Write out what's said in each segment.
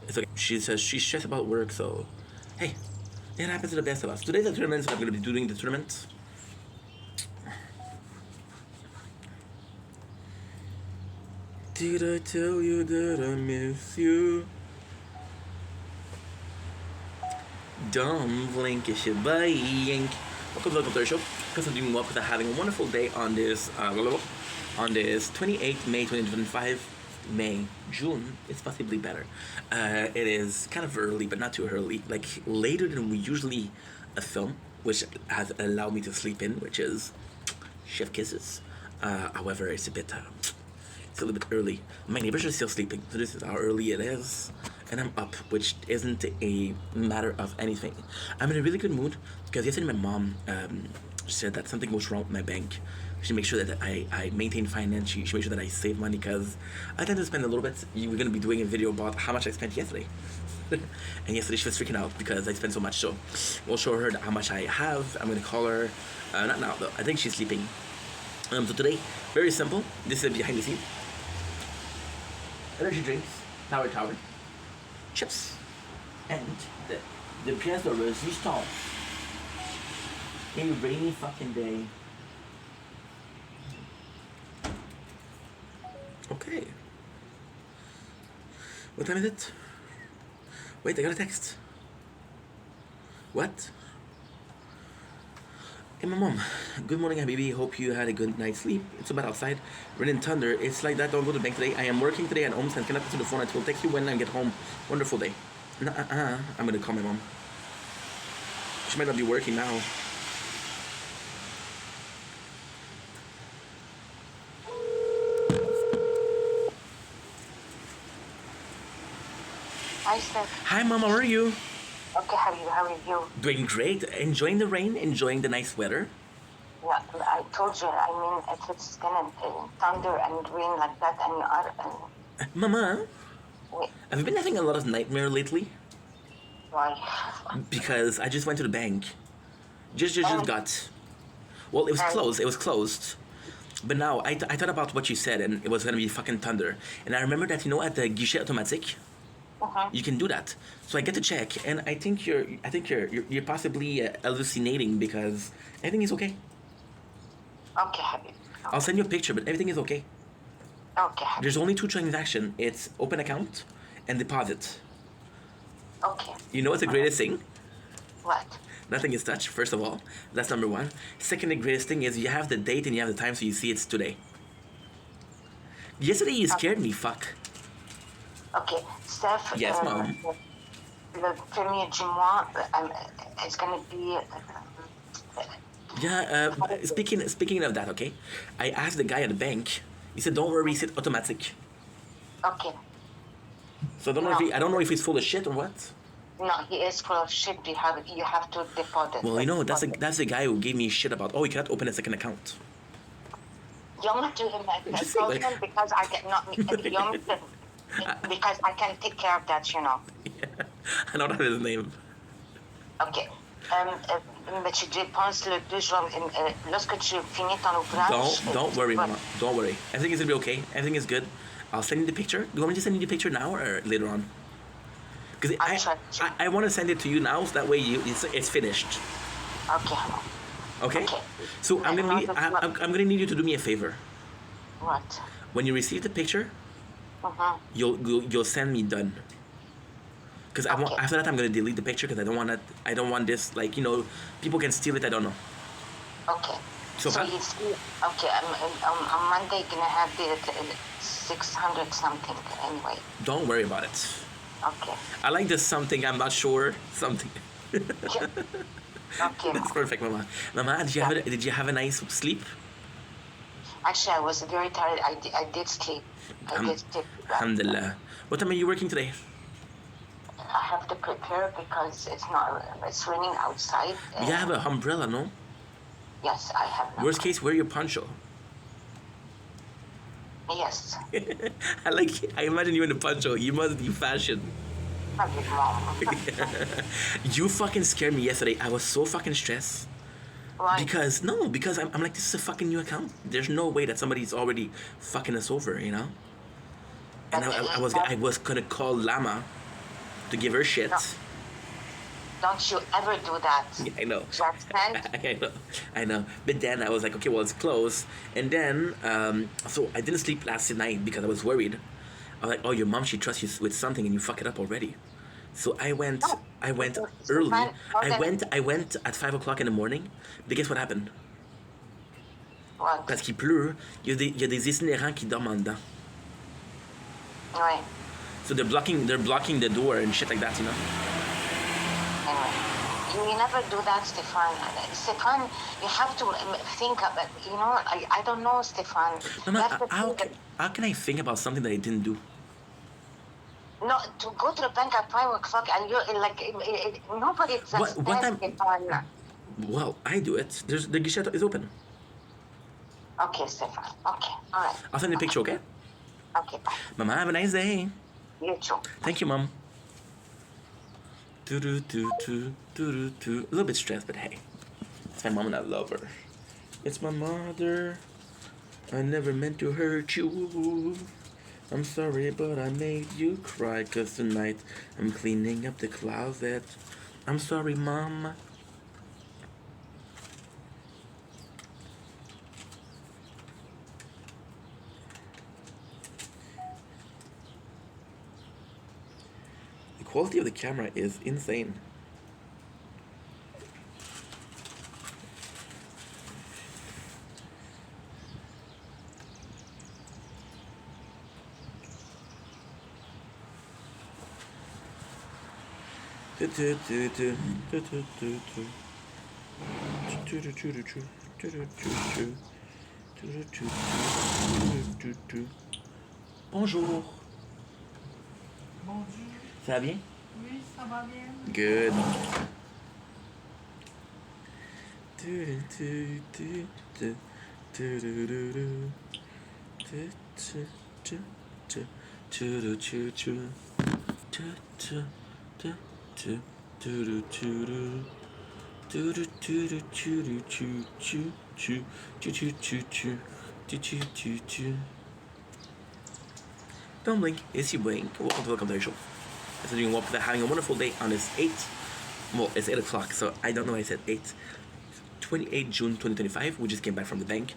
It's okay. She says she's stressed about work, so hey, it happens to the best of us. Today's the tournament, so I'm gonna be doing the tournament. Did I tell you that I miss you? Dumb blinkish blank. Welcome to the show. Because I'm doing well, because I'm having a wonderful day on this 28th May 2025. June, it's possibly better. It is kind of early, but not too early. Like later than we usually film, which has allowed me to sleep in, which is chef kisses. However, it's a little bit early. My neighbors are still sleeping, so this is how early it is. And I'm up, which isn't a matter of anything. I'm in a really good mood because yesterday my mom said that something was wrong with my bank. She makes sure that I maintain finance. She makes sure that I save money because I tend to spend a little bit. We're going to be doing a video about how much I spent yesterday. And yesterday she was freaking out because I spent so much. So we'll show her how much I have. I'm going to call her. Not now, though. I think she's sleeping. So today, very simple. This is behind the scene. Energy drinks, tower, chips, and the pièce de résistance. A rainy fucking day. Okay. What time is it? Wait, I got a text. What? Hey, my mom. Good morning, Habibi. Hope you had a good night's sleep. It's so bad outside. Rain and thunder. It's like that. Don't go to the bank today. I am working today at home and cannot answer the phone. I will text you when I get home. Wonderful day. I'm gonna call my mom. She might not be working now. Hi, Steph. Hi, mom. How are you? Okay, how are you? Doing great. Enjoying the rain. Enjoying the nice weather. Yeah, I told you, I mean, if it's gonna thunder and rain like that and you are... Mama, wait, have you been having a lot of nightmare lately? why? Because I just went to the bank. Just got... Well, it was closed. It was closed. But now, I thought about what you said, and it was gonna be fucking thunder. And I remember that, at the guichet automatique, you can do that. So I get to check, and I think you're possibly hallucinating because everything is okay. Okay, Habib. I'll send you a picture, but everything is okay. Okay, Habib. There's only two transactions. It's open account and deposit. Okay. You know what's the greatest thing? What? Nothing is touched, first of all. That's number one. Second, the greatest thing is you have the date and you have the time, so you see it's today. Yesterday you scared me, fuck. Okay, Steph. Yes, Mom. Le premier du mois, it's gonna be... Yeah, speaking of that, okay? I asked the guy at the bank. He said, "Don't worry, it's automatic." Okay. So I don't know if he's full of shit or what. No, he is full of shit. You have to deposit. Well, that's the guy who gave me shit about. Oh, you cannot open a second account. You want to him I Just told like- him because I get not because I can take care of that, Yeah, I don't have his name. Ok. Mais tu dépenses le 2 jours. Lorsque tu finis ton ouvrage... Don't worry, Mama. Don't worry. Everything is gonna be okay. Everything is good. I'll send you the picture. Do you want me to send you the picture now or later on? Because I want to send it to you now, so that way it's finished. Okay. Okay. Okay. So I'm gonna need you to do me a favor. What? When you receive the picture, you'll send me done. Because Okay. after that I'm gonna delete the picture because I don't want this, like, people can steal it. I don't know. Okay. So you see, okay, on Monday you're gonna have the 600 something anyway. Don't worry about it. Okay. I like this something. I'm not sure something. Okay. That's perfect, Mama. Mama, did you have a nice sleep? Actually, I was very tired. I did sleep. I did sleep. Alhamdulillah. What time are you working today? I have to prepare because it's raining outside. You have an umbrella, no? Yes, I have. Worst case, wear your poncho. Yes. I imagine you in a poncho. You must be fashion. Habib, Mom. You fucking scared me yesterday. I was so fucking stressed. Why? Because I'm like, this is a fucking new account. There's no way that somebody's already fucking us over, And I was gonna call Lama to give her shit. No. Don't you ever do that. Yeah, I know. Understand? I know. But then I was like, okay, well, it's close. And then, so I didn't sleep last night because I was worried. I was like, oh, your mom, she trusts you with something and you fuck it up already. So I went early. I went at 5 o'clock in the morning. But guess what happened? What? Parce qu'il pleut, il y a des itinérants qui dorment en dedans. Ouais. So they're blocking the door and shit like that, you know? Anyway, you never do that, Stefan. Stefan, you have to think of it. You know, I don't know, Stefan. No, You have to how think how can I think about something that I didn't do? no, to go to the bank at 5 o'clock and you're like, nobody What time- Stefan. Well, I do it. The guichet is open. Okay, Stefan. Okay, all right. I'll send you a picture, okay? Okay, bye. Mama, have a nice day. You too. Thank you, Mom. A little bit stressed, but hey. It's my mom and I love her. It's my mother. I never meant to hurt you. I'm sorry, but I made you cry. 'Cause tonight I'm cleaning up the closet. I'm sorry, Mom. The quality of the camera is insane. Bonjour. Bonjour. Ça va bien? Oui, ça va bien. Good. Don't blink, it's you blink. Welcome to Welcome to the Show. So doing having a wonderful day on this 8th. Well, it's 8 o'clock, so I don't know why I said 8. 28 June 2025. We just came back from the bank.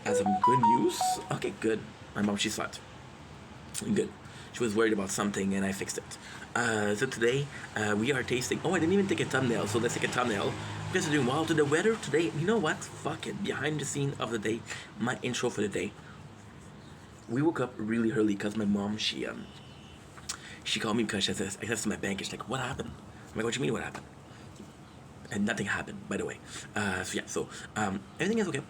Has some good news. Okay, good. My mom, she saw it. Good. She was worried about something and I fixed it. So today we are tasting. Oh, I didn't even take a thumbnail, so let's take a thumbnail. Because we're doing well to the weather today. You know what? Fuck it. Behind the scene of the day, my intro for the day. We woke up really early because my mom, she called me because I said to my bank, she's like, what happened? I'm like, what do you mean what happened? And nothing happened, by the way. So everything is okay.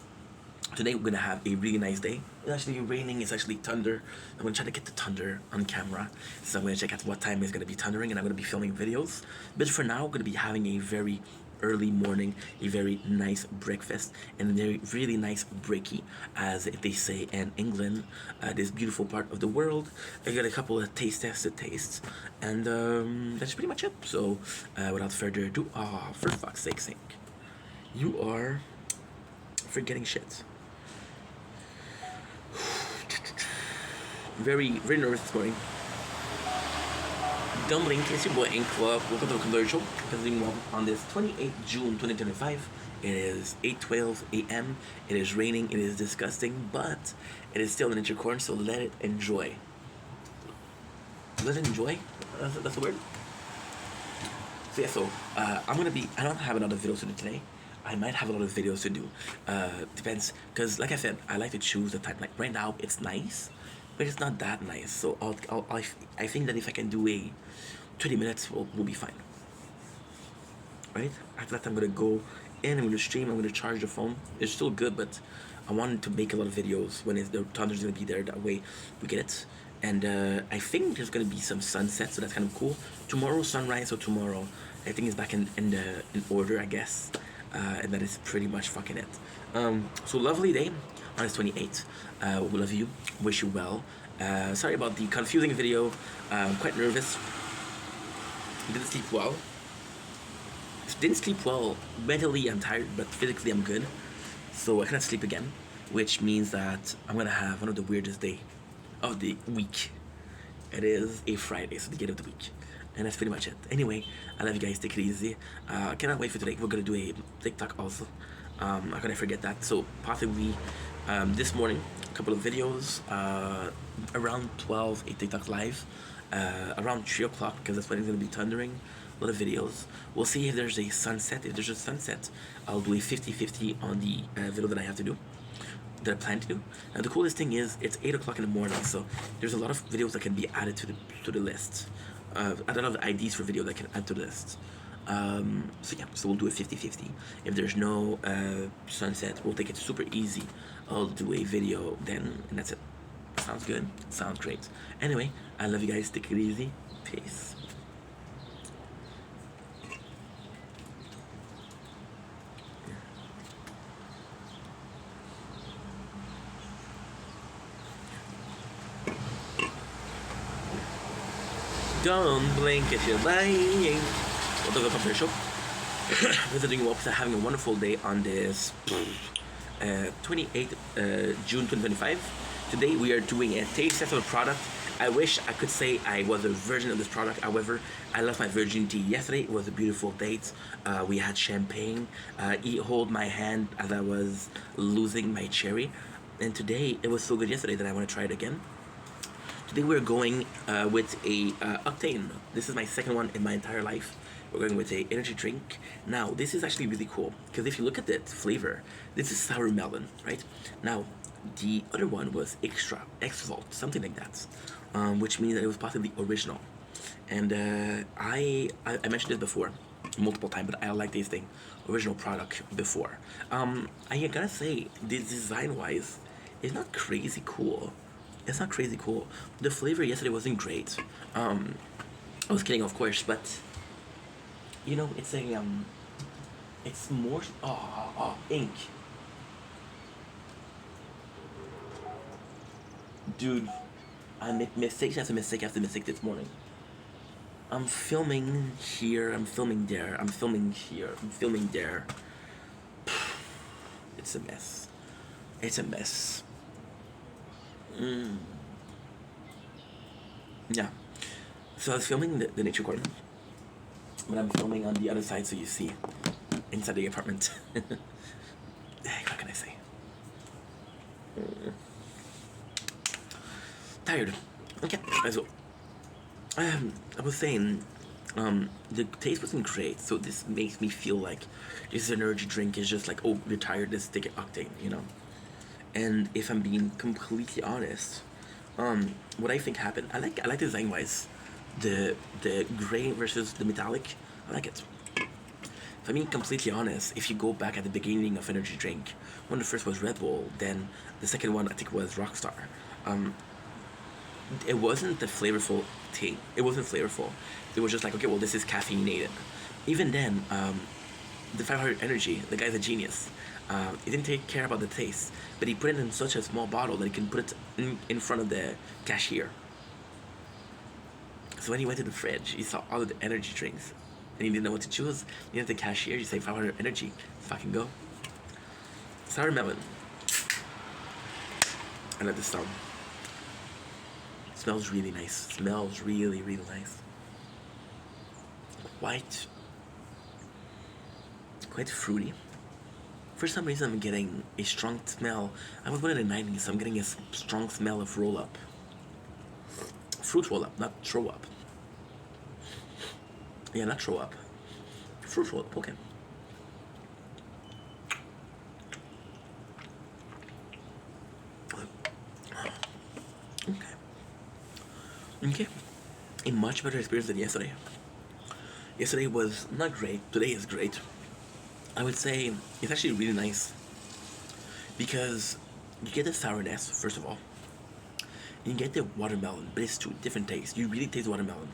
Today we're gonna have a really nice day. It's actually raining, it's actually thunder. I'm gonna try to get the thunder on camera. So I'm gonna check out what time it's gonna be thundering and I'm gonna be filming videos. But for now, we're gonna be having a very early morning, a very nice breakfast, and a really nice breaky, as they say in England, this beautiful part of the world. I got a couple of taste tests to taste, and that's pretty much it. So without further ado, for fuck's sake, you are forgetting shit. Very, very nervous this morning. Don't blink, it's your boy Ink Club. Welcome to the commercial. On this 28th June 2025, it is 8:12 a.m. It is raining, it is disgusting, but it is still an intercorn, so let it enjoy. Let it enjoy? That's the word? So I don't have a lot of videos to do today. I might have a lot of videos to do. Depends, because like I said, I like to choose the time. Like right now, it's nice, but it's not that nice. So I think that if I can do a 20 minutes, we'll be fine. Right? After that, I'm gonna go in, I'm gonna stream, I'm gonna charge the phone. It's still good, but I wanted to make a lot of videos when the thunder's gonna be there. That way, we get it. And I think there's gonna be some sunset, so that's kind of cool. Tomorrow, sunrise, so tomorrow, I think it's back in order, I guess. And that is pretty much fucking it. So lovely day on this 28th. We love you. Wish you well. Sorry about the confusing video. I'm quite nervous. Didn't sleep well. Didn't sleep well. Mentally, I'm tired, but physically, I'm good. So I cannot sleep again, which means that I'm gonna have one of the weirdest day of the week. It is a Friday, so the end of the week. And that's pretty much it. Anyway, I love you guys. Take it easy. Cannot wait for today. We're gonna do a TikTok also. I'm gonna forget that. So possibly this morning, a couple of videos. Around 12, a TikTok live. Around 3 o'clock, because that's when it's gonna be thundering. A lot of videos. We'll see if there's a sunset. If there's a sunset, I'll do a 50-50 on the video that I have to do, that I plan to do. And the coolest thing is it's 8 o'clock in the morning, so there's a lot of videos that can be added to the list. I don't have IDs for video that can add to the list. So yeah, so we'll do a 50-50. If there's no sunset, we'll take it super easy. I'll do a video then, and that's it. Sounds good? Sounds great. Anyway, I love you guys. Take it easy. Peace. Don't blink if you're lying. Welcome to the show. Visiting you all, having a wonderful day on this 28th June 2025. Today we are doing a taste test of a product. I wish I could say I was a virgin of this product. However, I lost my virginity yesterday. It was a beautiful date. We had champagne. He held my hand as I was losing my cherry. And today, it was so good yesterday that I want to try it again. Today we're going with a Octane. This is my second one in my entire life. We're going with a energy drink. Now, this is actually really cool, because if you look at the flavor, this is sour melon, right? Now, the other one was extra, X-Vault, something like that, which means that it was possibly original. And I mentioned this before, multiple times, but I like tasting original product before. I gotta say, this design-wise, it's not crazy cool. It's not crazy cool. The flavor yesterday wasn't great. I was kidding, of course, but you know, it's a it's more ink. Dude, I make mistakes after mistake after mistake this morning. I'm filming here, I'm filming there, I'm filming here, I'm filming there. It's a mess. It's a mess. Yeah. So I was filming the nature garden, but I'm filming on the other side, so you see inside the apartment. What can I say? Tired. Okay. So I was saying, the taste wasn't great, so this makes me feel like this energy drink is just like, oh, you're tired, let's take an Octane, you know. And if I'm being completely honest, what I think happened, I like the design wise, the gray versus the metallic. I like it. If I'm being completely honest, if you go back at the beginning of energy drink, when the first was Red Bull, then the second one I think was Rockstar. It wasn't the flavorful thing. It wasn't flavorful. It was just like, okay, well, this is caffeinated. Even then, the 500 Energy, the guy's a genius. He didn't take care about the taste, but he put it in such a small bottle that he can put it in front of the cashier. So when he went to the fridge, he saw all of the energy drinks, and he didn't know what to choose. He went to the cashier, he said 500 Energy, fucking go. Sour melon. I love this song. Smells really nice. Smells really, really nice. Quite fruity. For some reason, I'm getting a strong smell. I was born in the 90s, so I'm getting a strong smell of roll-up. Fruit roll-up, not throw-up. Yeah, not throw-up. Fruit roll-up, okay. Okay. A much better experience than yesterday. Yesterday was not great. Today is great. I would say it's actually really nice because you get the sourness, first of all, and you get the watermelon, but it's two different tastes. You really taste watermelon.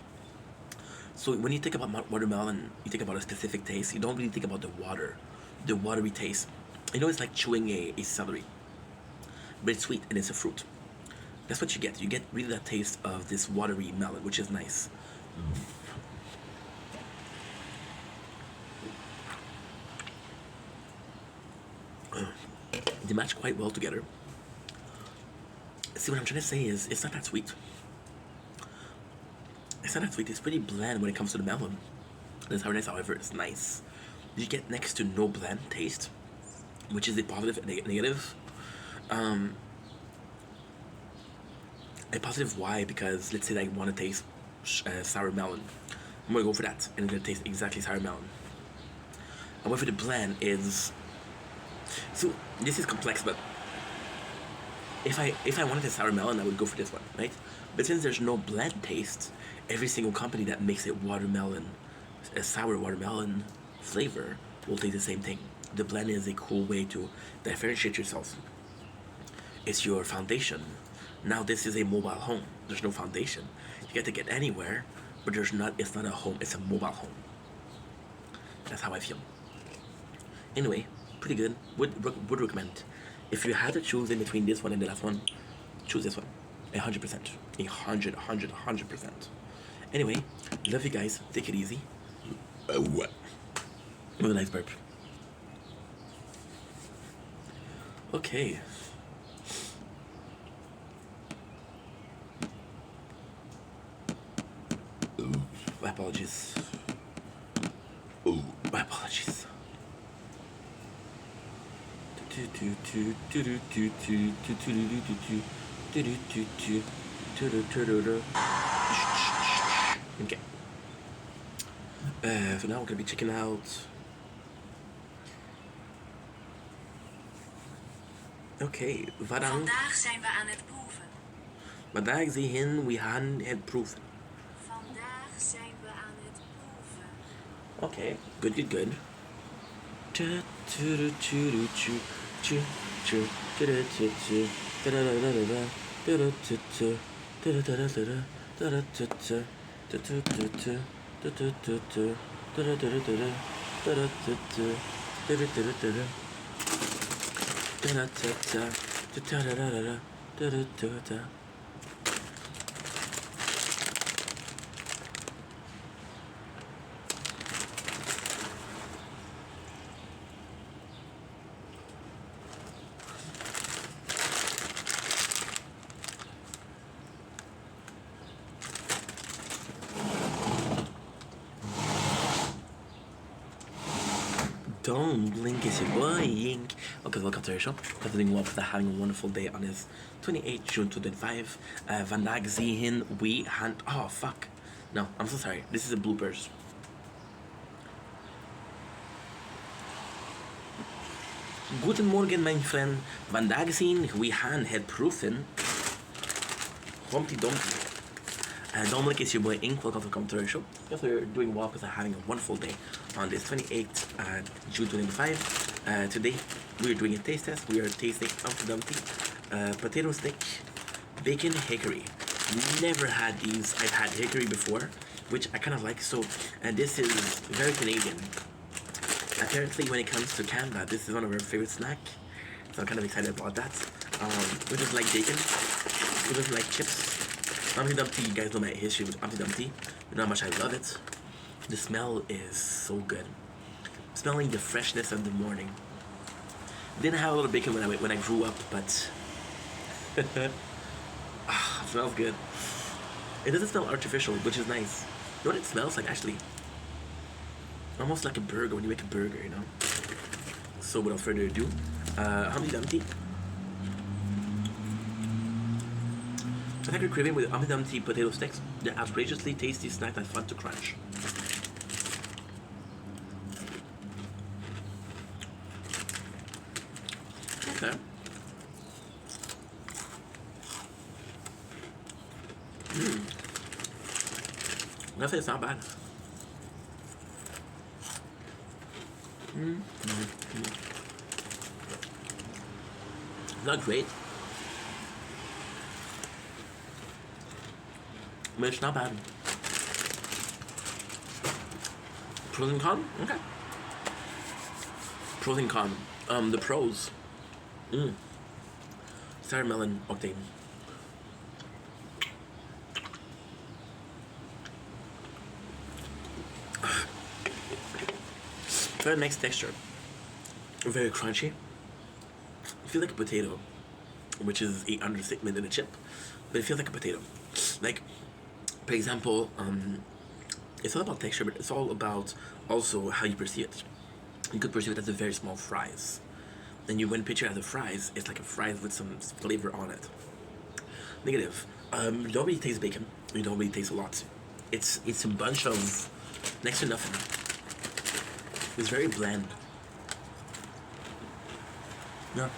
So when you think about watermelon, you think about a specific taste. You don't really think about the watery taste. You know, it's like chewing a celery, but it's sweet and it's a fruit. That's what you get. You get really that taste of this watery melon, which is nice. They match quite well together. See, what I'm trying to say is, it's not that sweet. It's not that sweet. It's pretty bland when it comes to the melon. The sourness, however, is nice. You get next to no bland taste, which is a positive and negative. A positive why? Because let's say that I want to taste sour melon. I'm gonna go for that, and it's gonna taste exactly sour melon. However, the bland is so this is complex, but if I wanted a sour melon, I would go for this one, right? But since there's no bland taste, every single company that makes it watermelon, a sour watermelon flavor, will taste the same thing. The blend is a cool way to differentiate yourself. It's your foundation. Now this is a mobile home. There's no foundation. You get to get anywhere, but there's not. It's not a home. It's a mobile home. That's how I feel. Anyway, pretty good. Would recommend. If you had to choose in between this one and the last one, choose this one. 100%. 100%. Anyway, love you guys. Take it easy. What? With a nice burp. Okay. My apologies. My apologies. Okay. So now we're gonna be checking out. Okay, Vandaag zijn we aan het proeven. Vandaag zijn we aan het proeven. Vandaag zijn we aan het proeven. Okay, good. Don't blink, it's your boy Yink. Okay, welcome to our show. Continuing well for having a wonderful day on this 28th June 2025. Vandaag zien we hand. Oh fuck. No, I'm so sorry. This is a bloopers. Guten Morgen, mein Freund. Vandaag zien we gaan het proeven. Humpty Dumpty. Dominic, it's your boy Ink. Welcome to come to our show. Yes, we're doing well because I'm having a wonderful day on this 28th June 2025. Today we're doing a taste test. We are tasting Humpty Dumpty potato stick bacon hickory. Never had these. I've had hickory before, which I kind of like. So, and this is very Canadian. Apparently, when it comes to Canada, this is one of our favorite snack. So I'm kind of excited about that. We just like bacon. We just like chips. Humpty Dumpty, you guys know my history with Humpty Dumpty. You know how much I love it. The smell is so good. Smelling the freshness of the morning. Didn't have a lot of bacon when I grew up, but it smells good. It doesn't smell artificial, which is nice. You know what it smells like actually? Almost like a burger when you make a burger, you know? So without further ado, Humpty Dumpty. I think you're craving with Humpty Dumpty potato sticks. They're outrageously tasty snack that's fun to crunch. Okay. I say it's not bad. Not great. But it's not bad. Pros and cons? Okay. Pros and cons. The pros. Sour melon octane. Very nice texture. Very crunchy. It feels like a potato, which is an understatement in a chip, but it feels like a potato. Like, For example, it's all about texture, but it's all about also how you perceive it. You could perceive it as a very small fries. Then you when picture it as a fries, it's like a fries with some flavor on it. Negative. You don't really taste bacon. You don't really taste a lot. It's a bunch of next to nothing. It's very bland. Yeah.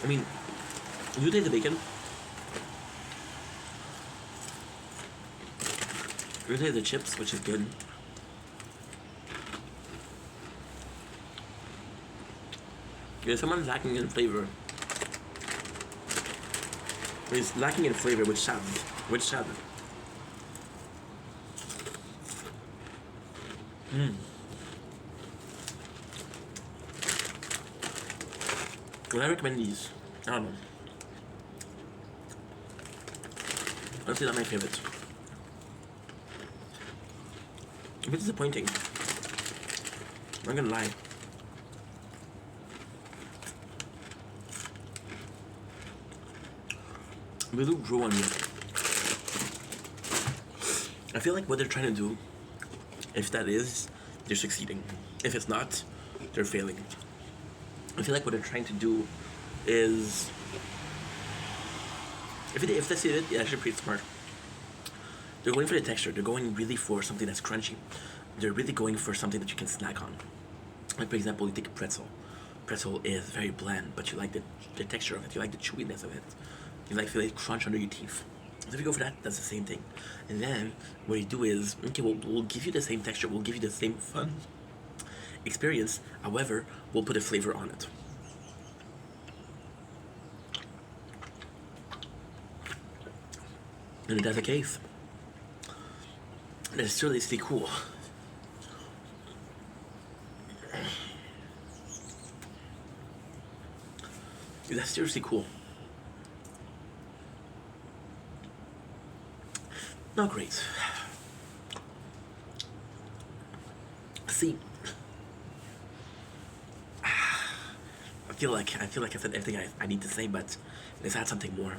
I mean, you taste the bacon. You taste the chips, which is good. There's someone lacking in flavor. It's lacking in flavor, which sad. Which sad. Would I recommend these? I don't know. Honestly, not my favorite. A bit disappointing. I'm not gonna lie. They look grew on me. I feel like what they're trying to do, if that is, they're succeeding. If it's not, they're failing. I feel like what they're trying to do is, if that's it, they're actually pretty smart. They're going for the texture. They're going really for something that's crunchy. They're really going for something that you can snack on. Like for example, you take a pretzel. Pretzel is very bland, but you like the texture of it. You like the chewiness of it. You like feel like crunch under your teeth. So if you go for that, that's the same thing. And then what you do is, okay, we'll give you the same texture. We'll give you the same fun experience. However, we'll put a flavor on it. And if that's the case, then it's seriously cool. That's seriously cool. Not great. See, I feel like I said everything I need to say, but let's add something more.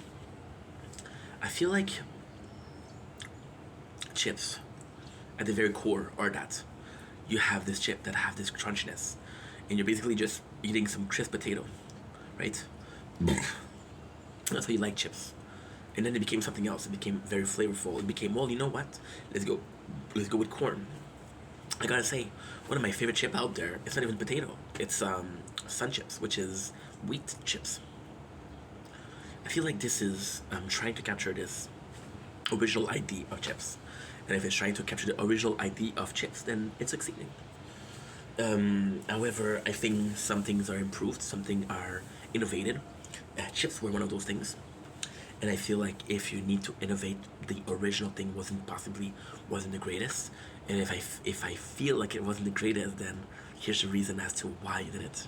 I feel like chips at the very core are that you have this chip that have this crunchiness, and you're basically just eating some crisp potato, right? That's how you like chips. And then it became something else. It became very flavorful. It became, well, you know what? Let's go with corn. I gotta say, one of my favorite chip out there, it's not even potato. It's Sun Chips, which is wheat chips. I feel like this is trying to capture this original idea of chips. And if it's trying to capture the original idea of chips, then it's succeeding. However, I think some things are improved, some things are innovated. Chips were one of those things. And I feel like if you need to innovate, the original thing wasn't the greatest. And if I feel like it wasn't the greatest, then here's the reason as to why you did it.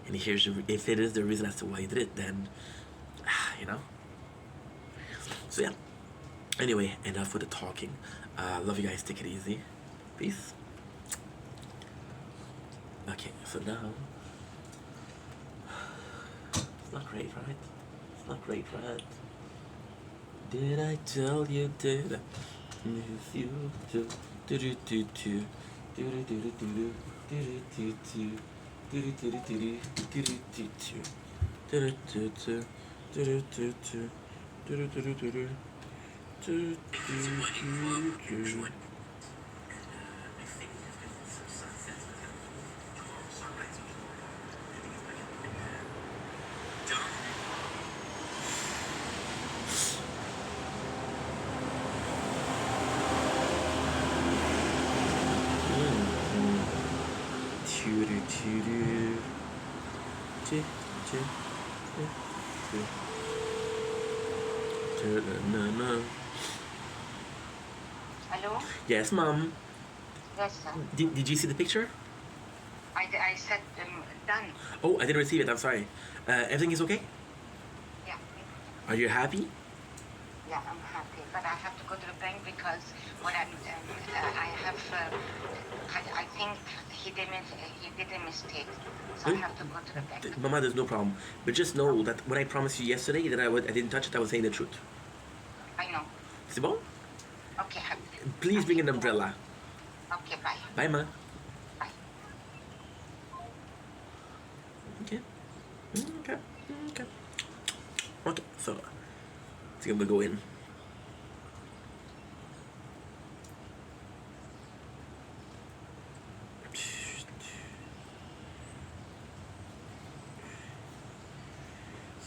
And if it is the reason as to why you did it, then you know. So yeah. Anyway, enough with the talking. Love you guys. Take it easy. Peace. Okay, so now it's not great, right? It's not great, right? Did I tell you? Did I miss you? Do do do do do do do do do do do do do do do do do do do do. Hello? Yes, Mom. Yes, sir. Did you see the picture? I said done. Oh, I didn't receive it. I'm sorry. Everything is okay? Yeah. Are you happy? Yeah, I'm happy, but I have to go to the bank because what I think he did a mistake, so I have to go to the bank. Mama, there's no problem. But just know that when I promised you yesterday that I didn't touch it, I was saying the truth. I know. C'est bon? OK, حبيبي. Please bring an umbrella. OK, bye. Bye, ma. Bye. Okay. Okay. Okay. Okay. So, I think I'm gonna go in.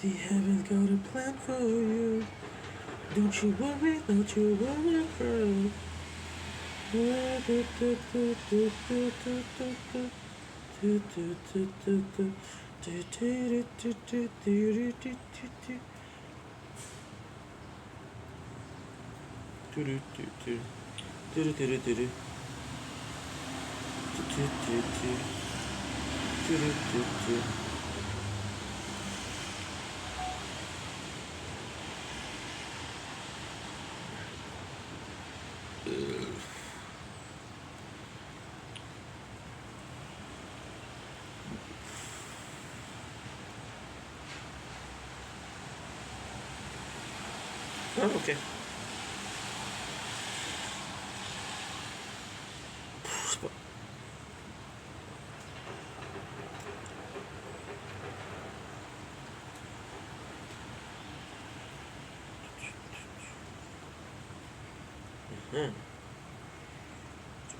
The heavens got a plan for you. Don't you worry, don't you worry, girl. Oh, okay. Mm-hmm.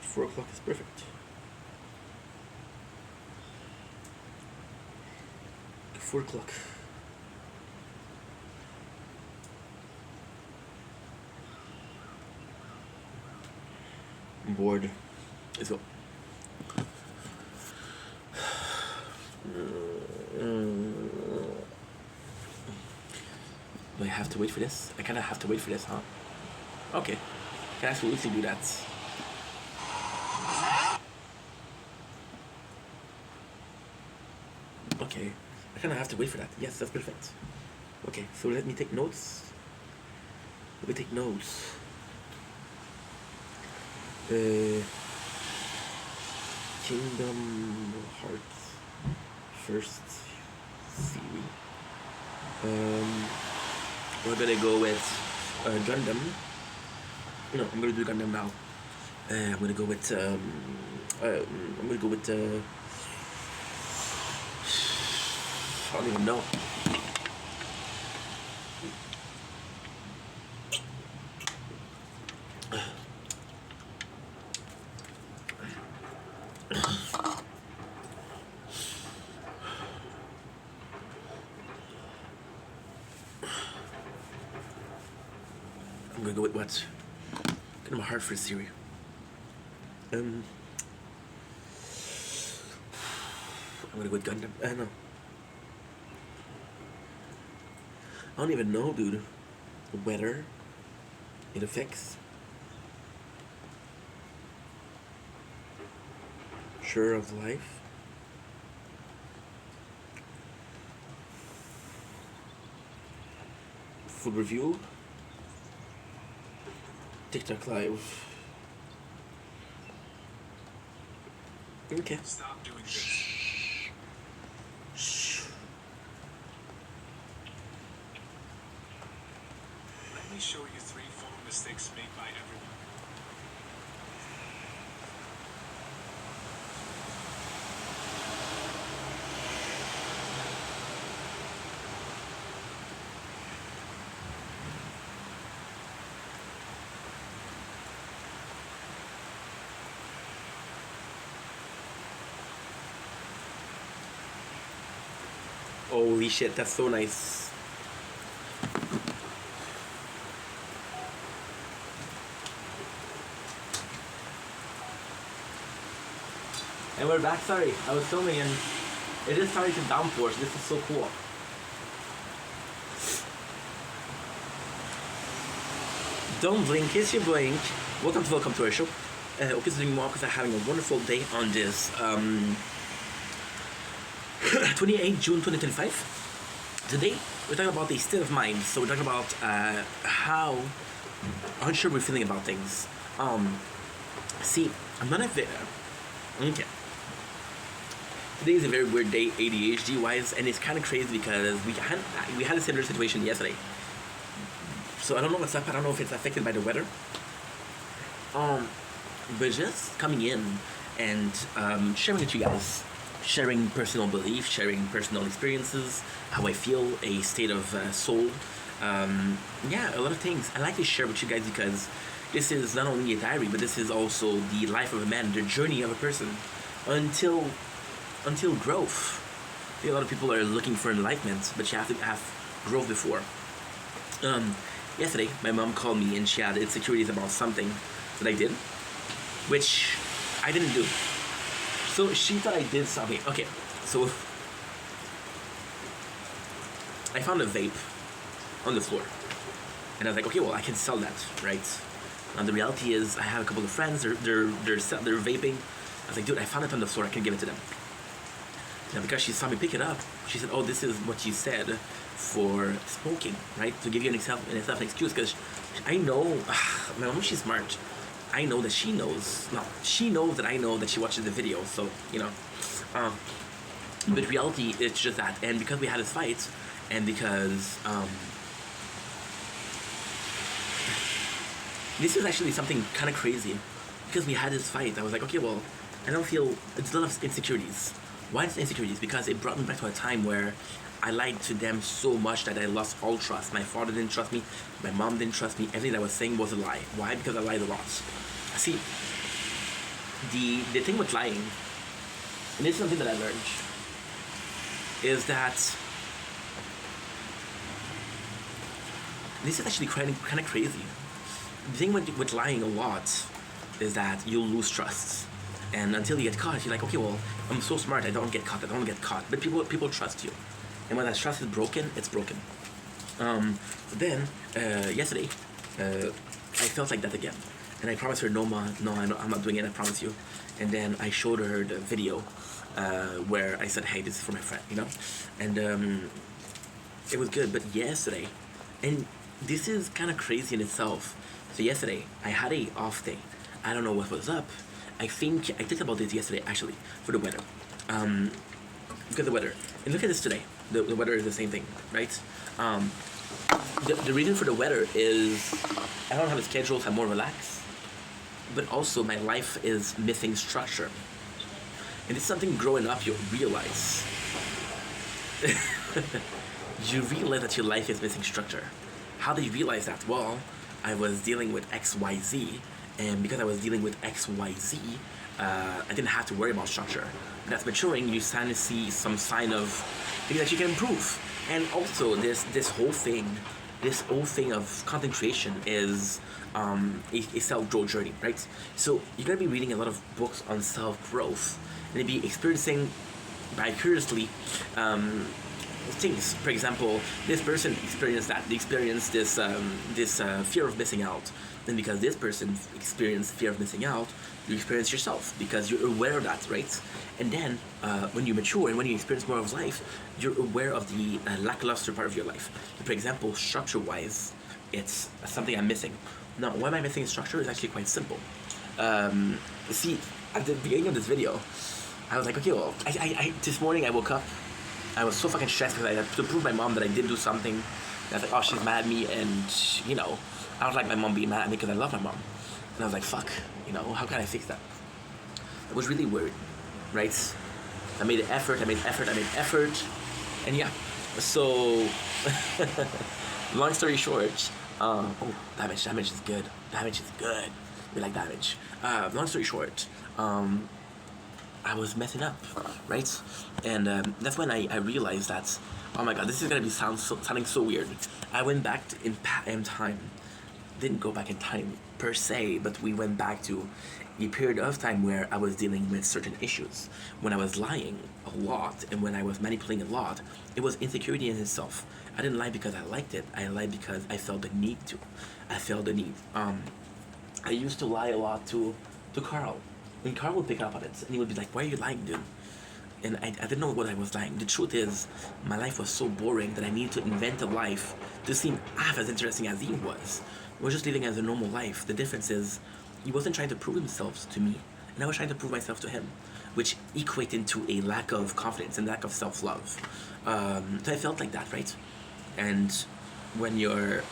4 o'clock is perfect. 4 o'clock. I'm bored. Let's go. Do I have to wait for this? I kinda have to wait for this, huh? Okay. Can absolutely do that. Okay. I kinda have to wait for that. Yes, that's perfect. Okay, so let me take notes. Let me take notes. Kingdom Hearts first series. We're gonna go with Gundam. No, I'm gonna do Gundam now. I'm gonna go with I don't even know. I'm gonna go with what? Kind of a hard for Siri. I'm gonna go with Gundam. No. I don't even know, dude. The weather. It affects. Sure of life. Full review. TikTok live. Okay. Stop doing this. Shh. Let me show you 3 phone mistakes made by everyone. Holy shit, that's so nice. And we're back. Sorry, I was filming and it is starting to downpour, so this is so cool. Don't blink, kiss your blink. Welcome to our show. Hope you're doing well because I'm having a wonderful day on this 28 June 2025. Today we're talking about the state of mind. So we're talking about how unsure we're feeling about things. See, I'm not a okay. Today is a very weird day, ADHD wise, and it's kind of crazy because we had a similar situation yesterday. So I don't know what's up. I don't know if it's affected by the weather. But just coming in and sharing with you guys, sharing personal belief, sharing personal experiences, how I feel, a state of soul. Yeah, a lot of things. I like to share with you guys because this is not only a diary, but this is also the life of a man, the journey of a person until growth. I think a lot of people are looking for enlightenment, but you have to have growth before. Yesterday, my mom called me and she had insecurities about something that I did, which I didn't do. So she thought I did something. Okay, so I found a vape on the floor. And I was like, okay, well, I can sell that, right? And the reality is, I have a couple of friends, they're vaping. I was like, dude, I found it on the floor, I can give it to them. Now, because she saw me pick it up, she said, oh, this is what you said for smoking, right? To give you an excuse, because I know, my mom, she's smart. I know that she knows. No, she knows that I know that she watches the video, so, you know. But reality, it's just that. And because we had this fight, and because, this is actually something kind of crazy. Because we had this fight, I was like, okay, well, I don't feel, it's a lot of insecurities. Why is insecurities? Because it brought me back to a time where I lied to them so much that I lost all trust. My father didn't trust me, my mom didn't trust me, everything that I was saying was a lie. Why? Because I lied a lot. See, the thing with lying, and this is something that I learned, is that this is actually kind of crazy. The thing with lying a lot is that you'll lose trust. And until you get caught, you're like, okay, well, I'm so smart, I don't get caught. But people trust you. And when that trust is broken, it's broken. Then, yesterday, I felt like that again. And I promised her, no, Ma, no, I'm not doing it, I promise you. And then I showed her the video where I said, hey, this is for my friend, you know? And it was good. But yesterday, and this is kind of crazy in itself. So yesterday, I had a off day. I don't know what was up. I think I talked about this yesterday, actually, for the weather. Because of the weather. And look at this today. The weather is the same thing, right? The reason for the weather is I don't have a schedule, so I'm more relaxed. But also, my life is missing structure. And it's something growing up you realize. You realize that your life is missing structure. How did you realize that? Well, I was dealing with XYZ. And because I was dealing with XYZ, I didn't have to worry about structure. But as maturing, you start to see some sign of things that you can improve. And also, this whole thing of content creation is a self-growth journey, right? So you're gonna be reading a lot of books on self-growth, and you'll be experiencing vicariously things. For example, this person experienced that. They experienced this fear of missing out. Then because this person experienced fear of missing out, you experience yourself because you're aware of that, right? And then when you mature and when you experience more of life, you're aware of the lackluster part of your life. For example, structure-wise, it's something I'm missing. Now, why am I missing structure? Is actually quite simple. See, at the beginning of this video, I was like, okay, well, I this morning I woke up, I was so fucking stressed because I had to prove my mom that I did do something. And I was like, oh, she's mad at me, and, you know, I don't like my mom being mad at me because I love my mom. And I was like, fuck, you know, how can I fix that? I was really worried, right? I made an effort, and yeah. So, long story short, damage is good. Damage is good. We like damage. Long story short, I was messing up, right? And that's when I realized that, oh my god, this is gonna be sounding so weird. I went back in time. Didn't go back in time per se, but we went back to a period of time where I was dealing with certain issues. When I was lying a lot and when I was manipulating a lot, it was insecurity in itself. I didn't lie because I liked it. I lied because I felt the need to. I felt the need. I used to lie a lot to Carl. And Carl would pick up on it and he would be like, why are you lying, dude? And I didn't know what I was lying. The truth is, my life was so boring that I needed to invent a life to seem half as interesting as he was. We were just living as a normal life. The difference is, he wasn't trying to prove himself to me, and I was trying to prove myself to him, which equated to a lack of confidence and lack of self-love. So I felt like that, right? And when you're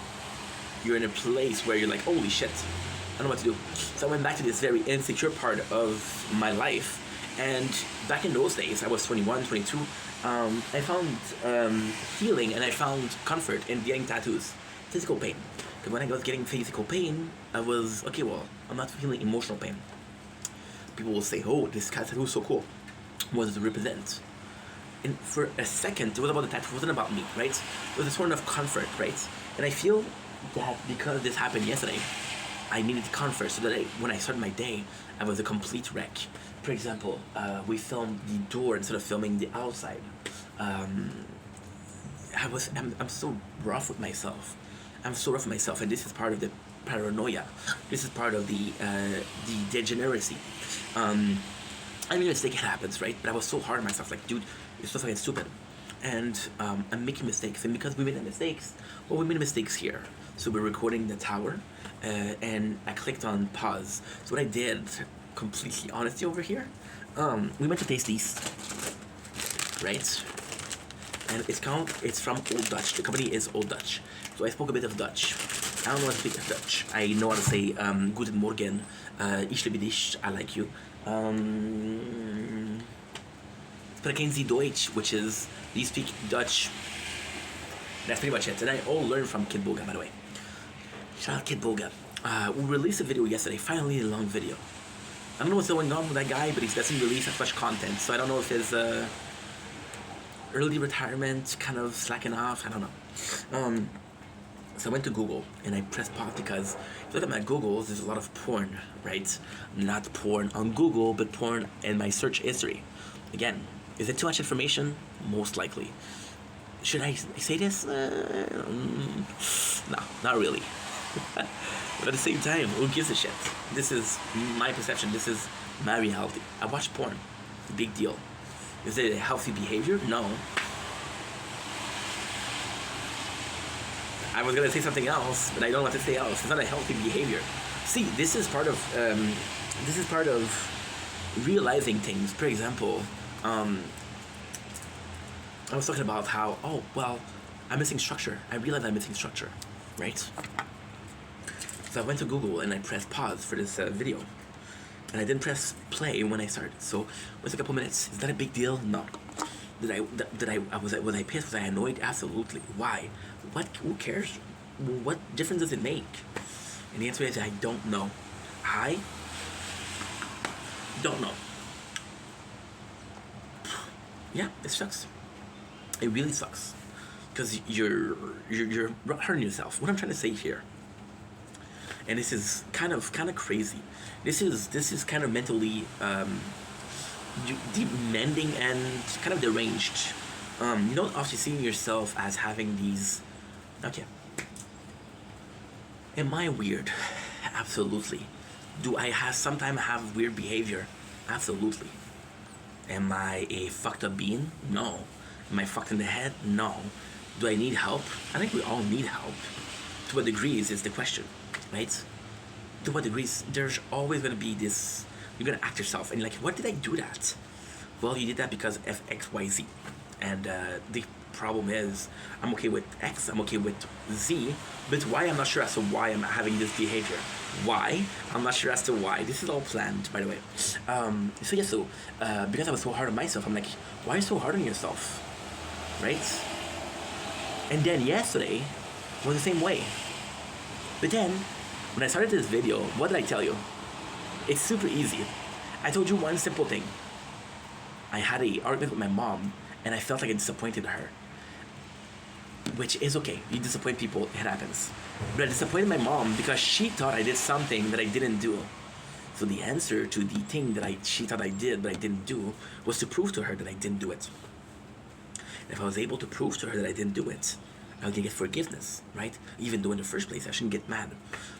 you're in a place where you're like, holy shit, I don't know what to do. So I went back to this very insecure part of my life. And back in those days, I was 21, 22, I found healing and I found comfort in getting tattoos, physical pain. Because when I was getting physical pain, I was, okay, well, I'm not feeling emotional pain. People will say, oh, this tattoo is so cool. What does it represent? And for a second, it was about the tattoo, it wasn't about me, right? It was a sort of comfort, right? And I feel that because this happened yesterday, I needed comfort so that when I started my day, I was a complete wreck. For example, we filmed the door instead of filming the outside. I'm so rough with myself. I'm so rough with myself, and this is part of the paranoia. This is part of the degeneracy. I mean, mistake happens, right? But I was so hard on myself, like, dude, you're so fucking stupid. And I'm making mistakes, and because we made the mistakes, well, we made mistakes here. So we're recording the tower, and I clicked on pause. So what I did, completely honesty over here, we went to taste these, right? And it's from Old Dutch. The company is Old Dutch. So I spoke a bit of Dutch. I don't know how to speak Dutch. I know how to say Guten Morgen, Ich liebe dich, I like you. Spreken Sie Deutsch, which is, do you speak Dutch? That's pretty much it. And I all learned from Kid Boga, by the way. Shout out Kid Boga. We released a video yesterday, finally a long video. I don't know what's going on with that guy, but he doesn't release that much content. So I don't know if his early retirement kind of slacking off, I don't know. So I went to Google and I pressed pause because if you look at my Googles, there's a lot of porn, right? Not porn on Google, but porn in my search history. Again, is it too much information? Most likely. Should I say this? No, not really. But at the same time, who gives a shit? This is my perception. This is my reality. I watch porn. Big deal. Is it a healthy behavior? No. I was gonna say something else, but I don't know what to say else. It's not a healthy behavior. See, this is part of realizing things. For example, I was talking about how, oh, well, I'm missing structure. I realized I'm missing structure, right? So I went to Google and I pressed pause for this video. And I didn't press play when I started. So it was a couple minutes. Is that a big deal? No. Was I pissed? Was I annoyed? Absolutely. Why? What? Who cares? What difference does it make? And the answer is I don't know. I don't know. Yeah, it sucks. It really sucks. Because you're hurting yourself. What I'm trying to say here, and this is kind of crazy. This is kind of mentally demanding and kind of deranged. You don't often see yourself as having these. Okay. Am I weird? Absolutely. Do I sometimes have weird behavior? Absolutely. Am I a fucked up being? No. Am I fucked in the head? No. Do I need help? I think we all need help. To what degrees is the question, right? To what degrees? There's always going to be this, you're going to act yourself, and you're like, what did I do that? Well, you did that because of X, Y, Z. And the problem is, I'm okay with X, I'm okay with Z, but why, I'm not sure as to why I'm having this behavior. Why? I'm not sure as to why. This is all planned, by the way. Because I was so hard on myself, I'm like, why are you so hard on yourself? Right? And then yesterday was the same way. But then, when I started this video, what did I tell you? It's super easy. I told you one simple thing. I had an argument with my mom, and I felt like I disappointed her. Which is okay. You disappoint people, it happens. But I disappointed my mom because she thought I did something that I didn't do. So the answer to the thing that she thought I did but I didn't do was to prove to her that I didn't do it. If I was able to prove to her that I didn't do it, I would get forgiveness, right? Even though in the first place I shouldn't get mad.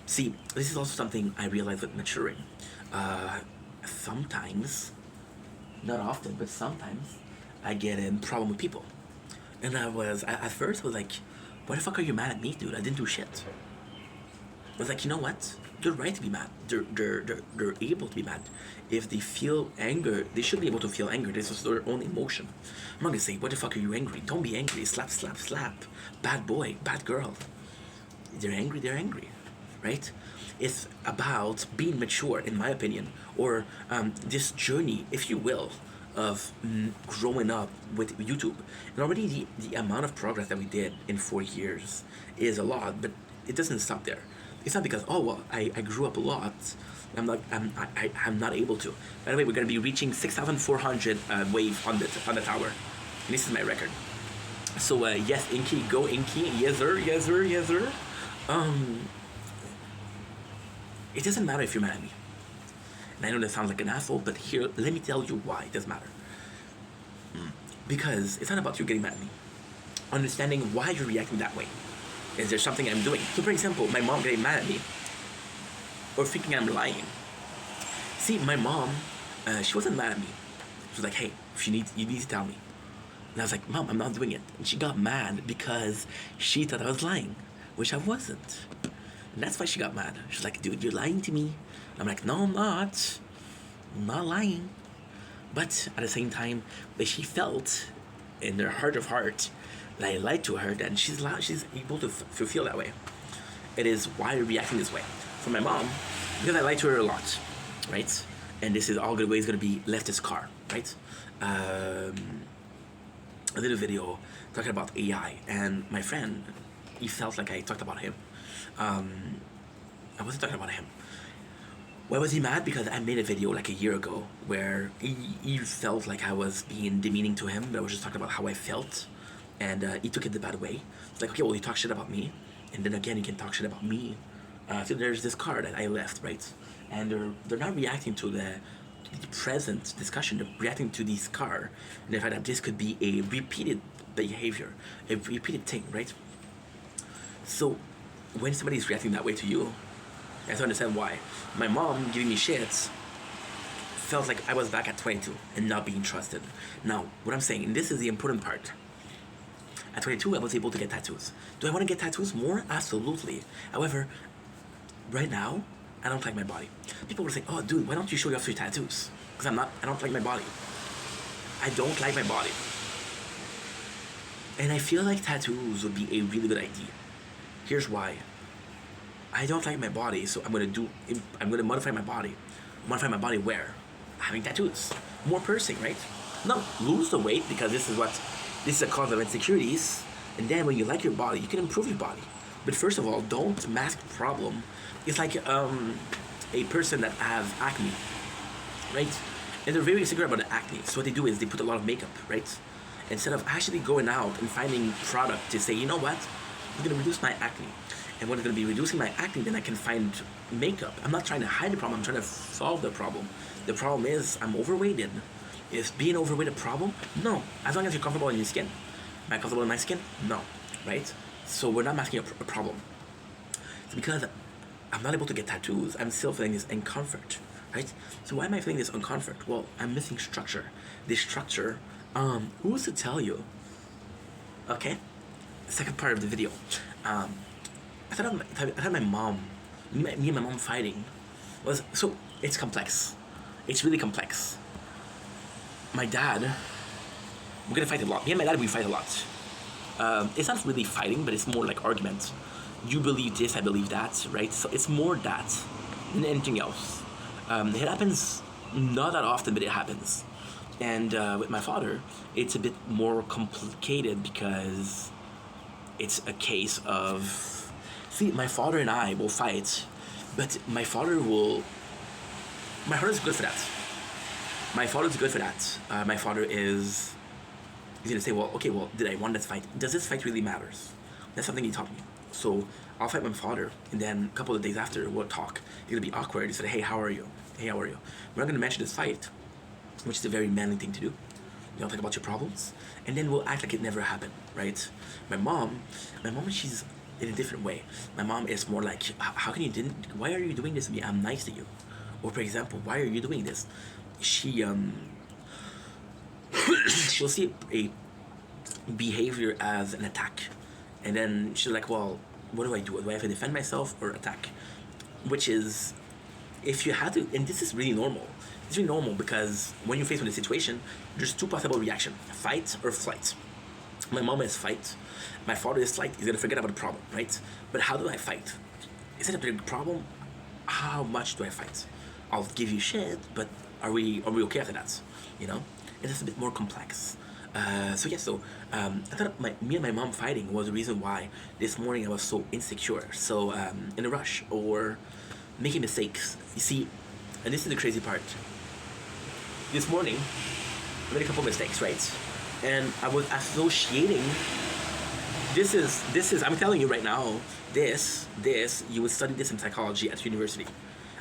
See, this is also something I realized with maturing. Sometimes, not often, but sometimes, I get in problem with people. And at first I was like, why the fuck are you mad at me, dude? I didn't do shit. I was like, you know what? They're right to be mad. They're able to be mad. If they feel anger, they should be able to feel anger. This is their own emotion. I'm not gonna say, what the fuck are you angry? Don't be angry. Slap, slap, slap. Bad boy, bad girl. they're angry, right? It's about being mature, in my opinion, or this journey, if you will, of growing up with YouTube. And already the amount of progress that we did in 4 years is a lot, but it doesn't stop there. It's not because, oh, well, I grew up a lot. I'm not able to. By the way, we're going to be reaching 6,400 wave on the tower. And this is my record. So, yes, Inky, go Inky. Yes, sir, yes, sir, yes, sir. It doesn't matter if you're mad at me. And I know that sounds like an asshole, but here, let me tell you why it does matter. Because it's not about you getting mad at me. Understanding why you're reacting that way. Is there something I'm doing? So, for example, my mom getting mad at me, or thinking I'm lying. See, my mom, she wasn't mad at me. She was like, hey, you need to tell me. And I was like, Mom, I'm not doing it. And she got mad because she thought I was lying, which I wasn't. And that's why she got mad. She's like, dude, you're lying to me. I'm like, no, I'm not. I'm not lying. But at the same time, that she felt in her heart of heart that I lied to her, then she's able to feel that way. It is why you're reacting this way. For my mom, because I lied to her a lot, right? And this is all good ways going to be left as car, right? I did a video talking about AI, and my friend, he felt like I talked about him. I wasn't talking about him. Why was he mad? Because I made a video like a year ago where he felt like I was being demeaning to him, but I was just talking about how I felt, and he took it the bad way. It's like, okay, well, you talk shit about me, and then again, you can talk shit about me. So there's this car that I left, right? And they're not reacting to the present discussion, they're reacting to this car, and the fact that this could be a repeated behavior, a repeated thing, right? So when somebody's reacting that way to you, I have to understand why. My mom giving me shit felt like I was back at 22 and not being trusted. Now, what I'm saying, and this is the important part, at 22 I was able to get tattoos. Do I want to get tattoos more? Absolutely. However, right now, I don't like my body. People will say, oh dude, why don't you show me off your tattoos? Because I don't like my body. I don't like my body. And I feel like tattoos would be a really good idea. Here's why. I don't like my body, so I'm gonna modify my body. Modify my body where? Having tattoos. More piercing, right? No, lose the weight, because this is a cause of insecurities. And then when you like your body, you can improve your body. But first of all, don't mask the problem. It's like a person that has acne, right? And they're very insecure about the acne. So what they do is they put a lot of makeup, right? Instead of actually going out and finding product to say, you know what, I'm gonna reduce my acne. And when it's gonna be reducing my acne, then I can find makeup. I'm not trying to hide the problem, I'm trying to solve the problem. The problem is I'm overweighted. Is being overweight a problem? No, as long as you're comfortable in your skin. Am I comfortable in my skin? No, right? So we're not masking a problem. It's because I'm not able to get tattoos. I'm still feeling this uncomfort, right? So why am I feeling this uncomfort? Well, I'm missing structure. This structure, who's to tell you? Okay, the second part of the video. I thought my mom, me and my mom fighting was, so it's complex. It's really complex. My dad, we're gonna fight a lot. Me and my dad, we fight a lot. It's not really fighting, but it's more like arguments. You believe this, I believe that, right? So it's more that than anything else. It happens not that often, but it happens. And with my father, it's a bit more complicated because it's a case of, see, my father and I will fight, but my father's good for that. My father's good for that. My father is, he's gonna say, well, okay, well, did I win this fight? Does this fight really matters? That's something he taught me. So I'll fight my father, and then a couple of days after, we'll talk. It'll be awkward. He said, hey, how are you? Hey, how are you? We're not gonna mention this fight, which is a very manly thing to do. You don't talk about your problems, and then we'll act like it never happened, right? My mom, she's in a different way. My mom is more like, how can you why are you doing this to me? I'm nice to you. Or for example, why are you doing this? She'll see a behavior as an attack, and then she's like, well, what do? Do I have to defend myself or attack? Which is, if you had to, and this is really normal. It's really normal because when you're faced with a situation, there's two possible reactions: fight or flight. My mom is fight. My father is like, he's gonna forget about the problem, right? But how do I fight? Is it a big problem? How much do I fight? I'll give you shit, but are we okay after that? You know, it's a bit more complex. I thought me and my mom fighting was the reason why this morning I was so insecure, so in a rush, or making mistakes. You see, and this is the crazy part. This morning, I made a couple mistakes, right? And I was associating. This is. I'm telling you right now. This. You would study this in psychology at university.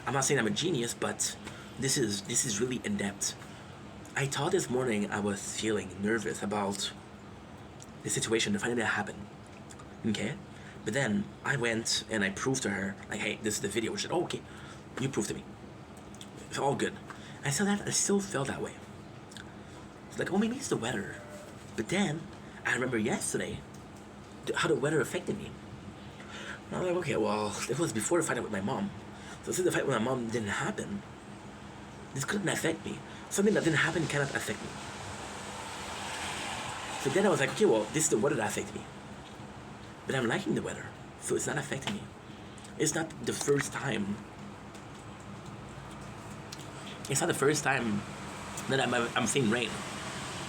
I'm not saying I'm a genius, but this is really in depth. I thought this morning I was feeling nervous about the situation, the finding that happened. Okay? But then I went and I proved to her, like, hey, this is the video. She said, oh, okay, you proved to me. It's all good. I still felt that way. It's like, oh, maybe it's the weather. But then I remember yesterday how the weather affected me. And I'm like, okay, well, it was before the fight with my mom. So since the fight with my mom didn't happen, this couldn't affect me. Something that didn't happen cannot affect me. So then I was like, okay, well, this is the weather that affects me. But I'm liking the weather, so it's not affecting me. It's not the first time. It's not the first time that I'm seeing rain.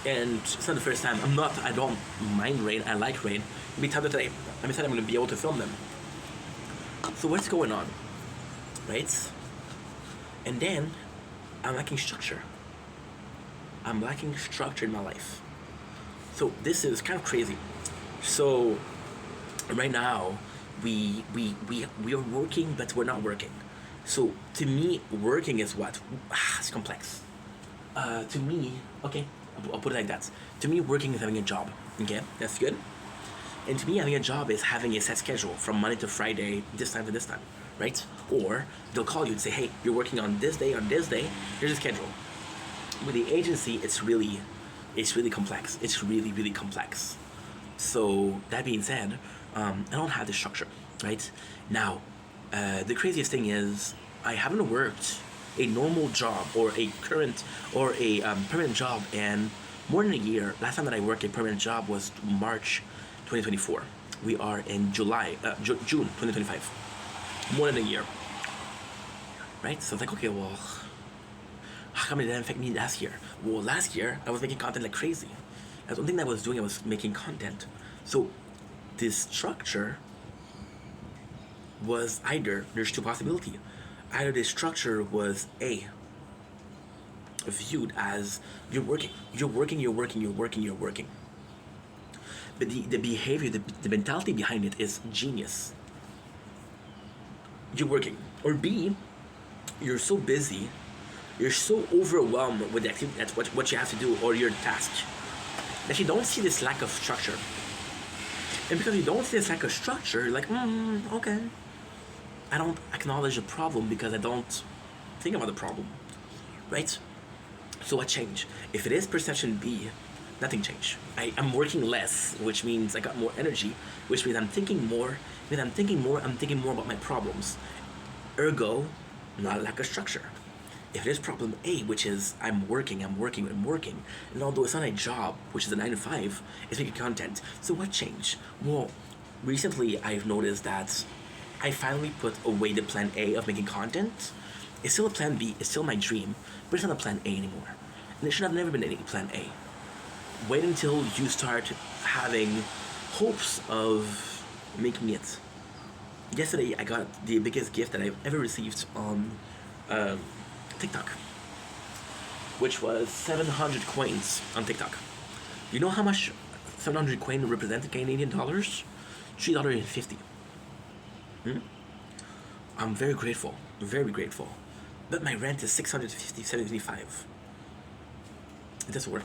And it's not the first time. I don't mind rain, I like rain. It'll be time today. I'm excited I'm going to be able to film them. So what's going on? Right? And then I'm lacking structure. I'm lacking structure in my life. So this is kind of crazy. So right now we are working, but we're not working. So to me, working is what? It's complex. To me, okay, I'll put it like that. To me, working is having a job. Okay, that's good. And to me, having a job is having a set schedule from Monday to Friday, this time to this time, right? Or they'll call you and say, hey, you're working on this day, here's a schedule. With the agency, it's really complex. It's really, really complex. So that being said, I don't have the structure, right? Now, the craziest thing is I haven't worked a normal job or a current or a permanent job in more than a year. Last time that I worked a permanent job was March 2024. We are in June 2025. More than a year, right? So it's like, okay, well, how come it didn't affect me last year? Well, last year I was making content like crazy. The only thing that I was doing, I was making content. So this structure was either, there's two possibilities. Either the structure was viewed as you're working. But the behavior, the mentality behind it is genius. You're working. Or B, you're so busy, you're so overwhelmed with the activity, that's what you have to do, or your task, that you don't see this lack of structure. And because you don't see this lack of structure, you're like, okay. I don't acknowledge the problem because I don't think about the problem, right? So what changed? If it is perception B, nothing changed. I'm working less, which means I got more energy, which means I'm thinking more. When I'm thinking more about my problems. Ergo, not a lack of structure. If it is problem A, which is I'm working, and although it's not a job, which is a 9 to 5, it's making content. So what changed? Well, recently I've noticed that I finally put away the plan A of making content. It's still a plan B, it's still my dream, but it's not a plan A anymore. And it should have never been any plan A. Wait until you start having hopes of making it. Yesterday, I got the biggest gift that I've ever received on TikTok, which was 700 coins on TikTok. You know how much 700 coins represent in Canadian dollars? $3.50. I'm very grateful, but my rent is $675. It doesn't work.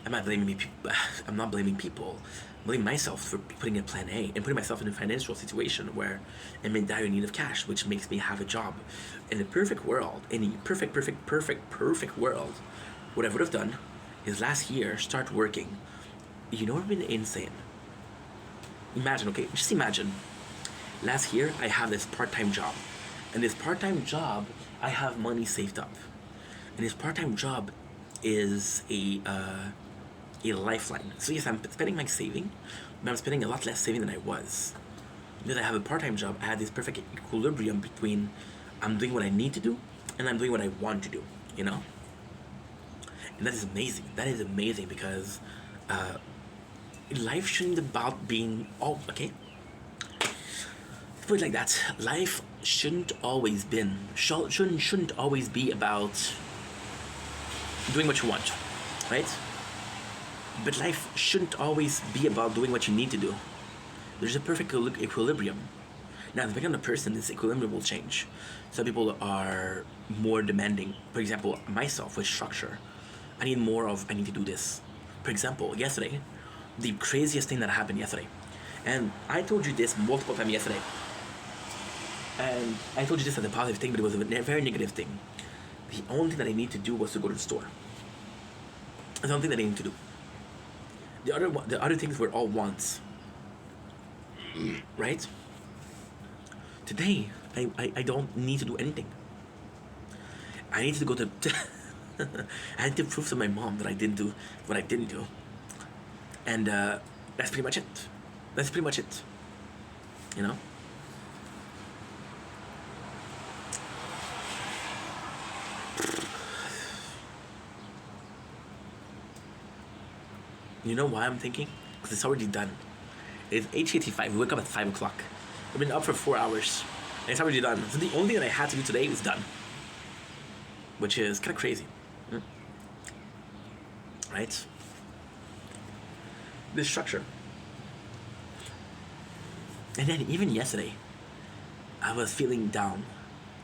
I'm not blaming people. I'm blaming myself for putting in plan A and putting myself in a financial situation where I'm in dire need of cash, which makes me have a job. In a perfect world, perfect world, what I would have done is last year start working. You know what would have been insane? Just imagine. Last year, I have this part-time job. And this part-time job, I have money saved up. And this part-time job is a lifeline. So yes, I'm spending my saving, but I'm spending a lot less saving than I was. Because I have a part-time job, I had this perfect equilibrium between I'm doing what I need to do and I'm doing what I want to do, you know? And that is amazing. That is amazing because life shouldn't be about being all okay. Let's put it like that. Life shouldn't always be about doing what you want, right? But life shouldn't always be about doing what you need to do. There's a perfect equilibrium. Now, depending on the person, this equilibrium will change. Some people are more demanding. For example, myself with structure, I need to do this. For example, yesterday, the craziest thing that happened yesterday, and I told you this multiple times yesterday, and I told you this as a positive thing, but it was a very negative thing. The only thing that I need to do was to go to the store. That's the only thing that I need to do. The other things were all wants. Right? Today, I don't need to do anything. I need to go to... I had to prove to my mom that I didn't do what I didn't do. And that's pretty much it. That's pretty much it. You know? You know why I'm thinking? Because it's already done. It's 8:55. We wake up at 5 o'clock. I've been up for 4 hours. And it's already done. So the only thing that I had to do today is done. Which is kind of crazy. Right? This structure. And then even yesterday, I was feeling down.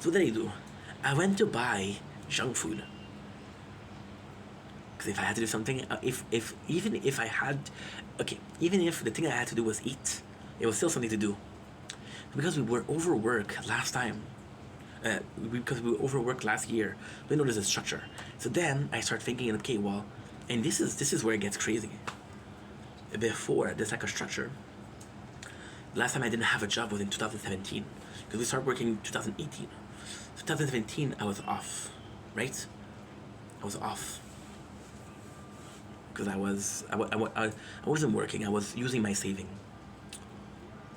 So what did I do? I went to buy junk food. Because if I had to do something, even if the thing I had to do was eat, it was still something to do. Because we were overworked last time, because we were overworked last year, we know there's a structure. So then I start thinking, okay, well, and this is where it gets crazy. Before there's like a structure. Last time I didn't have a job was in 2017, because we started working in 2018. 2017 I was off, right? I was off. Because I wasn't working. I was using my saving.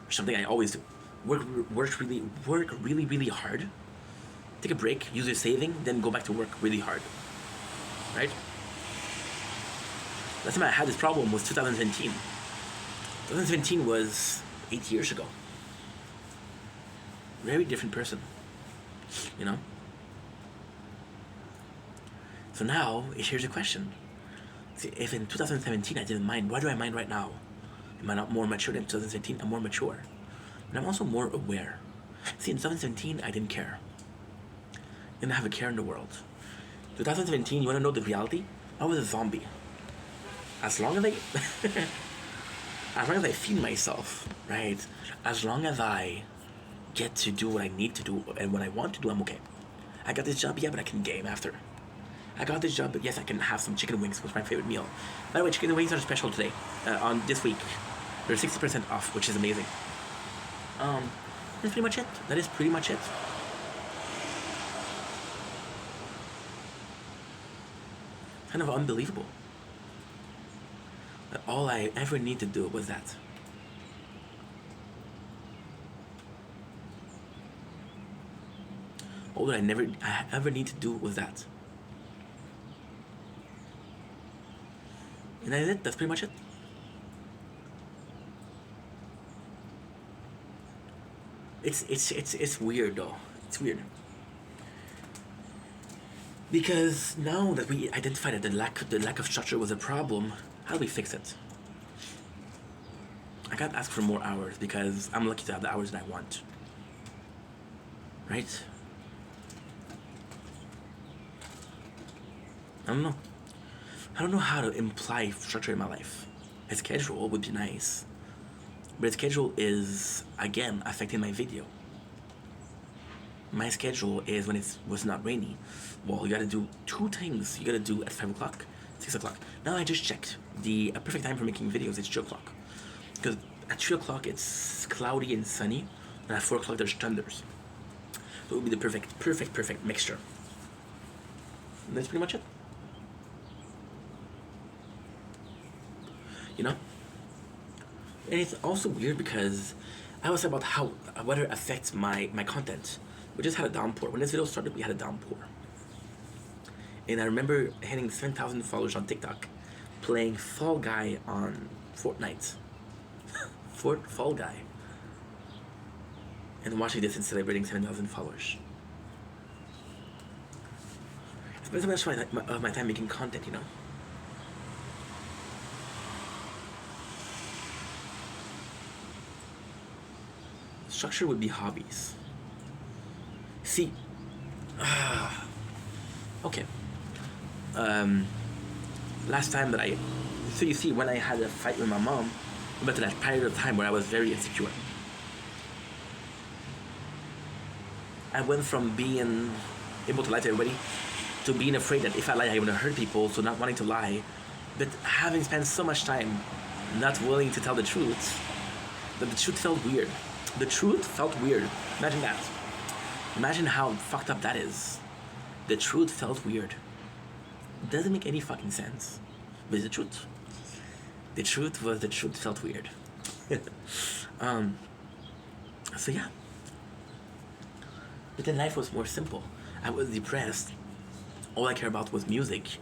Something I always do. Work really hard. Take a break, use your saving, then go back to work really hard. Right? Last time I had this problem was 2017. 2017 was 8 years ago. Very different person. You know? So now, here's a question. See, if in 2017 I didn't mind, why do I mind right now? Am I not more mature than 2017? I'm more mature. And I'm also more aware. See, in 2017, I didn't care. Didn't have a care in the world. 2017, you want to know the reality? I was a zombie. As long as I feed myself, right? As long as I get to do what I need to do and what I want to do, I'm okay. I got this job, yeah, but I can game after. I got this job, but yes, I can have some chicken wings, which is my favorite meal. By the way, chicken wings are special today. On this week, they're 60% off, which is amazing. That's pretty much it. That is pretty much it. Kind of unbelievable. But all I ever need to do was that. All that I ever need to do was that. And that's it. That's pretty much it. It's weird though. It's weird. Because now that we identified that the lack of structure was a problem, how do we fix it? I can't ask for more hours because I'm lucky to have the hours that I want. Right? I don't know. I don't know how to imply structure in my life. A schedule would be nice. But a schedule is, again, affecting my video. My schedule is when it was not rainy. Well, you gotta do two things. You gotta do at 5 o'clock, 6 o'clock. Now I just checked. The perfect time for making videos is 2 o'clock. Because at 3 o'clock it's cloudy and sunny. And at 4 o'clock there's thunders. So it would be the perfect mixture. And that's pretty much it. you know. And it's also weird because I was about how weather affects my content. We just had a downpour. When this video started, we had a downpour. And I remember hitting 7,000 followers on TikTok, playing Fall Guy on Fortnite. Fall Guy. And watching this and celebrating 7,000 followers. I spent so much of my time making content, you know. Structure would be hobbies. See, okay. Last time that so you see, when I had a fight with my mom, but to that period of time where I was very insecure. I went from being able to lie to everybody to being afraid that if I lie, I'm gonna hurt people, so not wanting to lie, but having spent so much time not willing to tell the truth, that the truth felt weird. The truth felt weird. Imagine that. Imagine how fucked up that is. The truth felt weird. It doesn't make any fucking sense. But it's the truth. The truth felt weird. So yeah. But then life was more simple. I was depressed. All I care about was music.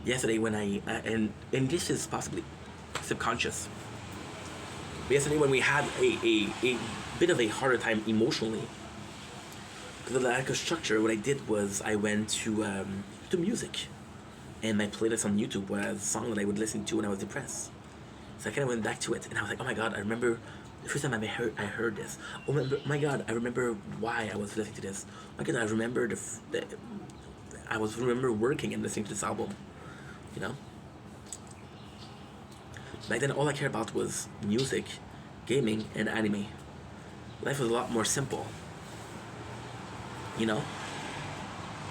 Yesterday when and this is possibly subconscious. But yesterday when we had a bit of a harder time emotionally, because of the lack of structure, what I did was I went to music. And my playlist on YouTube was a song that I would listen to when I was depressed. So I kind of went back to it, and I was like, oh my god, I remember the first time I heard this. Oh my god, I remember why I was listening to this. Oh my god, I remember I remember working and listening to this album, you know? Back then, all I cared about was music, gaming, and anime. Life was a lot more simple, you know?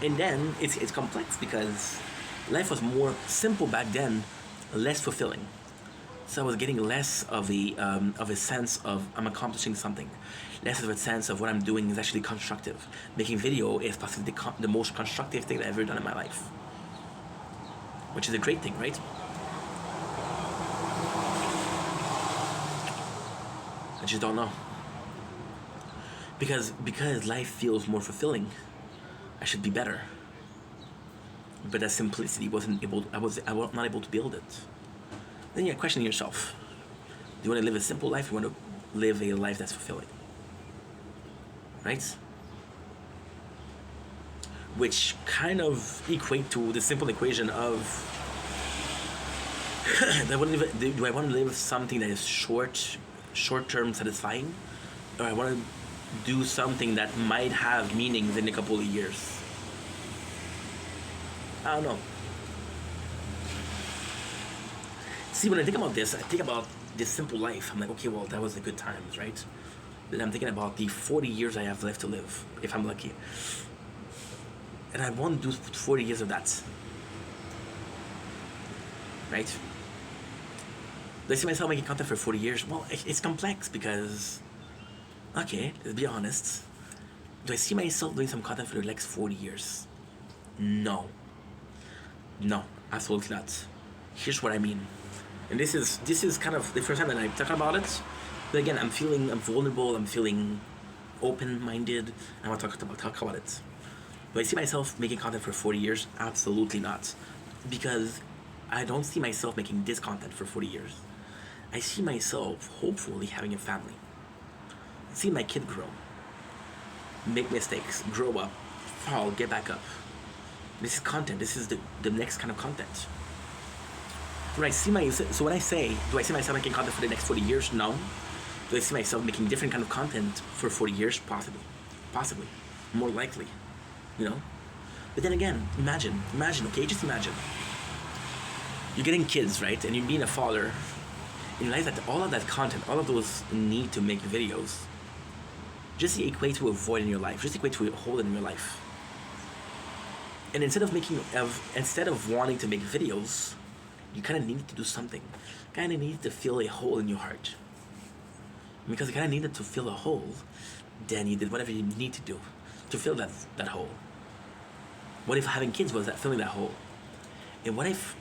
And then, it's complex because life was more simple back then, less fulfilling. So I was getting less of a sense of I'm accomplishing something, less of a sense of what I'm doing is actually constructive. Making video is possibly the most constructive thing I've ever done in my life, which is a great thing, right? I just don't know. Because life feels more fulfilling, I should be better. But that simplicity I was not able to build it. Then you're questioning yourself. Do you want to live a simple life? Or you want to live a life that's fulfilling? Right? Which kind of equate to the simple equation of do I want to live something that is short-term satisfying? Or I want to do something that might have meanings in a couple of years? I don't know. See, when I think about this, I think about this simple life. I'm like, okay, well, that was the good times, right? Then I'm thinking about the 40 years I have left to live, if I'm lucky. And I want to do 40 years of that. Right? Do I see myself making content for 40 years? Well, it's complex because, okay, let's be honest. Do I see myself doing some content for the next 40 years? No, absolutely not. Here's what I mean. And this is kind of the first time that I'm talking about it. But again, I'm vulnerable, I'm feeling open-minded, and I want to talk about it. Do I see myself making content for 40 years? Absolutely not. Because I don't see myself making this content for 40 years. I see myself, hopefully, having a family. See my kid grow. Make mistakes, grow up, fall, get back up. This is content. This is the next kind of content. When I see when I say, do I see myself making content for the next 40 years? No. Do I see myself making different kind of content for 40 years? Possibly. More likely. You know? But then again, imagine, okay? Just imagine. You're getting kids, right? And you're being a father. And you realize that all of that content, all of those need to make videos, just equate to a void in your life. Just equate to a hole in your life. And instead of wanting to make videos, you kind of needed to do something. Kind of needed to fill a hole in your heart. And because you kind of needed to fill a hole, then you did whatever you need to do to fill that hole. What if having kids was filling that hole? And what if,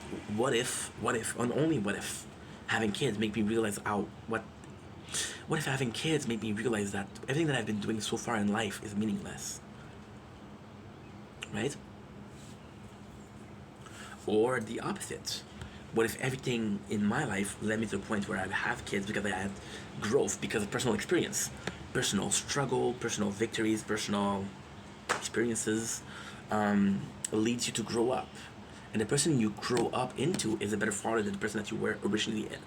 and only what if, having kids make me realize what if having kids made me realize that everything that I've been doing so far in life is meaningless, right? Or the opposite. What if everything in my life led me to the point where I have kids because I had growth, because of personal experience, personal struggle, personal victories, personal experiences, leads you to grow up. And the person you grow up into is a better father than the person that you were originally in,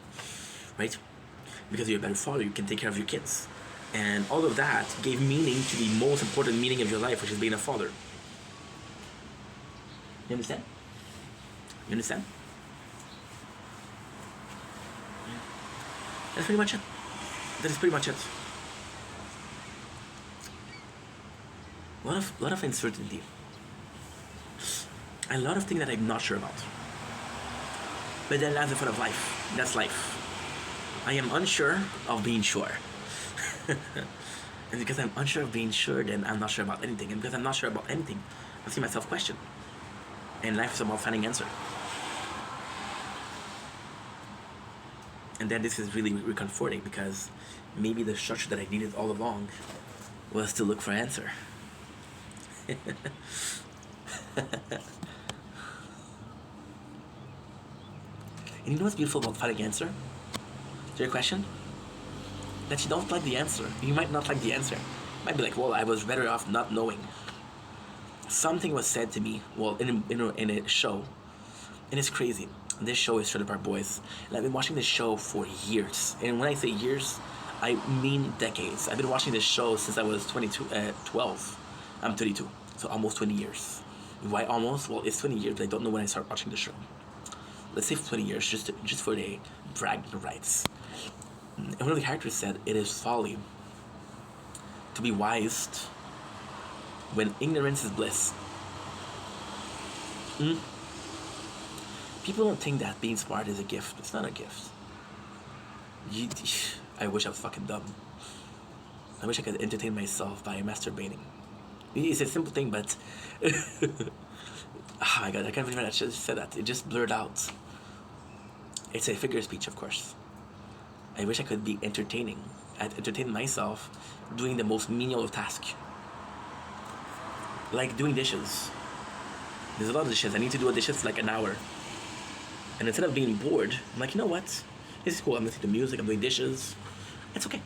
right? Because you're a better father, you can take care of your kids. And all of that gave meaning to the most important meaning of your life, which is being a father. You understand? You understand? That's pretty much it. That is pretty much it. A lot of uncertainty. A lot of things that I'm not sure about. But then that's a part of life. That's life. I am unsure of being sure. And because I'm unsure of being sure, then I'm not sure about anything. And because I'm not sure about anything, I see myself question. And life is about finding answer. And then this is really comforting because maybe the structure that I needed all along was to look for answer. And you know what's beautiful about finding answer? To your question? That you don't like the answer. You might not like the answer. You might be like, well, I was better off not knowing. Something was said to me, well, in a show, and it's crazy. This show is Trailer Park Boys, and I've been watching this show for years. And when I say years, I mean decades. I've been watching this show since I was 12. I'm 32, so almost 20 years. Why almost? Well, it's 20 years, but I don't know when I started watching the show. Let's say 20 years, just for the bragging rights. And one of the characters said, "It is folly to be wise when ignorance is bliss." People don't think that being smart is a gift. It's not a gift. I wish I was fucking dumb. I wish I could entertain myself by masturbating. It's a simple thing, but oh my god, I can't believe I just said that. It just blurred out. It's a figure of speech, of course. I wish I could be entertaining. I'd entertain myself doing the most menial of tasks. Like doing dishes. There's a lot of dishes. I need to do a dishes like an hour. And instead of being bored, I'm like, you know what? This is cool. I'm listening to music. I'm doing dishes. It's okay.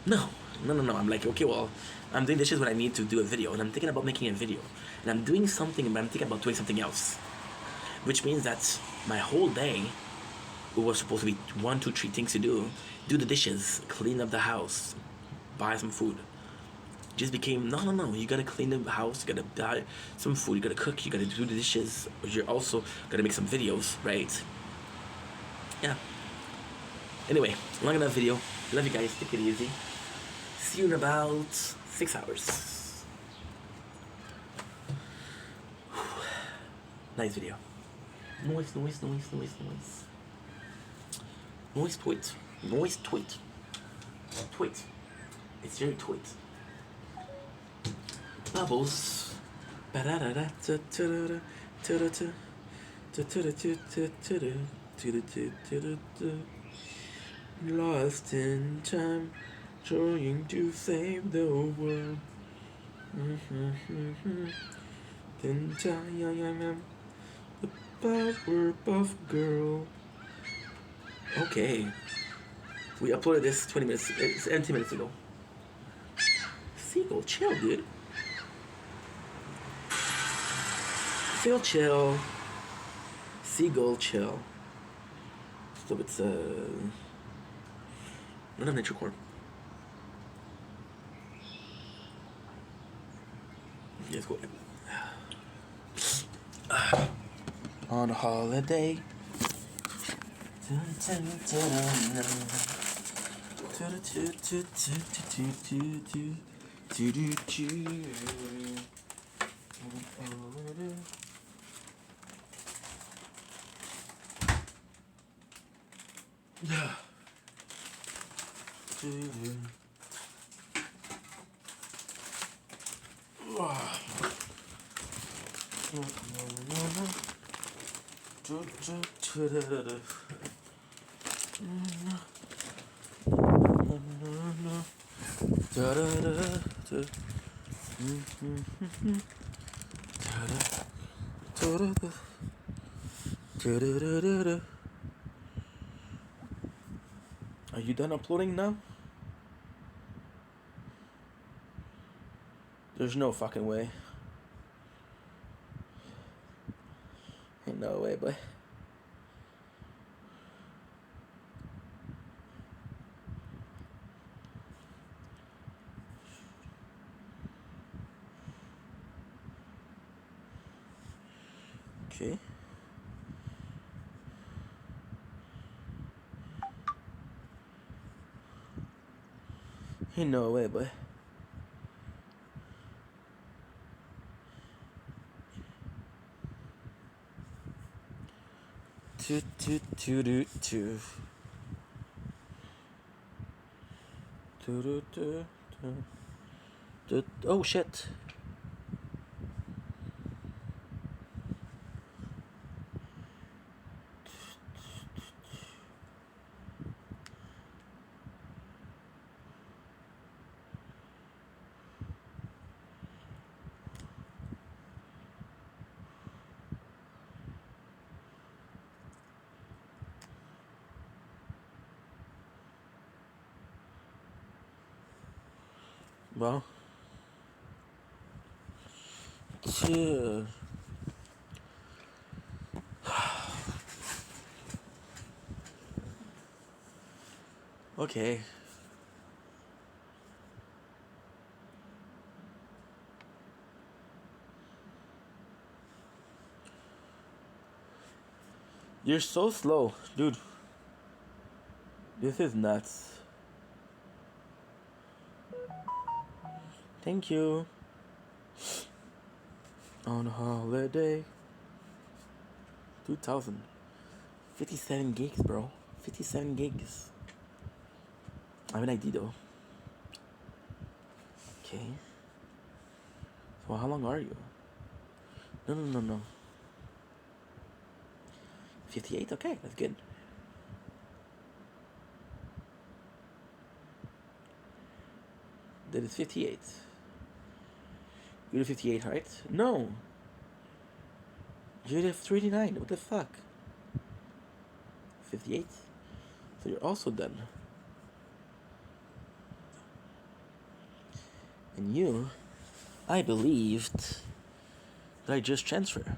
No. I'm like, okay, well, I'm doing dishes when I need to do a video. And I'm thinking about making a video. And I'm doing something, but I'm thinking about doing something else. Which means that my whole day, it was supposed to be 1, 2, 3 things to do. Do the dishes, clean up the house, buy some food. Just became, no, you gotta clean the house, you gotta buy some food, you gotta cook, you gotta do the dishes, you're also gotta make some videos, right? Yeah. Anyway, long enough video. Love you guys, take it easy. See you in about 6 hours. Nice video. Noise. Noise tweet. Tweet. It's very tweet. Bubbles. Lost in time, trying to save the world. Then I am the Powerpuff Girl. Okay. We uploaded this 17 minutes ago. Seagull, chill, dude. Seagull, chill. Seagull, chill. So it's not a nature corn. Let's go. On holiday. Are you done uploading now? There's no fucking way. Ain't no way, boy. Okay. Ain't no way, boy. Oh shit. Well. Yeah. Okay. You're so slow, dude. This is nuts. Thank you. On holiday. 2000. 57 gigs, bro. 57 gigs. I have an ID though. Okay. So how long are you? No. 58? Okay, that's good. That is 58. You're 58, right? No. You're 39. What the fuck? 58? So you're also done. And you, I believed that I just transfer.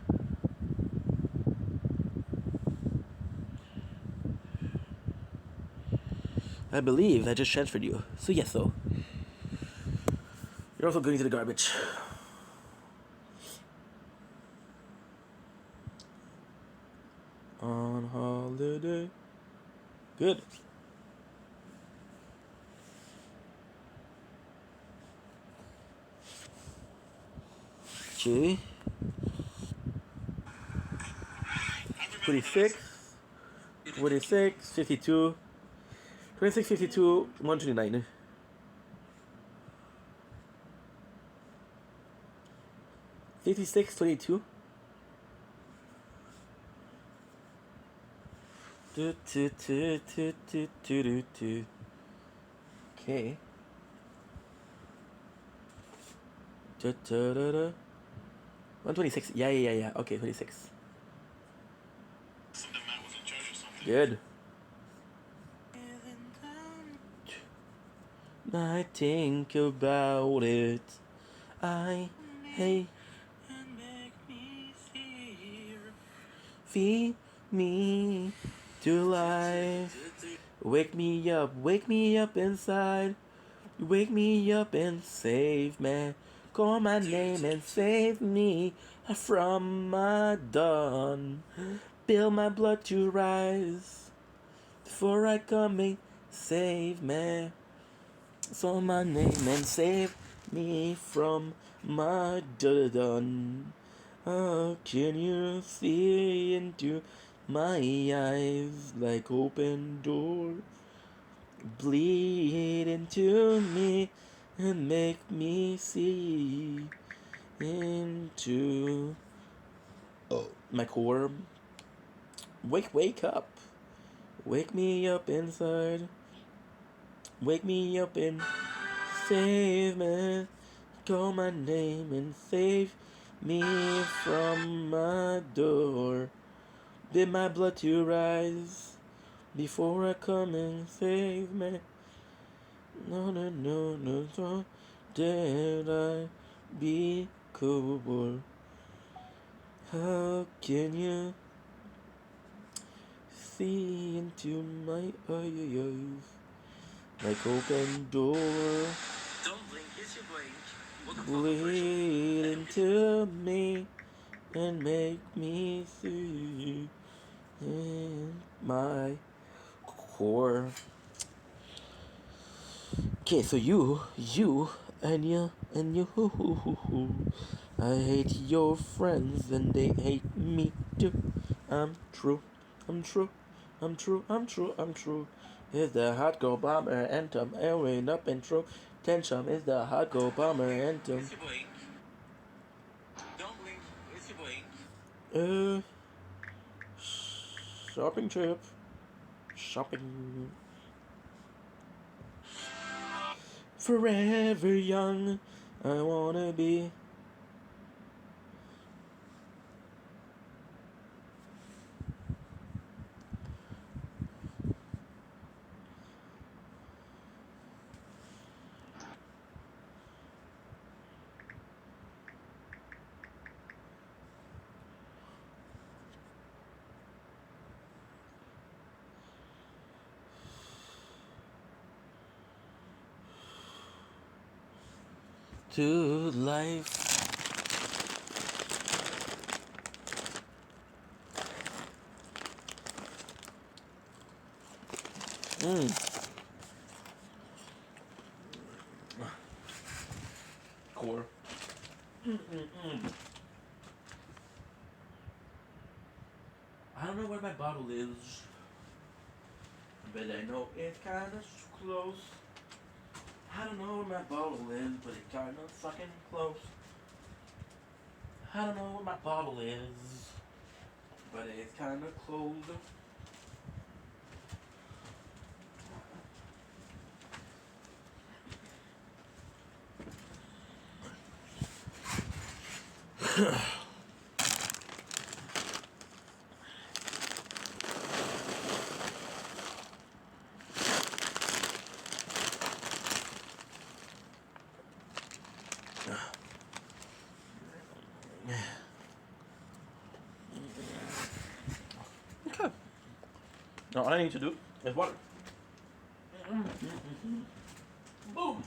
I believe I just transferred you. So yes, so. You're also going to the garbage. On holiday. Good. Okay. 26. 26, 52. 26, 52, 129. 56, 22. Okay. 126. Yeah. Okay, 26. Good. I think about it. I hate. Feed me to life. Wake me up inside. Wake me up and save me. Call my name and save me from my dawn. Build my blood to rise. Before I come and save me. So my name and save me from my dawn. Oh, can you see into my eyes like open doors? Bleed into me and make me see into my core. Wake up. Wake me up inside. Wake me up and save me. Call my name and save me from my door. Bid my blood to rise before I come and save me. No, no, no, no, no. Dare I be cool? How can you see into my eyes like open door? Don't blink, it's your blink. Bleed into me and make me see in my core. Okay, so and you. I hate your friends and they hate me too. I'm true, I'm true, I'm true, I'm true, I'm true. Is the hardcore bomber anthem airing up and true? Tension is the hardcore bomber anthem. Don't blink, it's your blink. Shopping trip. Shopping. Forever young, I wanna be. To life. Core. I don't know where my bottle is, but I know it's kinda close. I don't know where my bottle is, but it's kinda fucking close. I don't know where my bottle is, but it's kinda close. Okay. Now all I need to do is water. Boom.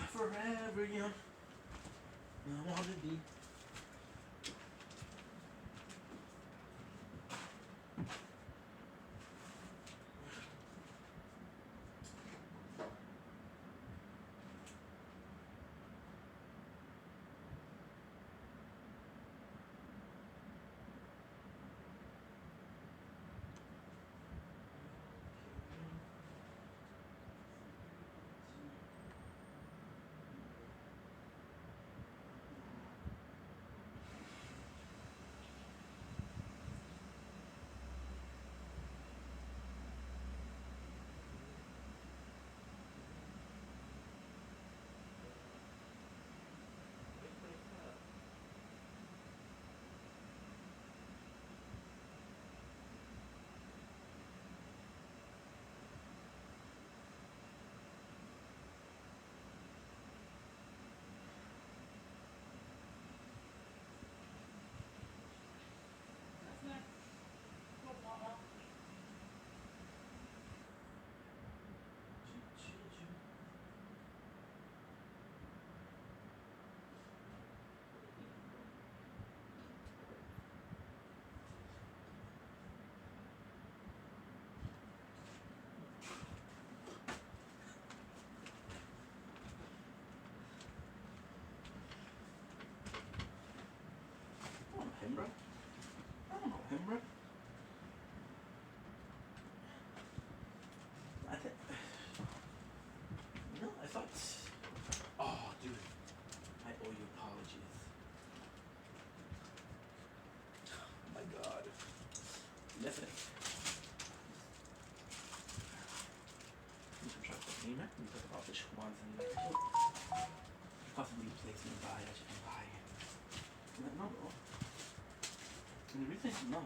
Forever young. I wanna be. Him, bro. I don't know him, bro. I think. No, I thought. Oh, dude. I owe you apologies. Oh my god. Wisconsin. Like, possibly a place nearby that you can buy. I'm like, no, bro. And the reason is no.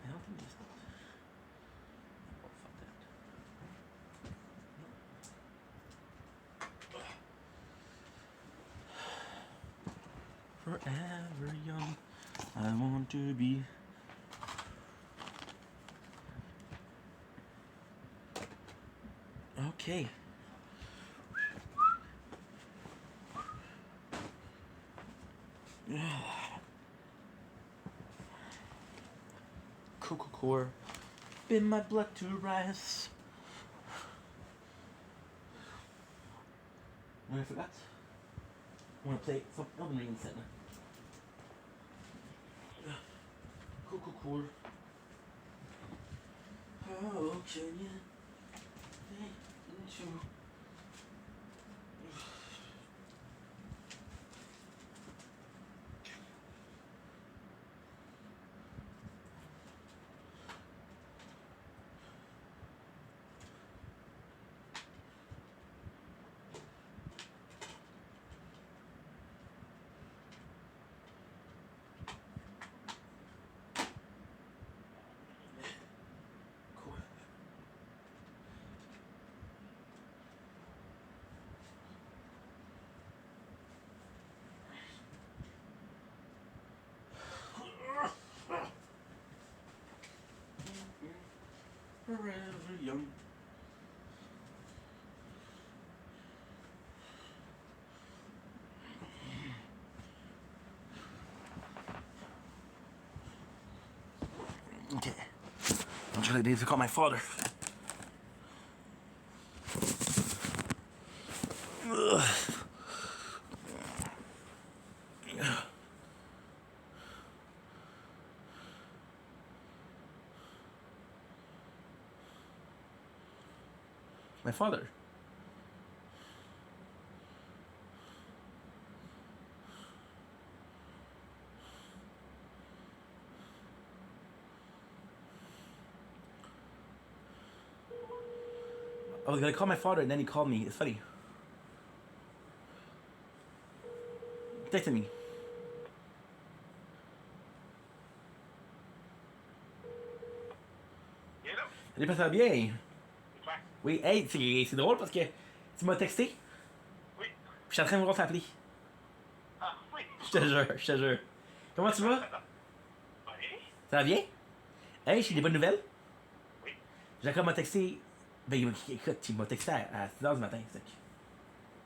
I don't think there's not. Oh, fuck that. Forever young, I want to be. Okay. Coca-Cola, in my blood to rise. And I forgot. I want to play some Elden Ring instead. Coca-Cola. How can you think into? Cool. Forever young. Okay. I'm just gonna need to call my father. My father. I was gonna call my father and then he called me. It's funny. Texted me. Hello? Salut, ça va bien? Et toi? Oui, hey, c'est drôle parce que tu m'as texté. Oui. Je suis en train de vouloir t'appeler. Ah, oui. Je te jure, je te jure. Comment tu vas? Oui. Ça va bien? Hey, j'ai des bonnes nouvelles. Oui. Jacob m'a texté. Ben, écoute, il m'a texté à 6h du matin. C'est que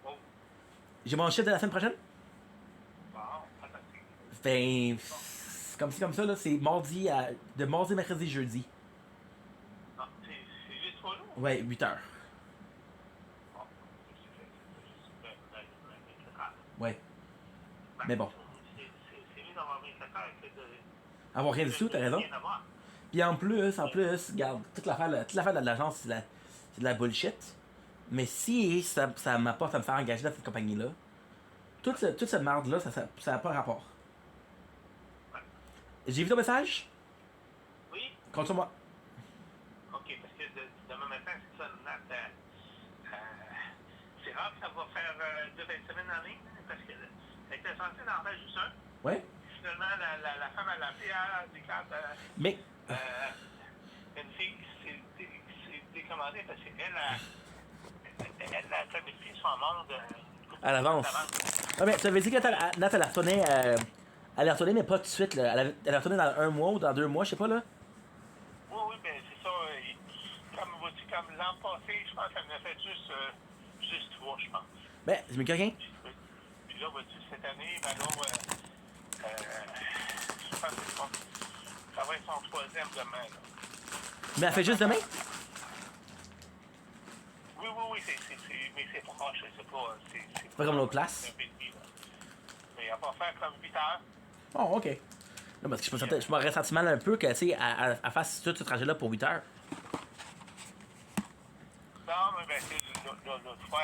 Oh. j'ai mon chiffre de la semaine prochaine. Bon, fantastique. Ben, c'est comme ci, comme ça, là. C'est mardi, de mardi, mercredi, jeudi. Ah, c'est juste pour nous? Ouais, 8h. Bon, c'est juste Ouais. Mais bon. C'est mieux d'avoir 24 heures que de... Avoir rien du tout, t'as raison. Rien à voir. Puis en plus, regarde, toute l'affaire de l'agence, c'est de la bullshit. Mais si ça m'apporte à me faire engager dans cette compagnie-là, toute cette merde-là, ça n'a pas rapport. Ouais. J'ai vu ton message? Oui? Compte sur moi. OK, parce que demain matin, c'est ça, Nat, c'est rare que ça va faire 2 fins de semaine en ligne, parce que elle était censée en faire juste un. Ouais? Finalement, la femme, elle a appelé à déclare Mais, une fille qui s'est décommandée parce qu'elle a planifié son monde à l'avance. Ouais, mais tu avais dit que Nat, elle allait retourner, mais pas tout de suite, là. Elle allait retourner dans 1 mois ou dans 2 mois, je sais pas, là. Oui, ben c'est ça. Comme l'an passé, je pense qu'elle en a fait juste 3, je pense. Ben, je me dis rien. Puis là, cette année, ben là, je pense que ça va être son 3e demain. Là. Mais elle fait juste demain? Oui, mais c'est pas proche, c'est pas... C'est Pas comme l'autre place? Mais elle va faire comme 8 heures. Oh, ok. Non, parce que je m'aurais senti mal un peu que, tu sais, elle fasse tout ce trajet-là pour 8 heures. Non, mais ben, l'autre fois,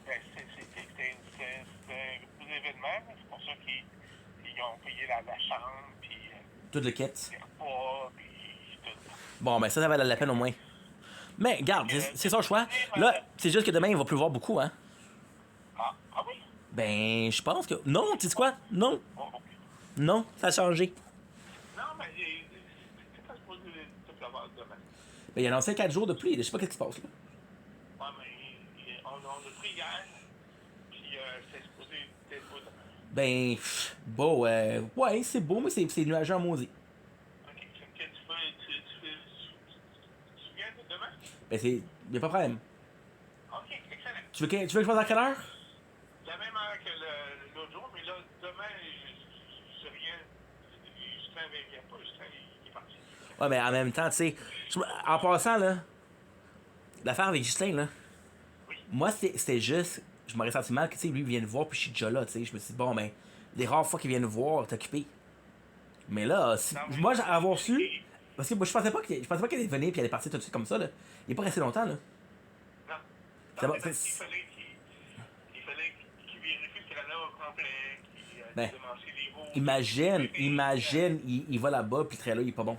ben, c'était l'événement. C'est pour ça qu'ils ont payé la chambre, puis Tout le kit. les repas, puis tout. Bon, ben ça valait la peine au moins. Mais, regarde, c'est son choix. Là, c'est juste que demain, il va pleuvoir beaucoup, hein. Ah oui? Ben, je pense que... Non, tu sais quoi? Non. Bon, ok. Non, ça a changé. Non, mais c'est pas supposé tout l'avoir demain. Ben, il a lancé 4 jours de pluie. Je sais pas ce qui se passe, là. Ouais, mais on a pris hier, puis c'est supposé être beau demain. Ben, beau, ouais, c'est beau, mais c'est nuageux en maudit. Ok, fait que tu viens de demain? Ben, y a pas de problème. Ok, excellent. Tu veux que je fasse à quelle heure? La même heure que l'autre jour, mais là, demain, je rien. Je travaille pas, il est parti. Ouais, mais en même temps, tu sais, en passant, là, l'affaire avec Justin, là, Oui. moi, c'était juste, je m'aurais senti mal que, tu sais, lui, il vient nous voir, puis je suis déjà là, tu sais. Je me suis dit, bon, ben, les rares fois qu'il vient nous voir, t'es occupé. Mais là, Non, mais moi, avoir su, parce que moi, je pensais pas qu'elle allait venir, puis elle est partie tout de suite comme ça, là. Il est pas resté longtemps, là. Non. Ça va, Il fallait c'est- qu'il vérifie que la loi au complet, qu'il Ben, démanche les veaux. Imagine, il va là-bas, puis le trailer, il est pas bon.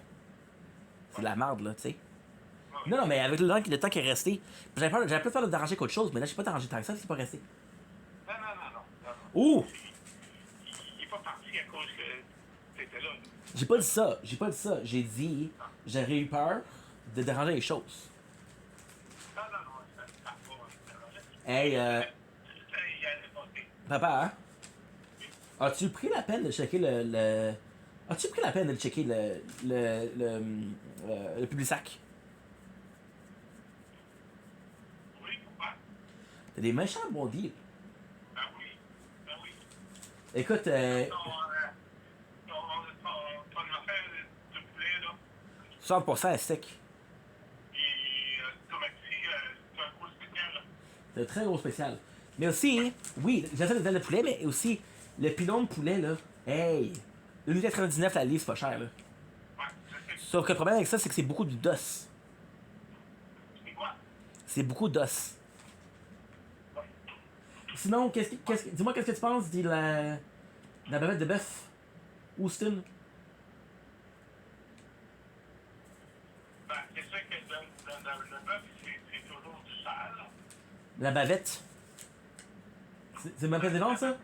C'est de la merde, là, tu sais. Non, non, mais avec le temps qui est resté, j'avais plus peur de déranger qu'autre chose, mais là, j'ai pas dérangé tant que ça, c'est pas resté. Non. Ouh! Il est pas parti à cause que t'étais là. J'ai pas dit ça. J'ai dit, j'aurais eu peur de déranger les choses. Non, ça part pas. Hey, Il allait passer. papa, hein? As-tu pris la peine de checker As-tu pris la peine de checker le Publisac? Oui, pourquoi? T'as des méchants bons deals. Ben oui. Écoute, Ton affaire de poulet, là, 60% à sec. et comme elle dit, c'est un gros spécial, là. C'est un très gros spécial. Mais aussi, oui, j'essaie de donner le poulet, mais aussi, le pilon de poulet, là, hey, 1,99$ la livre, c'est pas cher, là. Ouais, je sais. Sauf que le problème avec ça, c'est que c'est beaucoup d'os. C'est quoi? C'est beaucoup d'os. Ouais. Sinon, dis-moi qu'est-ce que tu penses de la bavette de bœuf? Houston? Ben, c'est sûr que le bœuf, c'est toujours du sale, là. La bavette? C'est ma présidente, ça?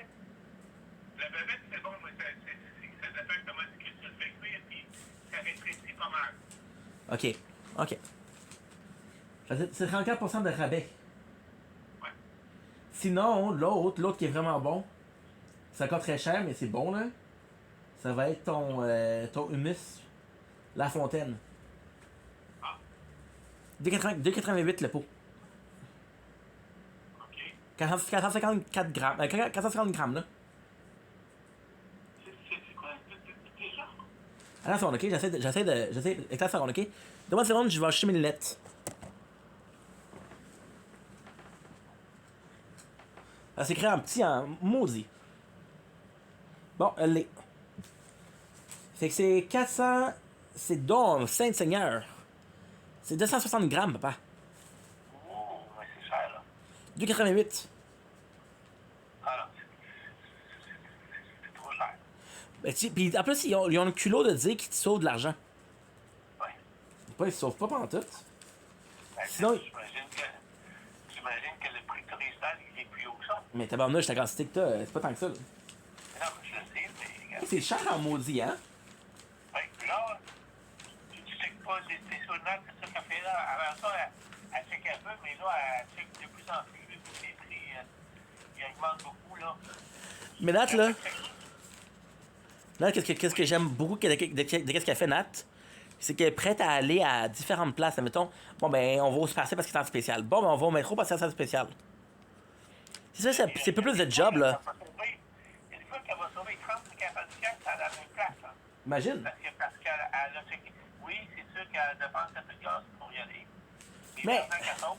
La bavette, c'est bon, mais ça dépend comment est-ce que tu le fais cuire, puis ça rétrécit pas mal. Ok. C'est 34% de rabais. Ouais. Sinon, l'autre qui est vraiment bon, c'est encore très cher, mais c'est bon, là. Ça va être ton hummus La Fontaine. Ah, 2,88 le pot. OK. 454 grammes. 450 grammes, là. C'est quoi, déjà? Attends une seconde, ok? J'essaie de. Attends une seconde, ok? Donne-moi une seconde, je vais acheter mes lunettes. Ça s'écrit en petit, en maudit. Bon, elle l'est. Fait que c'est 400. C'est donc, Saint-Seigneur. C'est 260 grammes, papa. Oh, mais c'est cher, là. 2,88. Ah non, c'est trop cher. Ben, pis en plus, ils ont le culot de dire qu'ils te sauvent de l'argent. Ouais. Pas, ils te sauvent pas pendant tout. Ben, Sinon- j'imagine que le prix touristal, il est plus haut que ça. Mais tabarnouche, ta quantité que t'as, c'est pas tant que ça, là. Non, mais je le sais, mais regarde. C'est cher en maudit, hein? Ouais, puis là, tu checkes pas tes souvenirs, c'est ça qu'elle fait là. Avant ça, elle check un peu, mais là, elle check de plus en plus. Les prix, ils augmentent beaucoup, là. Mais Nat, là, qu'est-ce que j'aime beaucoup de qu'est-ce qu'elle fait, Nat, c'est qu'elle est prête à aller à différentes places. Admettons, bon, ben, on va au spatial parce que c'est en spécial. Bon, ben, on va au métro parce que c'est en spécial. C'est ça, c'est peu plus de job, là. Une fois qu'elle va sauver 30 ou 40 piastres à la même place, hein. Imagine. Parce qu'elle a checké. Oui, c'est sûr qu'elle dépense un peu de gaz pour y aller. Mais- l'argent qu'elle sauve,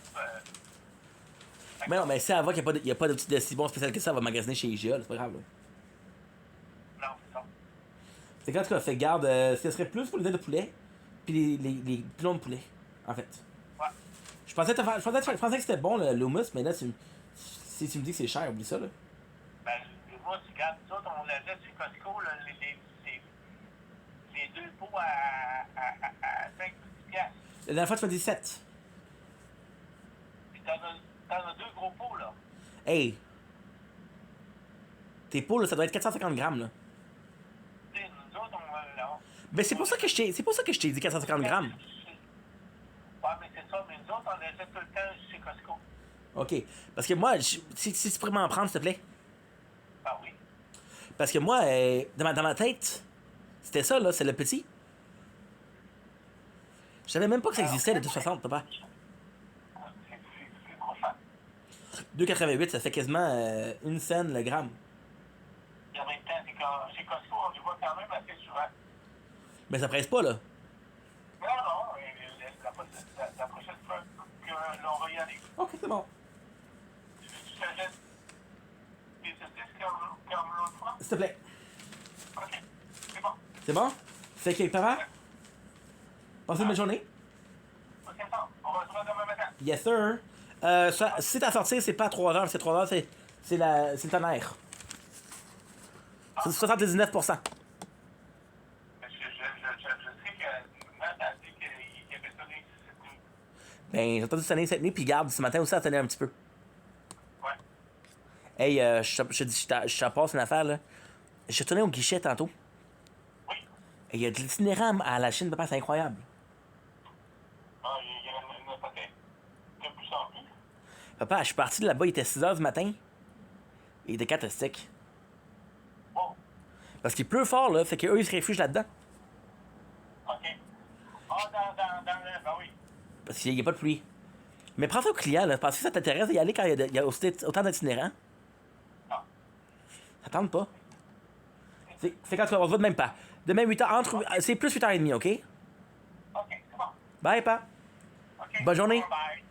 Mais non, mais si elle voit qu'il n'y a pas de petit de si bon spécial que ça, elle va magasiner chez IGA, c'est pas grave, là. non, c'est ça. C'est quand tu as fait garde, ce serait plus pour les ailes de poulet, puis les pilons de poulet, en fait. Ouais. Je pensais que c'était bon, le hummus, mais là, si tu me dis que c'est cher, oublie ça, là. Ben, moi, tu regardes, nous autres, on l'achète chez Costco, là, les deux pots à 5 10 piastres. La dernière fois, tu m'as dit 7. Puis t'en as deux gros pots, là. Hey! Tes pots, là, ça doit être 450 grammes, là. Tu sais, nous autres, Ben, c'est pour ça que je t'ai dit 450 grammes. Ouais, mais c'est ça, mais nous autres, on l'achète tout le temps chez Costco. OK. Parce que moi, si tu pourrais m'en prendre, s'il te plaît. Ah oui. Parce que moi, dans ma tête, c'était ça, là, c'est le petit. Je savais même pas que ça existait, le 260, papa. C'est trop cher. 2,88, ça fait quasiment une scène le gramme. Et en même temps, c'est que chez Costco, on les voit quand même assez souvent. Mais ça presse pas, là. Non, la prochaine fois que l'on va y aller, OK, c'est bon. tu t'achètes des saucisses comme l'autre fois. S'il te plaît. OK, c'est bon. C'est bon? Fait que, papa, passez une bonne journée. OK, ça, on va se voir demain matin. Yes, sir. Si c'est à sortir, c'est pas à 3 heures, c'est 3 heures, c'est le tonnerre. C'est 79%. Je sais que Matt a dit qu'il avait sonné cette nuit. Ben, j'ai entendu sonner cette nuit, puis garde, ce matin aussi, ça tenait un petit peu. Ouais. Hey, je te passe une affaire, là. Je suis retourné au guichet tantôt. Oui. Et il y a de l'itinérant à la Chine, papa, c'est incroyable. Ah, il y en a peut-être de plus en plus. Papa, je suis parti de là-bas, il était 6 heures du matin. Il était catastrophique. Bon, Parce qu'il pleut fort, là, fait qu'eux, ils se réfugient là-dedans. OK. Ah, dans le... Ben oui. Parce qu'il n'y a pas de pluie. Mais prends ça au client, là, parce que ça t'intéresse d'y aller quand il y a autant d'itinérants. Non. Ça tente pas. C'est quand on se voit de même pas. Demain, 8h, c'est plus 8h30, OK? OK, c'est bon. Bye, pa. OK. Bonne journée. Bye.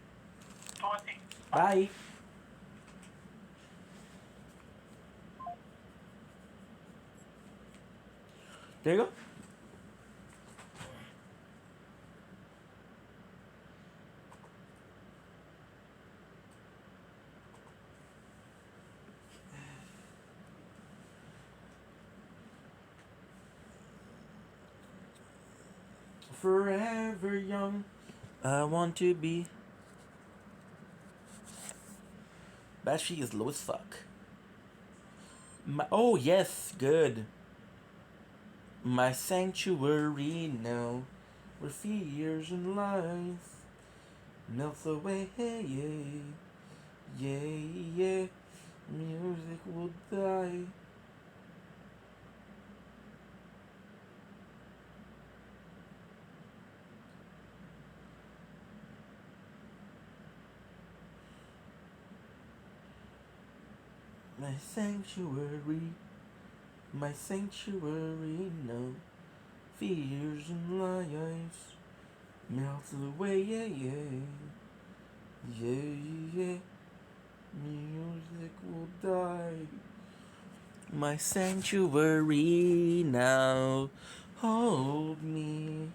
Toi aussi. Bye. There you go. Forever young, I want to be. Battery is low as fuck. Oh yes, good. My sanctuary now, where fears and lies melts away. Yeah. Music will die. My sanctuary now, fears and lies melts away, yeah. Music will die. My sanctuary now, hold me.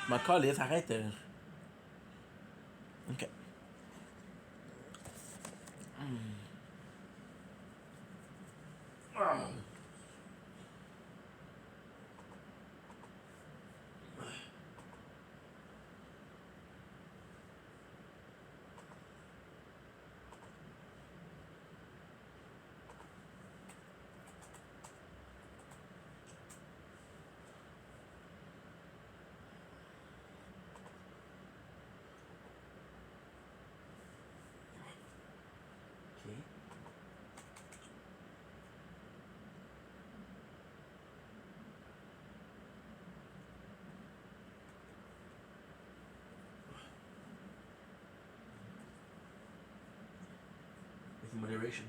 Ma calisse, arrête. Ok. Okay. With moderation.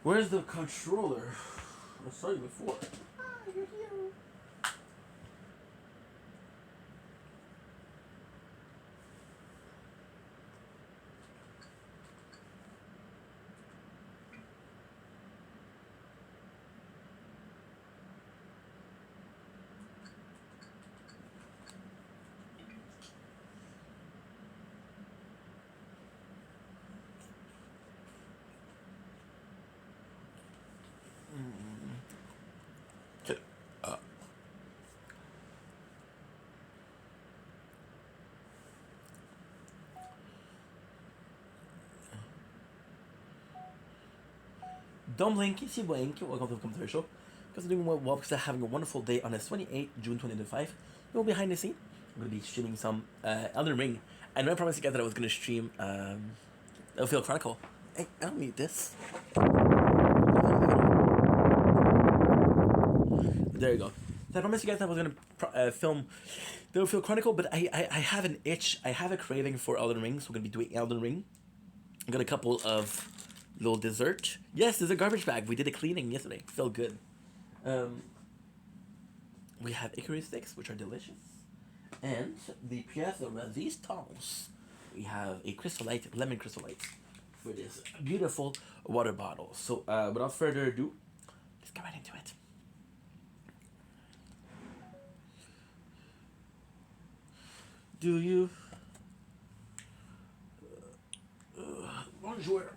Where's the controller? I saw you before. Ah, you're here. Don't blink, keep blink. Welcome to the commentary show. Because doing well because they're having a wonderful day on this 28th June 2025. You know, behind the scene, I'm gonna be streaming some Elden Ring. And I promised you guys that I was gonna stream Elffield Chronicle. Hey, I don't need this. There you go. So I promised you guys that I was gonna film the Elffield Chronicle, but I have an itch. I have a craving for Elden Ring, so we're gonna be doing Elden Ring. I got a couple of little dessert. Yes, there's a garbage bag. We did a cleaning yesterday. Felt good. We have hickory sticks, which are delicious. And the pièce de résistance. We have a crystallite, lemon crystallite, for this beautiful water bottle. So without further ado, let's get right into it. Do you... bonjour.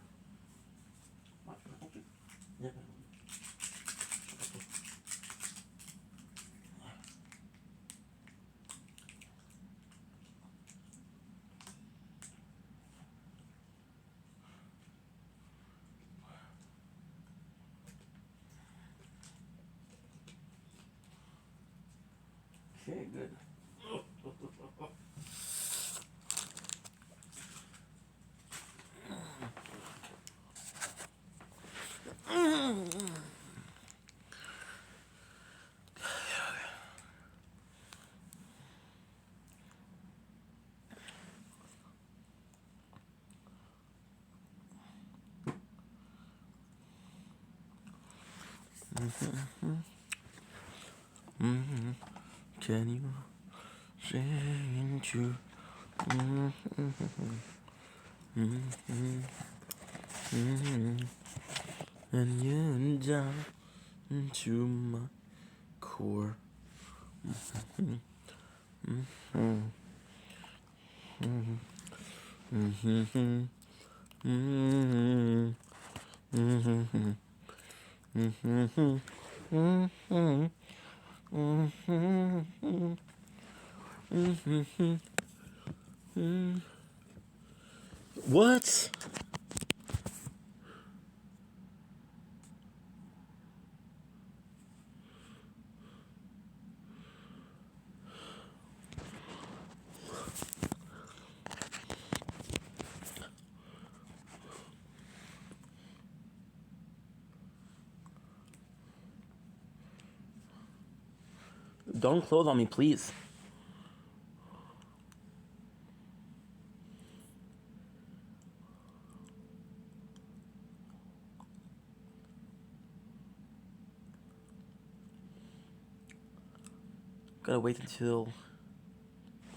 Okay, good. Can you change you? And you down into my core. What? Don't close on me, please. Gotta wait until I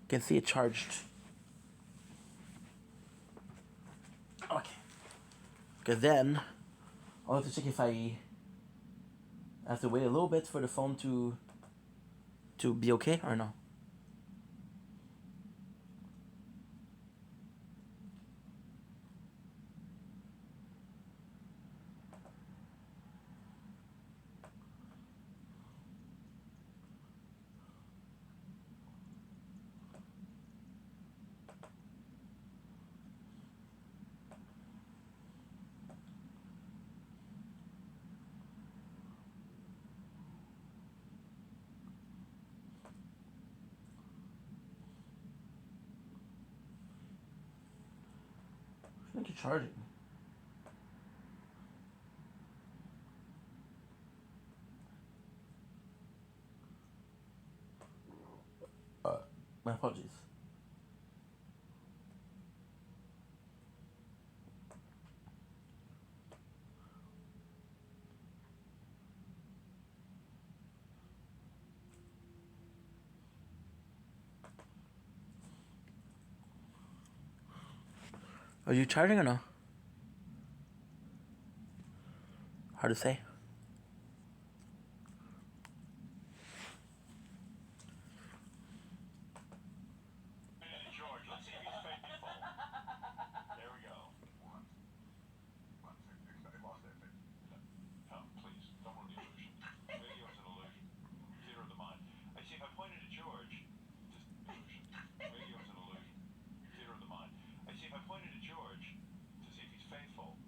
can see it charged. Okay. Because then I'll have to check if I have to wait a little bit for the phone to be okay or no. I think you're charging. My apologies. Are you charging or no? Hard to say. George, let's see if he's faithful. There we go. I lost that bit. No, please, don't ruin the illusion. Radio is an illusion. Theater of the mind. I see if I pointed at George, just illusion. Radio is an illusion. Theater of the mind. I see if I pointed at George to see if he's faithful.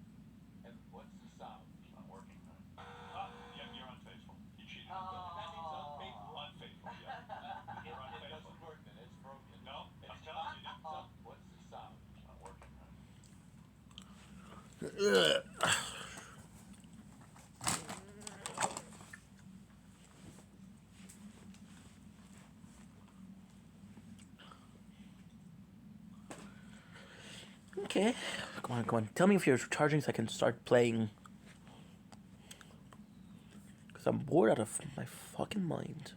And what's the sound? It's not working, right? Yeah, you're unfaithful. You cheated. That means unfaithful. Unfaithful, yeah. You're unfaithful. It doesn't work then, it's broken. No, I'm telling you. What's the sound? It's not working, right? Okay. Come on, come on. Tell me if you're charging so I can start playing. Because I'm bored out of my fucking mind.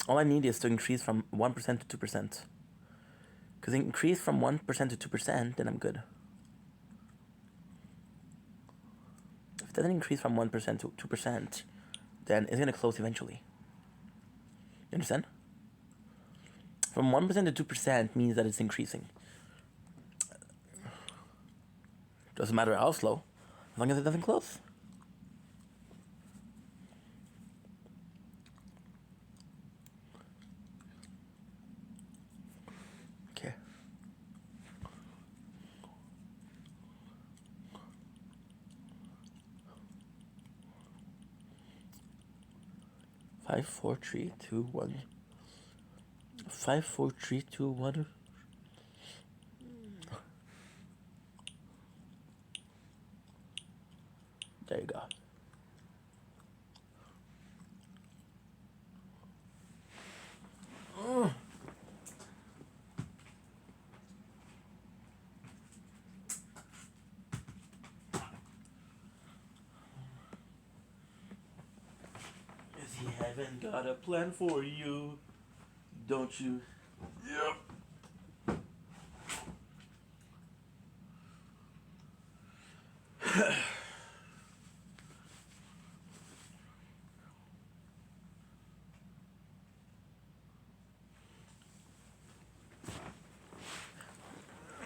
All I need is to increase from 1% to 2%. Because increase from 1% to 2%, then I'm good. If it doesn't increase from 1% to 2%, then it's going to close eventually. You understand? From 1% to 2% means that it's increasing. Doesn't matter how slow, as long as it doesn't close. Okay. 5, 4, 3, 2, 1. 5, 4, 3, 2, 1. There you go. If he haven't got a plan for you, don't you? Yep.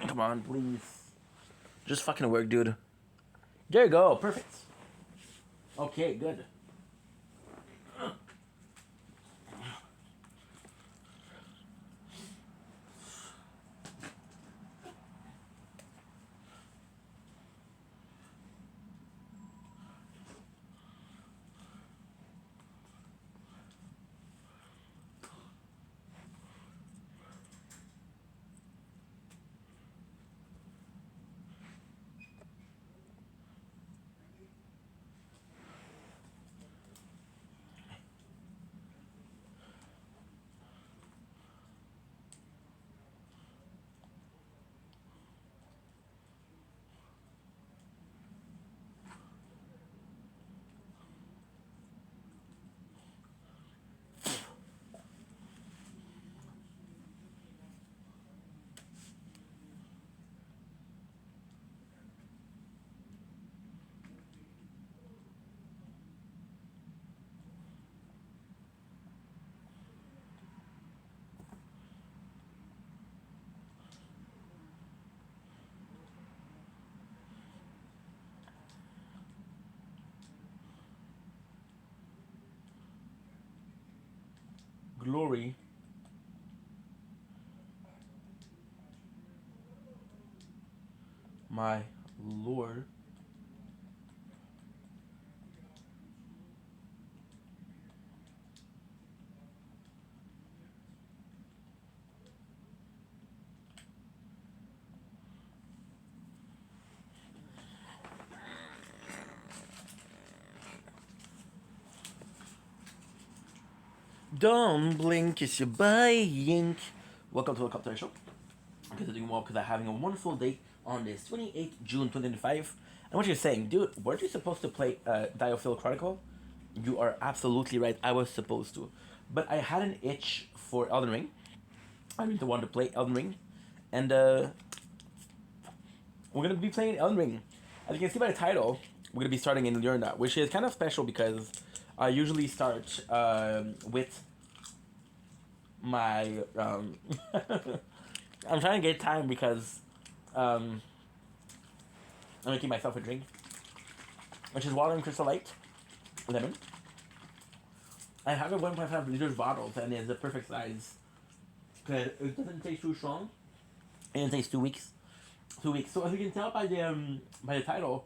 Come on, please. Just fucking work, dude. There you go. Perfect. Okay, good. Glory. My Lord. Don't blink, it's your buying. Welcome to the Cup Show. Because I'm doing well, because I'm having a wonderful day on this 28th June 2025. And what you're saying, dude, weren't you supposed to play Diophil Chronicle? You are absolutely right, I was supposed to. But I had an itch for Elden Ring. I really wanted to play Elden Ring. And we're going to be playing Elden Ring. As you can see by the title, we're going to be starting in Yurna, which is kind of special because I usually start with my... I'm trying to get time because I'm making myself a drink, which is water and Crystal Light, lemon. I have a 1.5 liters bottle and it's the perfect size because it doesn't taste too strong and it takes 2 weeks. 2 weeks. So as you can tell by the title,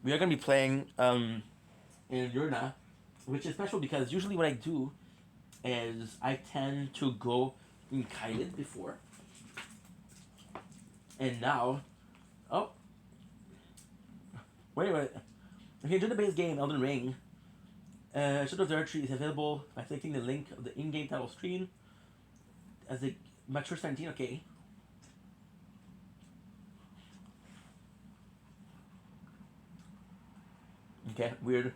we are gonna be playing in Yurna, which is special because usually what I do is I tend to go in Kailid before. And now, oh, wait a minute. If you enjoy the base game, Elden Ring, Shadow of the Earth Tree is available by clicking the link of the in-game title screen as a mature 17, okay. Okay, weird.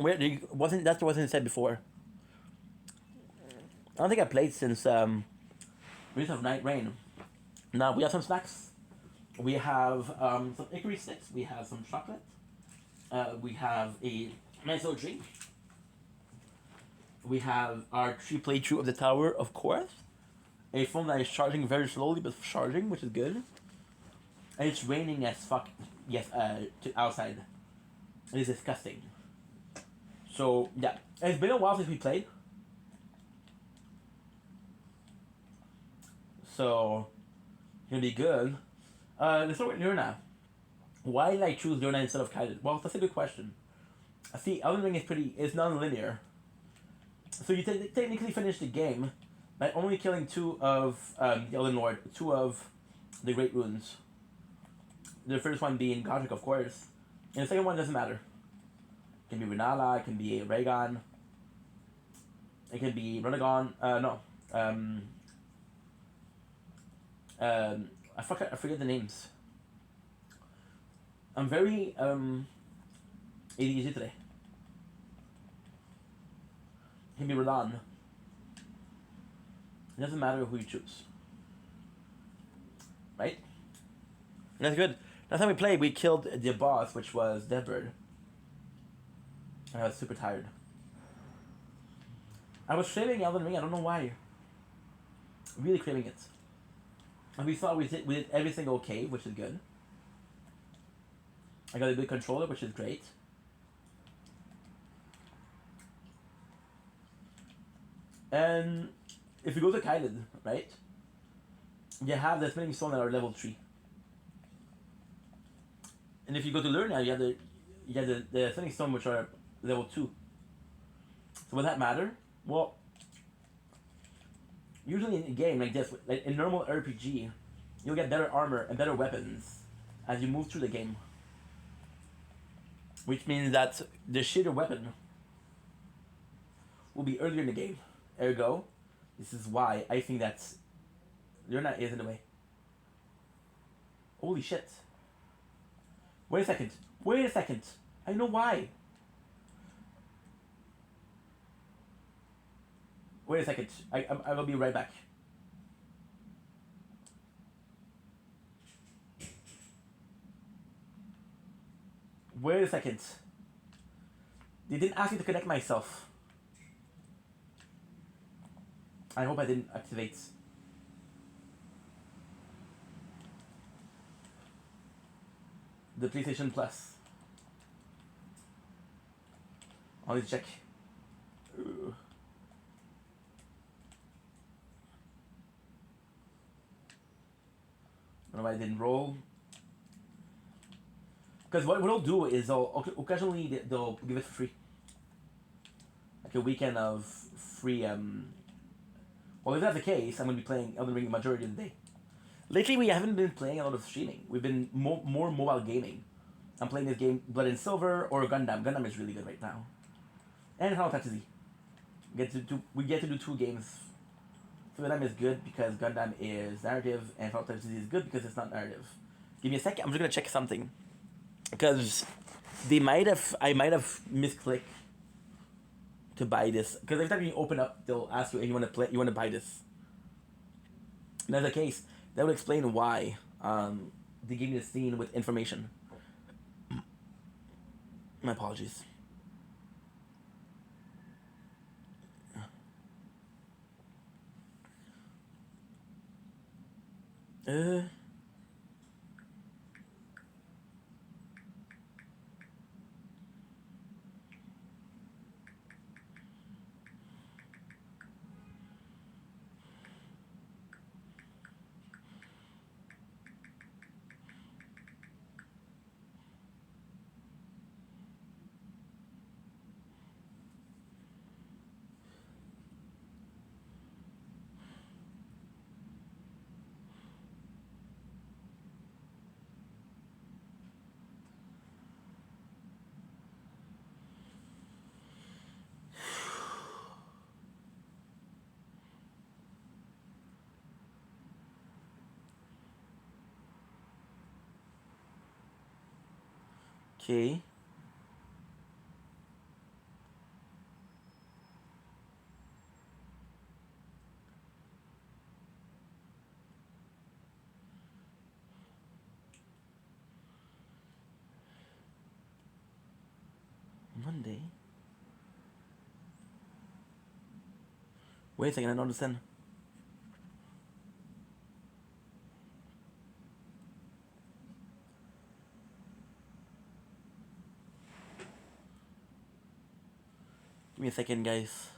Weird, wasn't said before. I don't think I played since Wreath of Night Rain. Now we have some snacks. We have some hickory sticks. We have some chocolate. We have a nice little drink. We have our 3 playthrough of the Tower of Korath. A phone that is charging very slowly but charging, which is good. And it's raining as fuck. Yes, to outside. It is disgusting. So yeah, it's been a while since we played. So it's gonna be good. Let's start with Yurna. Why did I choose Yurna instead of Kailid? Well, that's a good question. See, Elden Ring is non-linear. So you technically finish the game by only killing two of the Elden Lord, two of the Great Runes. The first one being Godric, of course, and the second one doesn't matter. It can be Renala, it can be Raygon, it can be Renegon. No, I forget the names. I'm very ADHD today. It can be Radahn. It doesn't matter who you choose. Right? And that's good. Last time we played, we killed the boss, which was Deadbird. I was super tired. I was craving Elden Ring, I don't know why. Really craving it. And we thought we did every single cave, which is good. I got a good controller, which is great. And if you go to Kailid, right? You have the Spinning Stone that are level 3. And if you go to Lurnia, you have the Spinning Stone which are level 2. So would that matter? Well, usually in a game like this, like in normal RPG, you'll get better armor and better weapons as you move through the game. Which means that the shitter weapon will be earlier in the game. Ergo, this is why I think that Lurnia is in the way. Holy shit. Wait a second. Wait a second. I know why. Wait a second. I will be right back. Wait a second. They didn't ask me to connect myself. I hope I didn't activate. The PlayStation Plus. I'll need to check. I don't know why I didn't roll. Because what they'll do is occasionally they'll give it for free. Like a weekend of free. Well, if that's the case, I'm going to be playing Elden Ring the majority of the day. Lately, we haven't been playing a lot of streaming. We've been more mobile gaming. I'm playing this game, Blood and Silver or Gundam. Gundam is really good right now. And Final Fantasy. We get to do 2 games. So Gundam is good because Gundam is narrative, and Final Fantasy is good because it's not narrative. Give me a second. I'm just gonna check something, because I might have misclicked to buy this. Because every time you open up, they'll ask you, "Hey, you want to buy this?" And that's the case. That would explain why they gave me the scene with information. My apologies. Okay. Monday. Wait a second, I don't understand. Give me a second, guys.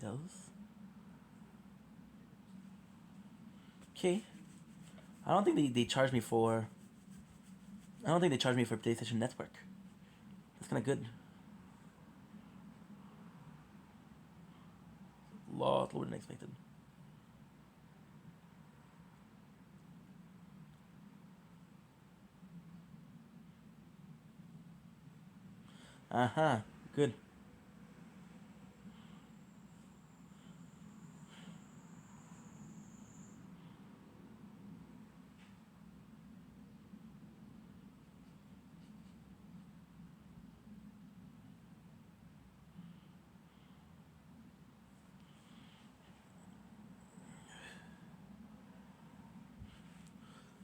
details. Okay. I don't think they charge me for. I don't think they charge me for PlayStation Network. That's kind of good. Lot lower than expected. Uh-huh. Good.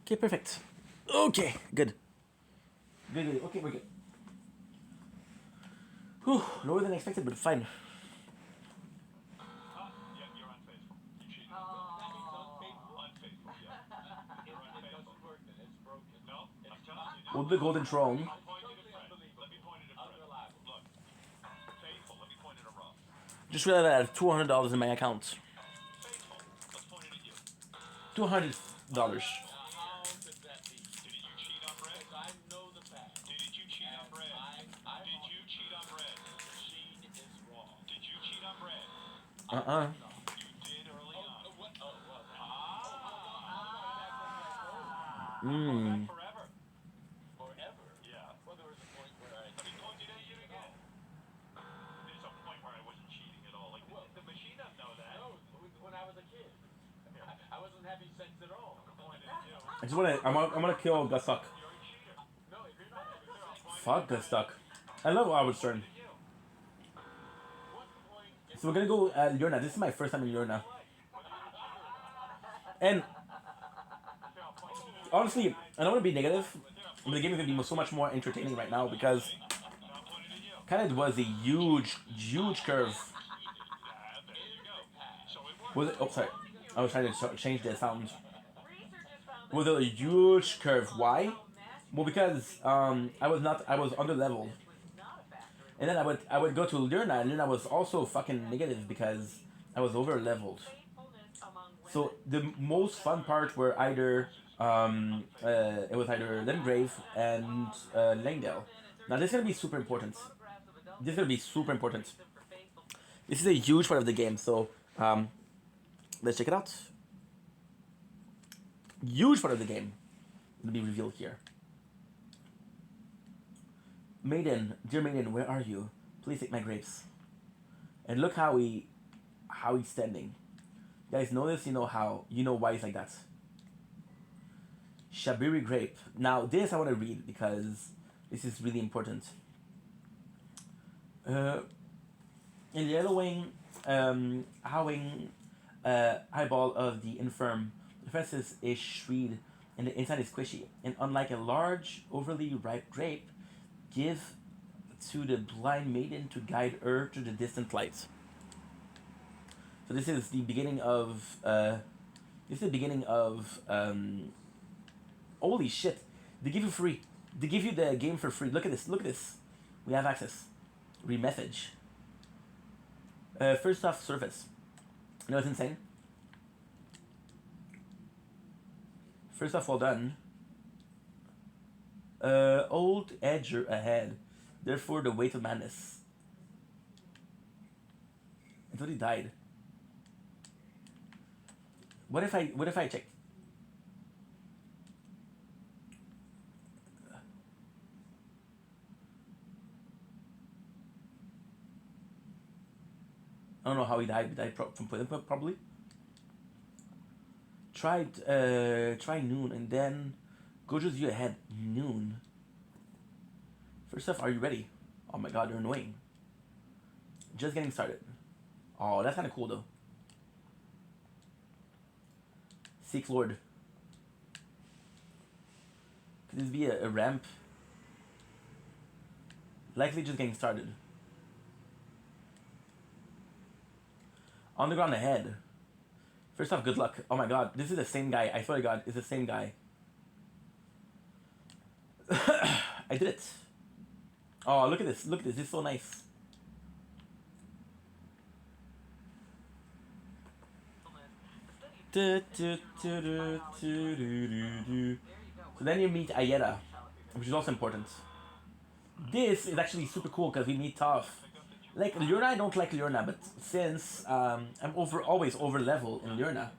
Okay, perfect. Okay, good. Good. Okay, we're good. Whew, lower than expected, but fine. Yeah, you're unfaithful. You cheated. That means unfaithful? Unfaithful, yeah. You're unfaithful. It doesn't work then. It's broken. No, I'm telling you. Well, the golden throne. I'll point you to Fred. Let me point it at Fred. Unreliable. Look. Faithful. Let me point it at Ross. Just realized I have $200 in my account. Faithful. Let's point it at you. $200. How could that be? Didn't you cheat on Brett? I know the fact. Didn't you cheat on Brett? Did you cheat on Brett? The machine is wrong. Did you cheat on Brett? Uh-uh. You did early on. What? Oh, well. Mmm. Forever. Forever? Yeah. Well, there was a point where I... Let me point it at you again. There's a point where I wasn't cheating at all. Like, well, the machine doesn't know that. No, when I was a kid. I wasn't having sex at all. I'm pointing at you. I just wanna. I'm gonna kill Gustuk. You're a cheater. No, if you're not, if you're not pointing Fuck Gustuk. I love Howard Stern. at you. What's the point? So we're gonna go at Lurna. This is my first time in Lurna. And honestly, I don't want to be negative, but the game is gonna be so much more entertaining right now because kind of was a huge curve. Was it? Oh, sorry. I was trying to change the sound. Was it a huge curve? Why? Well, because I was under leveled, and then I would go to Lurna, and Lurna was also fucking negative because I was over leveled. So the most fun part were either it was either Limgrave and Langdale. Now this is gonna be super important. This is gonna be super important. This is a huge part of the game, so let's check it out. Huge part of the game will be revealed here. Maiden, dear Maiden, where are you? Please take my grapes. And look how he's standing. You guys know this, you know why he's like that. Shabiri grape. Now this I want to read because this is really important. In the yellowing, howling eyeball of the infirm, the surface is shreed and the inside is squishy. And unlike a large, overly ripe grape, give to the blind maiden to guide her to the distant lights. So this is the beginning of holy shit. They give you free. They give you the game for free. Look at this. We have access. Remessage. First off, surface. You know what's insane? First off, well done. Old edger ahead. Therefore, the weight of madness. I thought he died. What if I check? I don't know how he died. He died from poison probably. Try noon and then Gojo's view ahead. Noon. First off, are you ready? Oh my god, you're annoying. Just getting started. Oh, that's kind of cool though. Seek Lord. Could this be a ramp? Likely just getting started. Underground ahead. First off, good luck. Oh my god, this is the same guy. I swear to god, it's the same guy. I did it. Oh, look at this. This is so nice. So then you meet Ayera, which is also important. This is actually super cool because we meet Toph. Like Lurna, I don't like Lurna, but since I'm always over level in Lurna,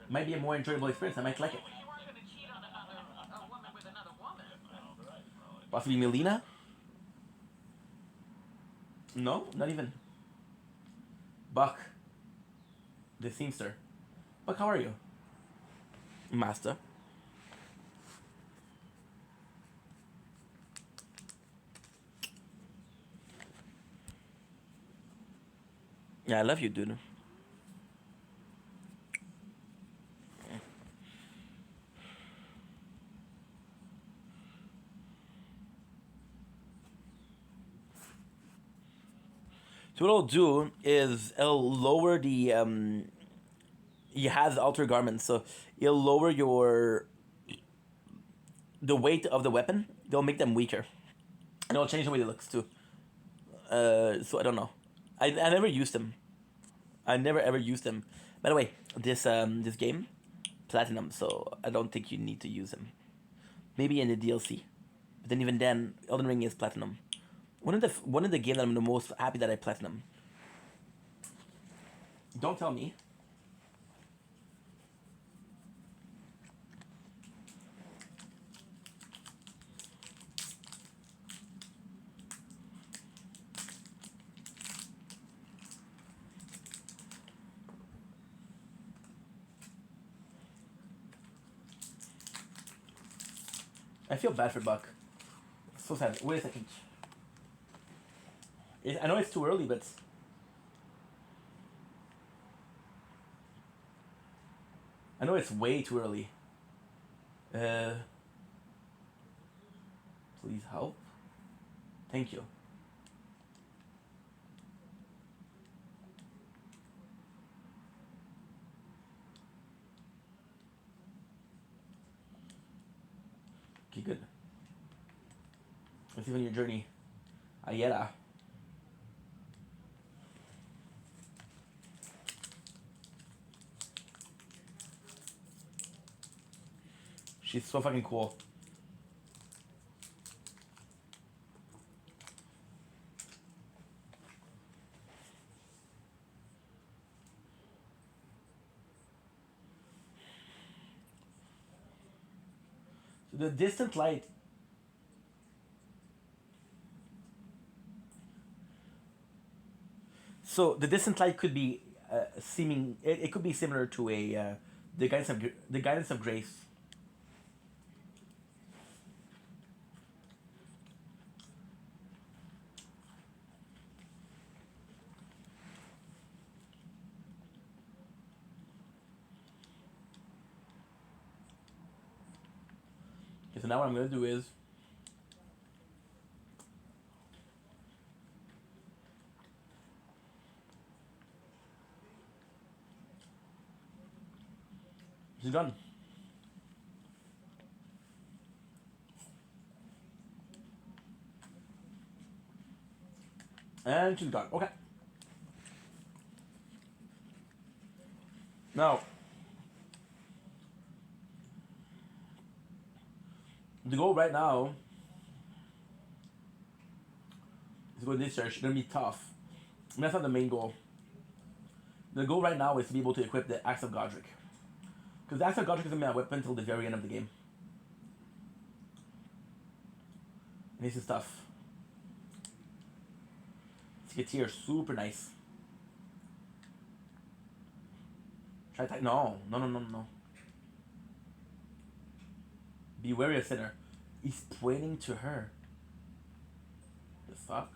it might be a more enjoyable experience. I might like it. You weren't gonna cheat on a woman with another woman. Possibly Melina? No, not even. Buck, the seamster. Buck, how are you? Master. Yeah, I love you, dude. So what I'll do is I'll lower the he has alter garments, so it'll lower the weight of the weapon. They'll make them weaker, and it'll change the way it looks too. So I don't know. I never used them. I never ever used them. By the way, this game, platinum. So I don't think you need to use them. Maybe in the DLC, but then even then, Elden Ring is platinum. One of the games that I'm the most happy that I platinum. Don't tell me. I feel bad for Buck. So sad. Wait a second. I know it's too early, but I know it's way too early. Please help. Thank you. Okay, good. Let's see on your journey. Ayera. She's so fucking cool. So the distant light. So the distant light could be seeming. It could be similar to a the guidance of grace. Okay, so now what I'm gonna do is she's done. And she's gone. Okay. Now, the goal right now is to go to this church. It's gonna be tough. And that's not the main goal. The goal right now is to be able to equip the Axe of Godric. Because the Axe of Godric is gonna be a weapon until the very end of the game. And this is tough. Skateer, super nice. Try to no. Be wary of Sinner. He's pointing to her. The fuck?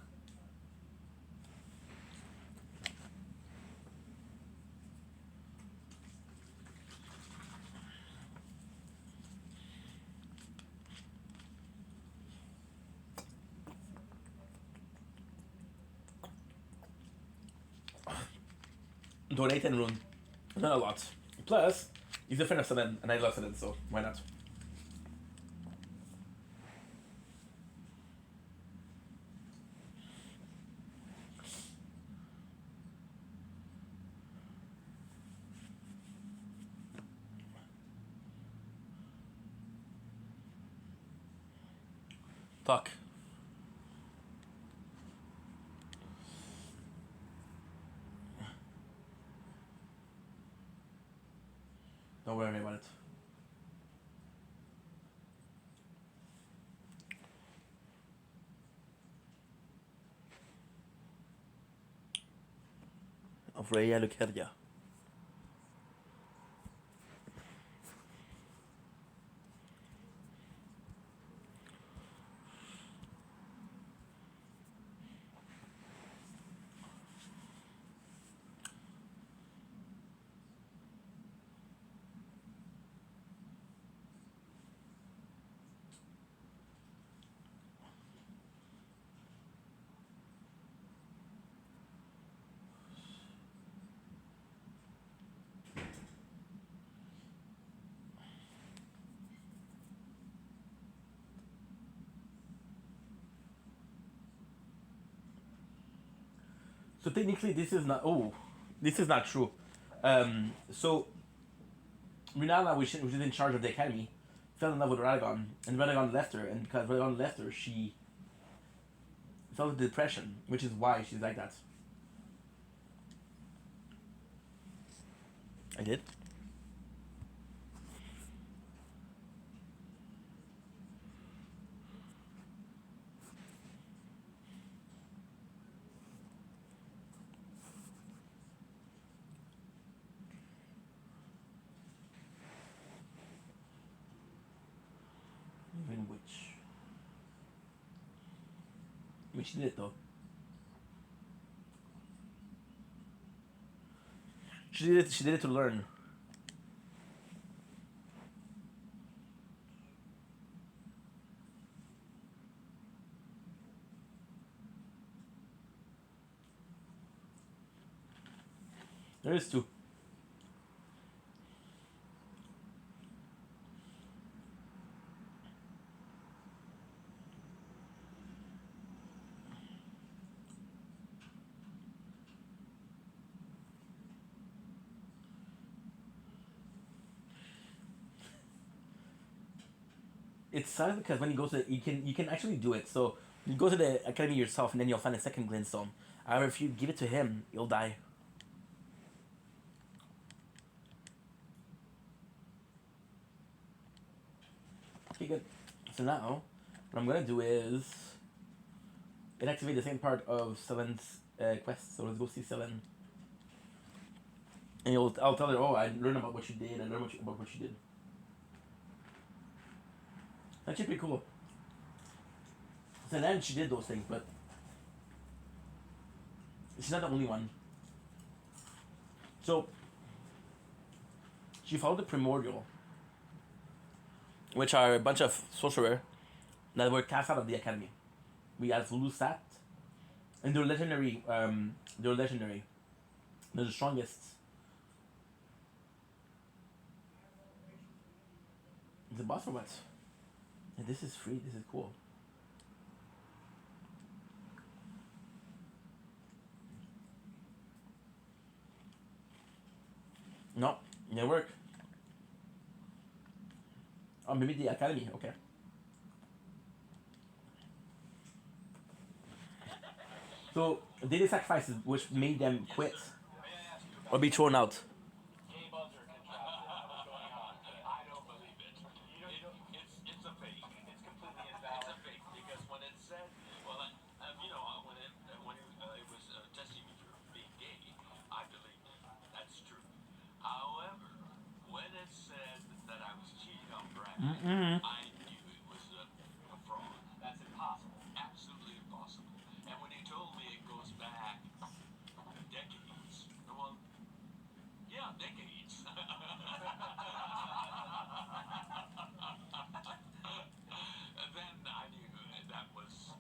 Donate and rune. Not a lot. Plus, he's a friend of Senen, and I love Senen, so why not? Fuck. Don't worry about it. Freya Lucadia. So technically, this is not. Oh, this is not true. So Renala, which is in charge of the academy, fell in love with Radagon, and Radagon left her, and because Radagon left her, she fell into depression, which is why she's like that. I did. Even which did it though. She did it to learn. There is two. It's sad because when you go to you can actually do it. So you go to the academy yourself, and then you'll find a second glintstone. However, if you give it to him, you'll die. Okay, good. So now, what I'm gonna do is inactivate the second part of Selen's quest. So let's go see Selen. And I'll tell her, oh, I learned about what you did. I learned about what you did. That should be cool. So then she did those things, but she's not the only one. So she followed the Primordial, which are a bunch of sorcerer that were cast out of the academy. We have Lusat, and they're legendary. They're legendary. They're the strongest. The boss for what? And this is free. This is cool. No, it didn't work. Oh, maybe the academy. Okay. So they did sacrifices, which made them quit or be thrown out. Game buzzer contraption. What's going on? I don't believe it. It's a fake. It's completely invalid. It's a fake because when it said, well, when it was testing me for being gay, I believed it. That's true. However, when it said that I was cheating on Brad, I knew it was a fraud. That's impossible. Absolutely impossible. And when he told me it goes back decades, well, yeah, decades. Then I knew that was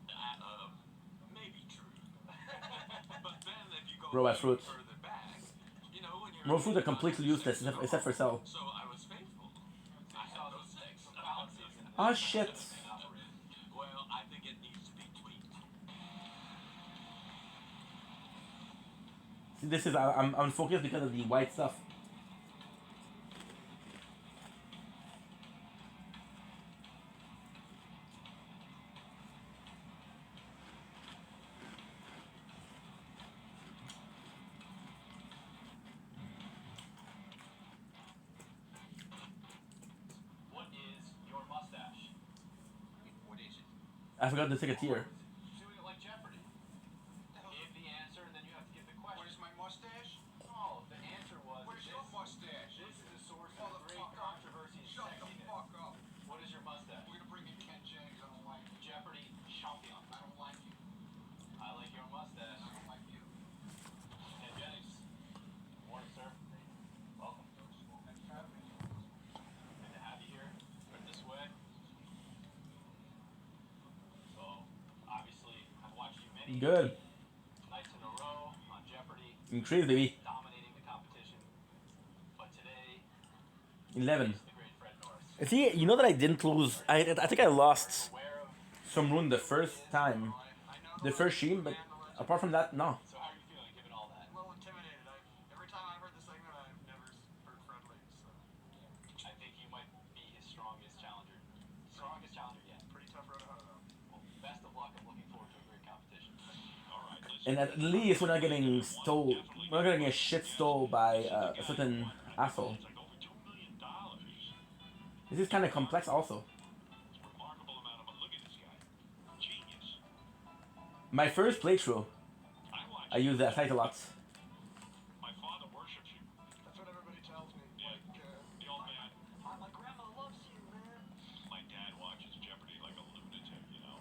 maybe true. But then if you go Robot fruits. further back, when you're Raw fruits are completely useless except for Cell. so I was faithful. I saw those six. Oh shit. Well, I think it needs to be tweaked. See, this is I'm focused because of the white stuff. I forgot the second tier. Doing it like Jeopardy. Give the answer, and then you have to give the question. Where's my mustache? Oh, the answer was. Where's your mustache? This is a source of great Motherfucker. controversy and Shut the sexiness. fuck up. What is your mustache? We're gonna bring in Ken Jennings. I don't like you. Jeopardy champion. I don't like you. I like your mustache. I don't like you. Ken Jennings. Good morning, sir. Welcome. Thanks for having me. Good to have you here. Right this way. So, obviously, I've watched you many Good. nights in a row on Jeopardy, Increase, baby. dominating the competition. But today 11. is the great Fred Norris. See, you know that I didn't lose. I think I lost Aware of. some rune the first time. The first sheen, but apart from that, no. So, how are you feeling given all that? A little intimidated. Every time I've heard the segment, I've never heard Fred leave. So I think you might be his strongest challenger. Strongest challenger yet. pretty tough road ahead of him. Well, best of luck. I'm looking forward to a great competition. All right, let's And at least we're not getting stole. We're not getting a shit stole by a certain asshole. like over $2 million. This is kind of complex, also. Remarkable amount of look at this guy. Genius. My first playthrough, I watched. I use that site a lot. My father worships you. That's what everybody tells me. Yeah. The old man. My grandma loves you, man. My dad watches Jeopardy like a lunatic, you know?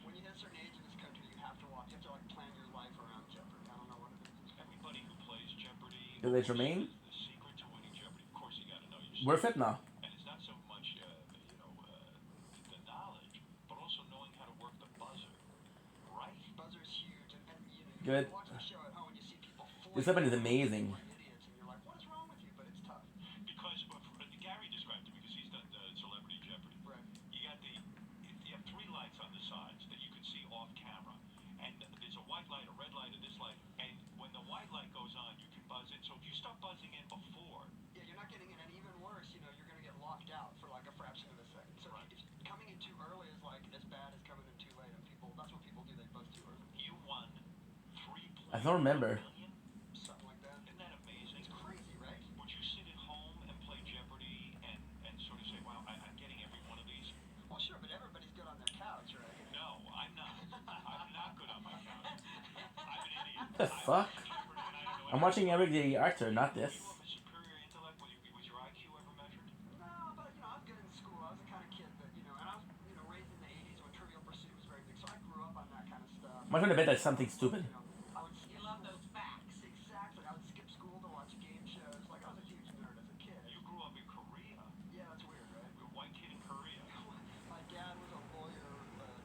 When you hit a certain age in this country, you have to watch. You have to like plan your life around Jeopardy. I don't know what it is. Everybody who plays Jeopardy. Do they remain? The secret to winning Jeopardy, of course, you gotta know your Worth it now. And it's not so much, the knowledge, but also knowing how to work the buzzer. Right? Buzzer's huge, and you know, Good. you watch the show at home and you see people This weapon is amazing. like idiots, and you're like, what is wrong with you? But it's tough. Because Gary described it because he's done Celebrity Jeopardy. Right. You have 3 lights on the sides that you can see off camera, and there's a white light, a red light, and this light. And when the white light goes on, you can buzz in. So if you start buzzing in before, Yeah, you're not getting in, and even worse, you know, you're gonna get locked out for like a fraction of a second. So Right. if coming in too early is like as bad as coming in too late, and that's what people do. They buzz too early. you won 3. I don't remember. Million. Something like that. Isn't that amazing? It's crazy, right? Would you sit at home and play Jeopardy and sort of say, wow, I'm getting every one of these? Well, sure, but everybody's good on their couch, right? No, I'm not. I'm not good on my couch. I'm an idiot. The fuck? I'm watching Eric the Actor, not this. You have a superior intellect? Was your IQ ever measured? No, but you know, I was good in school. I was the kind of kid that and I was raised in the '80s when Trivial Pursuit was very big, so I grew up on that kind of stuff. I'm trying to bet that's something stupid. I would You love those facts. Exactly. I would skip school to watch game shows. Like I was a huge nerd as a kid. You grew up in Korea. Yeah, that's weird, right? You're a white kid in Korea. My dad was a lawyer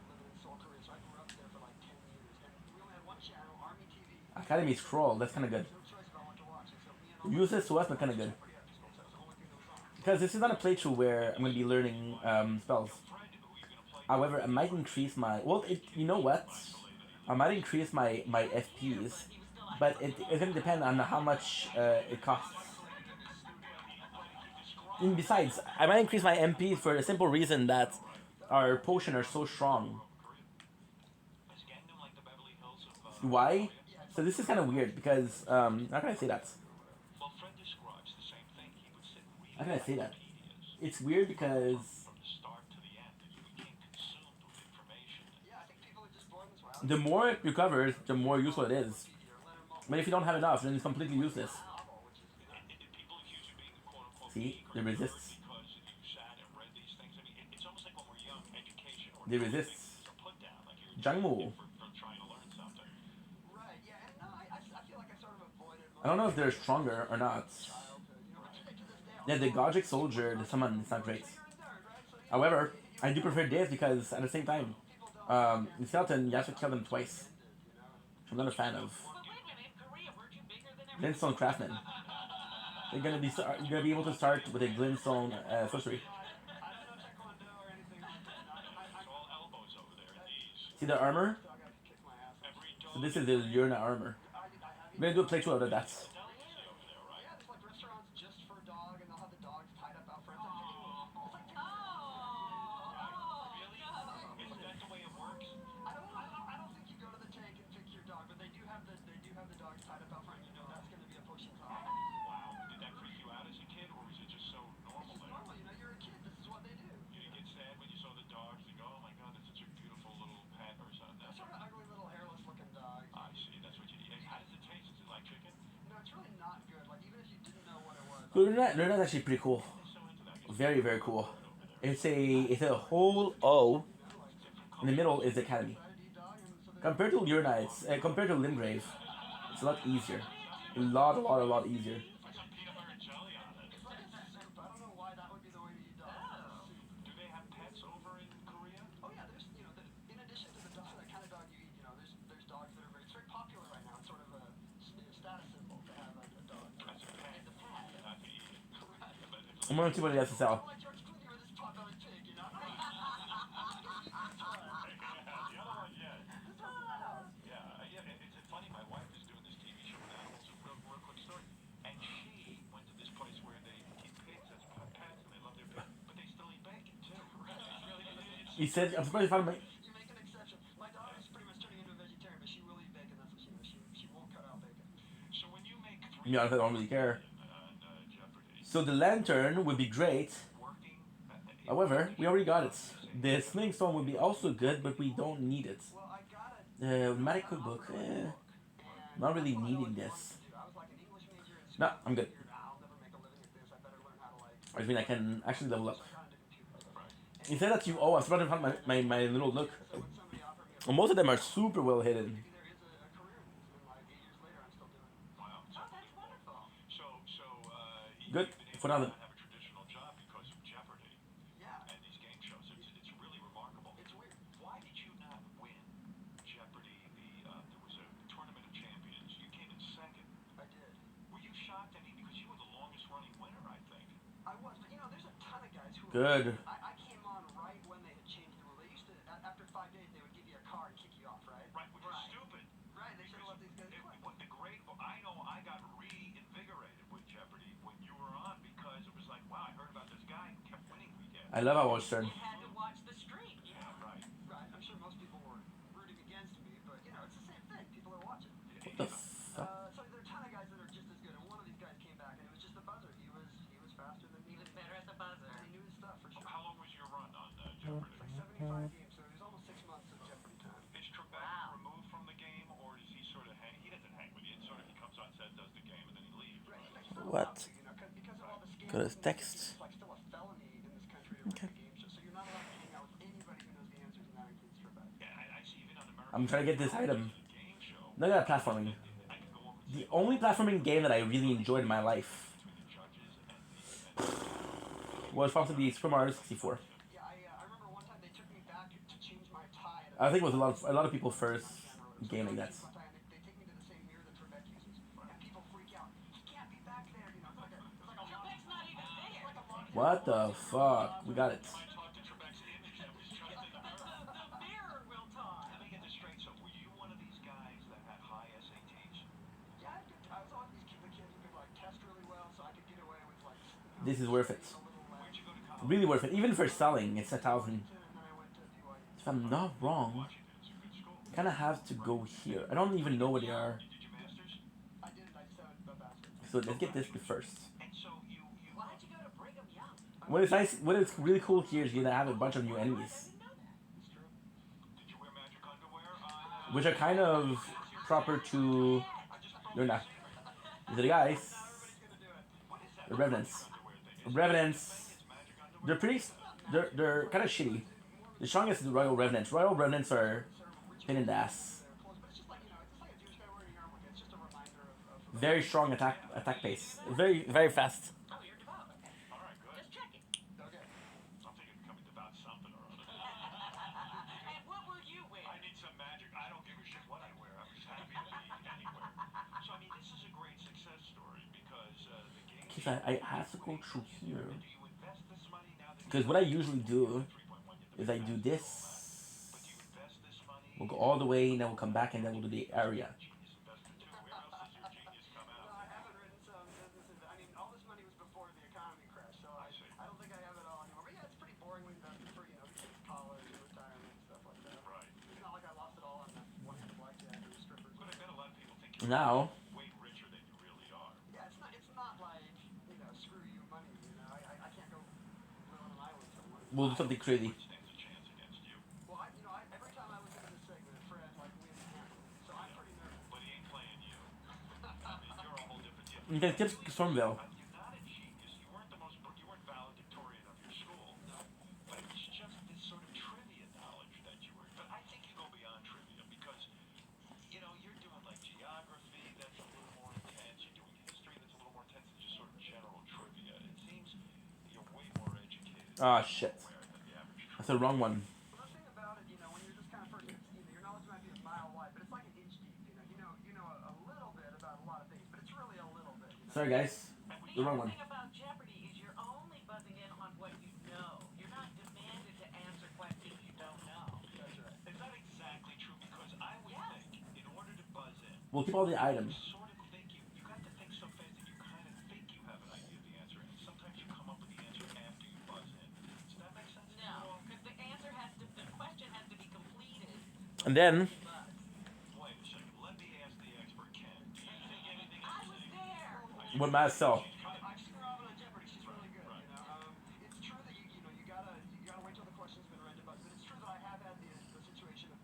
living in Seoul, Korea, so I grew up there for like 10 years. And we only had one channel, Army TV. Academy Scroll, that's kind of good. No choice about what to watch. And so me and all Useless to us, but kind of good. Jeopardy after school, so that was the only thing that was on. Because this is not a playthrough where I'm going to be learning spells. Fred, who are you going to play? However, I might increase my... Well, you know what? I might increase my FPs, but it's going to depend on how much it costs. And besides, I might increase my MP for the simple reason that our potion are so strong. Is Gangnam like the Beverly Hills of... Why? So this is kind of weird because... how can I say that? Well, Fred describes the same thing. He would sit and read How can I say that? Wikipedias It's weird because... from the start to the end, and you became consumed with information. Yeah, I think people are just born this way. The more it recovers, the more useful it is. But if you don't have enough, then it's completely useless. And people accuse you of being quote-unquote See? geek or They resist. because you sat and read these things. I mean, it's almost like when we're young, education or They knowing resist. things is a put down, like you're Jangmu. for trying to learn something. Right, yeah, and no, I feel like I sort of avoided I don't know if they're stronger or not. childhood. You know, to this day, Yeah, the Godric Soldier, the summon, is not great. you're a nerd, right? So, However, I do prefer this because at the same time, in Skeleton, you have to kill them twice. Which I'm not a fan of. But wait a minute, in Korea, weren't you bigger than everyone? Glintstone Craftsman. You're gonna be able to start with a Glintstone sorcery. I don't know Taekwondo or anything like that. It's all elbows over there and knees. See the armor? I gotta kick my ass. Every So dog this is the Urna armor. I'm gonna do a playthrough out of that. delicacy over there, right? Yeah, there's like restaurants just for a dog, and they'll have the dogs tied up out front. It's like Oh, no. Isn't that the way it works? I don't think you go to the tank and pick your dog, but they do have the dogs tied up out front. You know that's going to be a potion top. Wow. Did that freak you out as a kid, or was it just so normal It's there? normal, you know. You're a kid. This is what they do. Did you get sad when you saw the dogs and go, oh my god, that's such a beautiful little They're not actually pretty cool. Very, very cool. It's a whole O. In the middle is the Academy. Compared to Lurnites, compared to Limgrave, it's a lot easier. A lot easier. Put some peanut butter and jelly on it. It's like a soup. I don't know why that would be the way to eat dog. Soup. Do they have pets over in Korea? Oh yeah, there's in addition to the kind of dog you eat, there's dogs that are it's very popular right now. It's sort of a status symbol to have a dog. That's a pet. It's a pet. Not to eat it. Correct. But it's I'm gonna see what he has to sell. Like George Clooney with his pot-bellied pig, you know. the other one, yeah. It's funny. My wife is doing this TV show with animals. A real quick story. And she went to this place where they keep pigs as pets, and they love their pig, but they still eat bacon too. It's He said, I'm surprised you found my. You make an exception. My daughter's pretty much turning into a vegetarian, but she will eat bacon. That's what she knows. She won't cut out bacon. So when you make To be honest, I don't really care. Jeopardy, So the lantern would be great. working. However, we already got it. The sling stone would be also good, but we don't need it. Well, I got it. Magic cookbook. Not really needing this. I was like an English major in No, school. I'm good. I'll never make a living at this. I better learn how to I mean, I can actually level up. I got into computers. He said that you. Oh, I'm starting to find my little nook. So when somebody offered me Well, most of them are super well hidden. maybe there is a career in this, and like 8 years later, I'm still doing it. Wow. Oh, that's wonderful. Good. You've For been nothing. able to have a traditional job because of Jeopardy Yeah, and these game shows. It's really remarkable. it's weird. Why did you not win Jeopardy? There was a tournament of champions. You came in second. I did. Were you shocked? I mean, because you were the longest running winner, I think. I was, but there's a ton of guys who. Good. I came on right when they had changed the rule. They used to after 5 days they would give you a car and kick you off, right? Right, which is stupid. Right. They should have let these guys quit. I know I got reinvigorated with Jeopardy when you were on because it was like, wow, I heard about this guy who kept winning weekends. I love our turn. You had to watch the stream. Yeah, right. Right. I'm sure most people were rooting against me, but it's the same thing. People are watching. What the fuck? So there are a ton of guys that are just as good, and one of these guys came back, and it was just the buzzer. He was faster than me. He was better at the buzzer. And he knew his stuff for sure. How long was your run on Jeopardy? It's like 75 games, so it was almost 6 months of Jeopardy time. Is Trebek Wow. removed from the game, or does he sort of hang? He doesn't hang with you. It's sort of he comes on set, does the game, and then he leaves. Right, Right? he's still What? allowed to, because of all the scams. Go to and text. It's like still a felony in this country to run a game show, so you're not allowed to hang out with anybody who knows the answers, and that includes Trebek. Yeah, I see. Even on American I'm trying to get this item. game show, Look at that platforming. I can go over The only platforming game that I really enjoyed in my life between the judges and was possibly Super Mario 64. Yeah, I remember one time they took me back to change my tie. I think it was a lot of people's first game like that. They take me to the same mirror that Trebek uses, and people freak out. He can't be back there, It's like a Trebek's not even there. What the fuck? We got it. I talked to Trebek's image that was just in the mirror. The mirror will talk. Let me get this straight. So, were you one of these guys that had high SATs? Yeah, I was always the kid who could like test really well, so I could get away with like. This is worth it. A little Where'd you go to college? Really worth it. Even for selling, it's 1,000. and then I went to BYU. If I'm not wrong, Washington. It's a good school. kind of have to go here. I don't even know where they are. You did your master's, I did it. I just had a bachelor's. So let's get this first. and so you. Why'd you go to Brigham Young? What is nice, what is really cool here is you're gonna have a bunch of new I enemies, didn't know that. It's true. Did you wear magic underwear? which are kind of proper to. They're not. These are the guys. The revenants. Revenants. They're pretty. They're kind of shitty. The strongest is the Royal Revenants. Royal Revenants are pain in the ass. Close, but it's just like it's just like a Jewish guy wearing armor. It's just a reminder of Very strong attack pace. Very fast. Oh, you're devout. All right, good. Just checking. Okay. I'm thinking of becoming devout something or other. And what will you wear? I need some magic. I don't give a shit what I wear. I'm just happy to be anywhere. So I mean, this is a great success story because the game. Cause I have to go through here. Do you invest this money now that Because what I usually do 3.1 is I do this. But do you invest this money? We'll go all the way, and then we'll come back, and then we'll do the area. Genius investor too. Where else does your genius come No, out? I haven't written some businesses. I mean, all this money was before the economy crashed, so I see. I don't think I have it all anymore. But yeah, it's pretty boring when investing for the kids' college and retirement and stuff like that. Right. It's not like I lost it all on that one hand of blackjack or strippers. But I bet a lot of people think you're Now, way richer than you really are. Yeah, it's not like screw you money. I can't go live on an island somewhere. we'll do something crazy. Which stands a chance against you. Well, every time I listen to this segment, Fred wins handily, so I'm pretty nervous. But he ain't playing you. I mean, you're a whole different deal. Okay, tips Stormville. You're not a genius. Ah, shit. That's the wrong one. Well, the thing about it, when you're just kind of first, your knowledge might be a mile wide, but it's like an inch deep. You know a little bit about a lot of things, but it's really a little bit. Sorry, guys. The The wrong other one. thing about Jeopardy is you're only buzzing in on what you know. You're not demanded to answer questions you don't know. That's right. Is that exactly true? Because I would think, in order to buzz in, We'll keep all the items. sort of think you got to think so fast that you kind of think you have an idea of the answer, and sometimes you come up with the answer after you buzz in. Does that make sense? No, because the question has to be completed. And then, Buzz. Wait a second. Let me ask the expert, Ken. Do you think anything I I'm was saying? there. what myself? I've seen Robin on Jeopardy. She's really good. It's true that you gotta wait till the question's been read to buzz. But it's true that I have had the situation of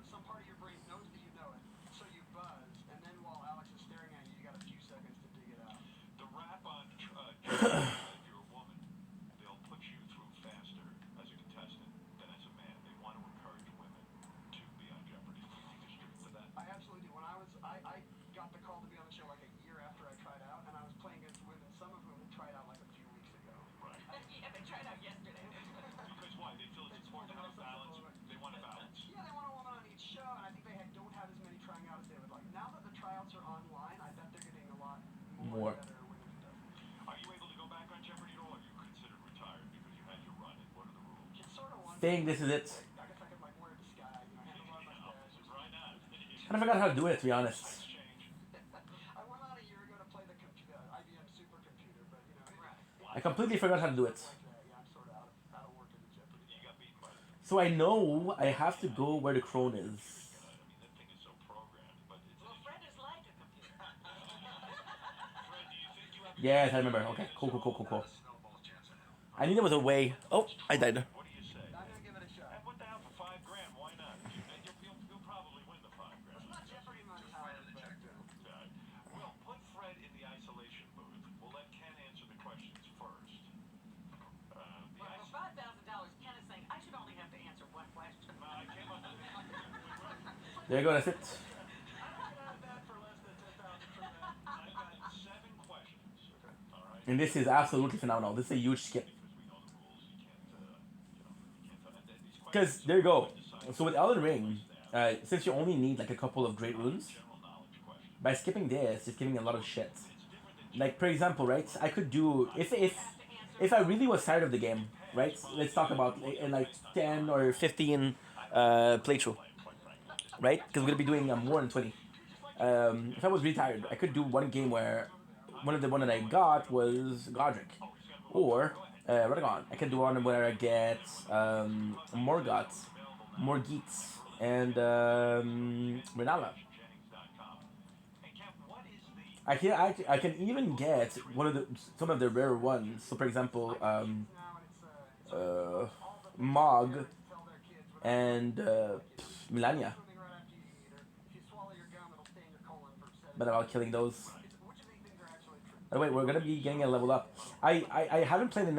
some part of your brain knows that you know it, so you buzz, and then while Alex is staring at you, you got a few seconds to dig it out. The rap on Jeopardy, if you're a woman, they'll put you through faster as a contestant than as a man. They want to encourage women to be on Jeopardy. Do you think there's truth to that? I absolutely do. When I got the call to be on the show like a year after I tried out, and I was playing against women, some of whom had tried out like a few weeks ago. Right. Yeah, they tried out yesterday. Because why? They feel it's important to have a balance. They want a balance. Yeah, they want a woman on each show, and I think they don't have as many trying out as they would like. Now that the tryouts are online, I bet they're getting a lot more better women contestants. Are you able to go back on Jeopardy at all? Or are you considered retired because you had your run? And what are the rules? It's sort of one. Thing, this is it. I guess I could wear a disguise, handle on my mustache. Right now. Kind of forgot how to do it, to be honest. I went on a year ago to play the IBM supercomputer, but I completely forgot how to do it. yeah, I'm sort of out of work in the Jeopardy. You got beaten by the So I know I have to go where the crone is. I mean, that thing is so programmed, but it's Well, Fred is like a computer. Fred, do you think you have Yes, I remember. Okay, cool. I knew there was a way. Oh, I died. what do you say? I'm gonna give it a shot. And what the hell for $5,000? Why not? You'll probably win the $5,000. It's not Jeopardy money, Howard, but Well, put Fred in the isolation booth. We'll let Ken answer the questions first. Well, for $5,000, Ken is saying I should only have to answer one question. I came up with it. There you go, that's it. I don't have that for less than 10,000 for that. I got 7 questions. All right. And this is absolutely phenomenal. This is a huge skip. Because we know the rules. You can't, Because, there you go. So with Elden Ring, since you only need like a couple of great runes, general knowledge questions. by skipping this, it's giving me a lot of shit. Like, for example, right, I could do, if I really was tired of the game, right, let's talk about in like 10 or 15 playthrough, right, because we're going to be doing more than 20. If I was really tired, I could do one game where one that I got was Godric, or Radagon. I can do one where I get Morgott, Morgit, and Renala. I can even get some of the rare ones. So for example, Mog and Melania. But about killing those. By the way, we're gonna be getting a level up. I haven't played in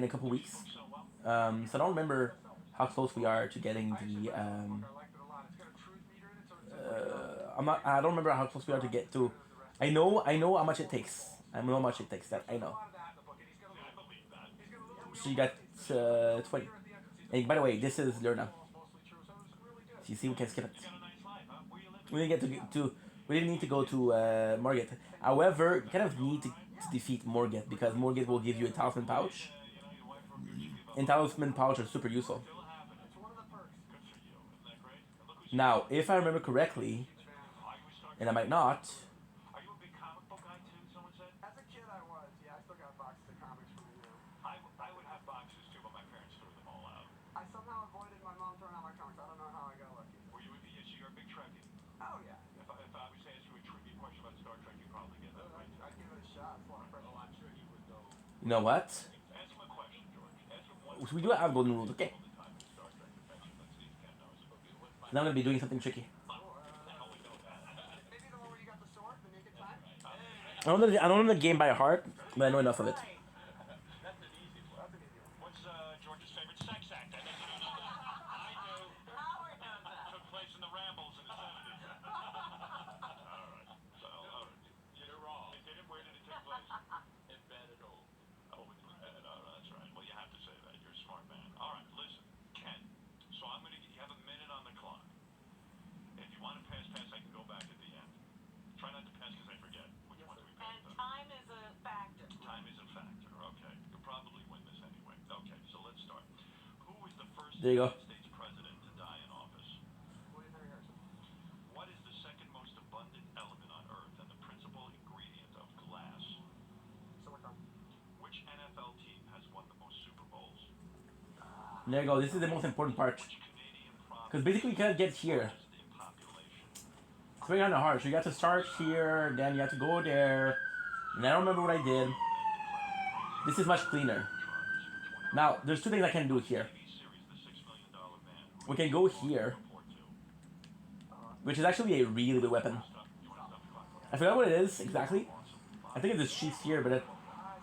a couple weeks, so I don't remember how close we are to getting the. I don't remember how close we are to get to. I know how much it takes. I know how much it takes. That I know. So you got 20. And by the way, this is Lerna. So you see, we can skip it. We didn't get to. We didn't need to go to Morgett. However, you kind of need to defeat Morgett because Morgett will give you a talisman pouch. And talisman pouch are super useful. Now, if I remember correctly, and I might not. Are you a big comic book guy too? Someone said. As a kid, I was. Yeah, I still got boxes of comics from you. I would have boxes too, but my parents threw them all out. I somehow avoided my mom throwing out my comics. I don't know how I got lucky. Were you? So you're a big Trekkie. Oh yeah. If I was to ask you a trivia question about Star Trek, you'd probably get that right. I'd give it a shot. It's a lot of pressure. I'm sure you would go. You know what? Ask him a question, George. Ask him what So we do have golden rules. Okay. time in Star Trek convention. Let's see if Ken knows. Okay, Now I'm gonna be doing something tricky. Maybe the one where you got the sword, the naked time. I don't know the game by heart, but I know enough of it. That's an easy one. What's George's favorite sex act? I bet you don't know that. I do. Howard knows that. Took place in the Rambles in the 70s. All right. So, you're wrong. It didn't. Where did it take place? In bed at home. Oh, in bed. Oh, that's right. Well, you have to say that. There you go. States president to die in office. William Henry Harrison. What is the second most abundant element on Earth and the principal ingredient of glass? Silicon. Which NFL team has won the most Super Bowls? There you go. This is the most important part. Which Canadian province Because basically you can't get here. is in population? It's very kind of hard. So you got to start here, then you have to go there. And I don't remember what I did. This is much cleaner. Now, there's two things I can do here. TV series The $6 Million Man. We can go here, which is actually a really good weapon. I forgot what it is exactly. I think it's a sheath here, but it, I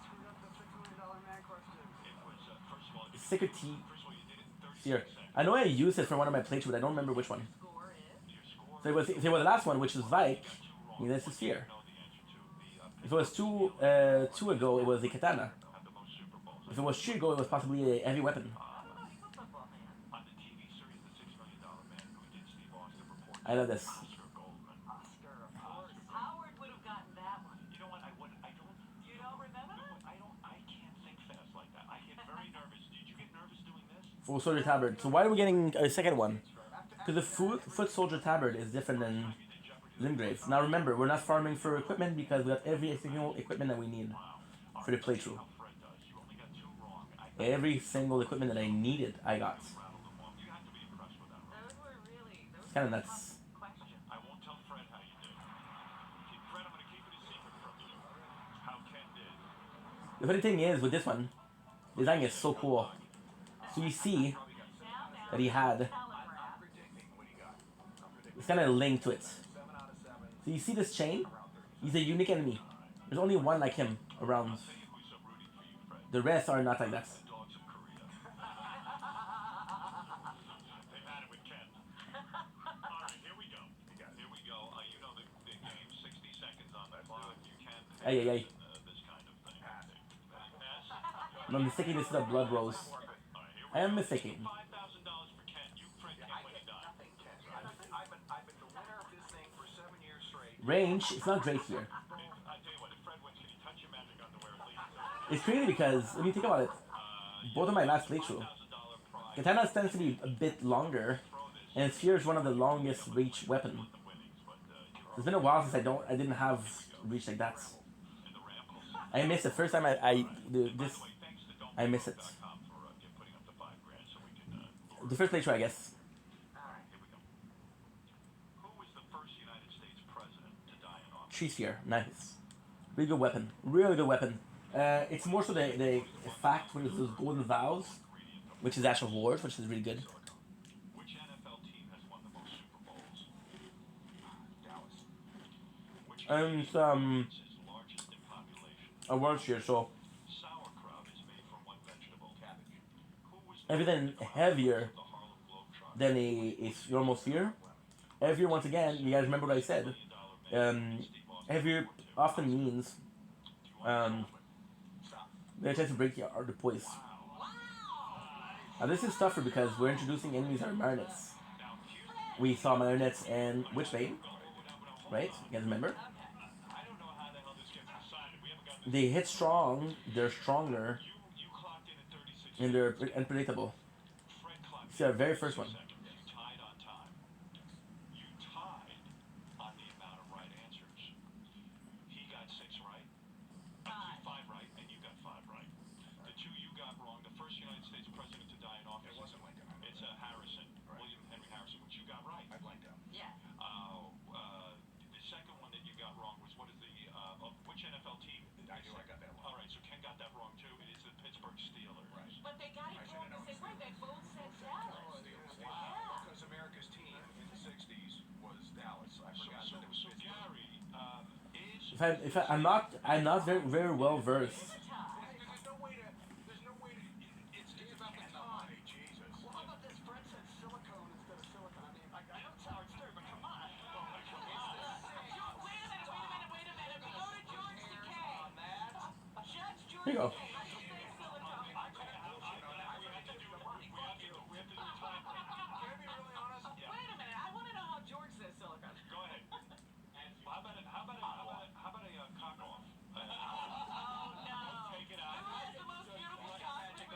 screwed up the $6 million man question. It was, first of all, Secret T first of all, you did it in 30 here. seconds. I know I used it for one of my playthroughs, but I don't remember which one. Score is. Your score So it was the last one, which is Vike. And this is here. know the answer to. The If it was two ago, it was the katana. have the most Super Bowls. If it was 3 ago, it was possibly a heavy weapon. He's a football man. On the TV series The $6 Million Man, who did Steve Austin report I know this. Oscar Goldman. Oscar, of course. Howard would have gotten that one. You know what? I don't. You don't remember that? I can't think fast like that. I get very nervous. Did you get nervous doing this? Full soldier tabard. So why are we getting a second one? Because the foot soldier tabard is different than Limgraves. Now remember, we're not farming for equipment because we got every single equipment that we need for the playthrough. Fred does. You only got 2 wrong. Every single equipment that I needed, I got. rattled them off. You have to be impressed with that. Those were really. Those Kinda were nuts. tough questions. I won't tell Fred how you did. Fred, I'm going to keep it a secret from you. How Ken did. The funny thing is, with this one, design is so cool. So you see that he had, it's kind of linked to it. So you see this chain? He's a unique enemy. There's only one like him around. Who's so rooting for you, Fred? The rest are not like that. Dogs of Korea. They've had it with Ken. All right, here we go. Here we go. You know the game, 60 seconds on the clock. You can't Ay, ay, ay. this kind of thing. Pass. I'm mistaking this is a blood rose. All right, here I am mistaken. $5,000 for Ken. You, Fred, can't let it die. I've been the winner of this thing for 7 years straight. Range, it's not great here. I tell you what, if Fred wins, can you touch your magic underwear at least? It's crazy because, when you think about it, both of my last playthrough, $1,000 prize. katana tends to be a bit longer, and Sphere is one of the longest reach weapon. It's been a while since I didn't have reach like that. I missed it. First time I miss it. The first playthrough, I guess. Who was the first United States president to die in office? Tree Sphere, nice. Really good weapon. Really good weapon. It's more so the fact when it's those golden vows, which is Ash of Wars, which is really good. Which NFL team has won the most Super Bowls? Dallas. Which And is largest in population? awards here, so Sauerkraut is made from what vegetable? Cabbage. Who was everything heavier the Harlem Globetrotters? than a normal sphere. Heavier, once again, you guys remember what I said. Heavier often means they tend to break the poise. Now this is tougher because we're introducing enemies that are marionettes. We saw marionettes and Witchbane, right? You guys remember? I don't know how the hell this gets decided. We haven't got this. They hit strong, they're stronger, You clocked in at 36 and they're unpredictable. Fred clocked See our very first one. seconds. You tied on time. You tied on the amount of right answers. He got 6 right. 5 right, and you got 5 right. The 2 you got wrong. The first United States president to die in office. It wasn't Lincoln. It's Harrison, William Henry Harrison, which you got right. I blanked out. Yeah. The second one that you got wrong was what is the of which NFL team? I knew I got that wrong. All right, so Ken got that wrong too. It is the Pittsburgh Steelers. Right. But they got it wrong the same way. They both said Dallas. Yeah. Because America's team in the 60s was Dallas. I forgot that it was So Gary, is I'm not very well versed. It's a tie. There's no way to. It's about the time. Jesus. Well, how about this? Fred said silicone instead of silicon. I mean, I know it's Howard Stern, but come on. Wait a minute. We go to George Takei. Judge George Here you go. Takei. How do you say silicone? we have to do the time. Can I be really honest? Wait a minute. I want to know how George says silicone. Go ahead. How about a cock off? Oh, no. Take it Who out. has the most beautiful costume?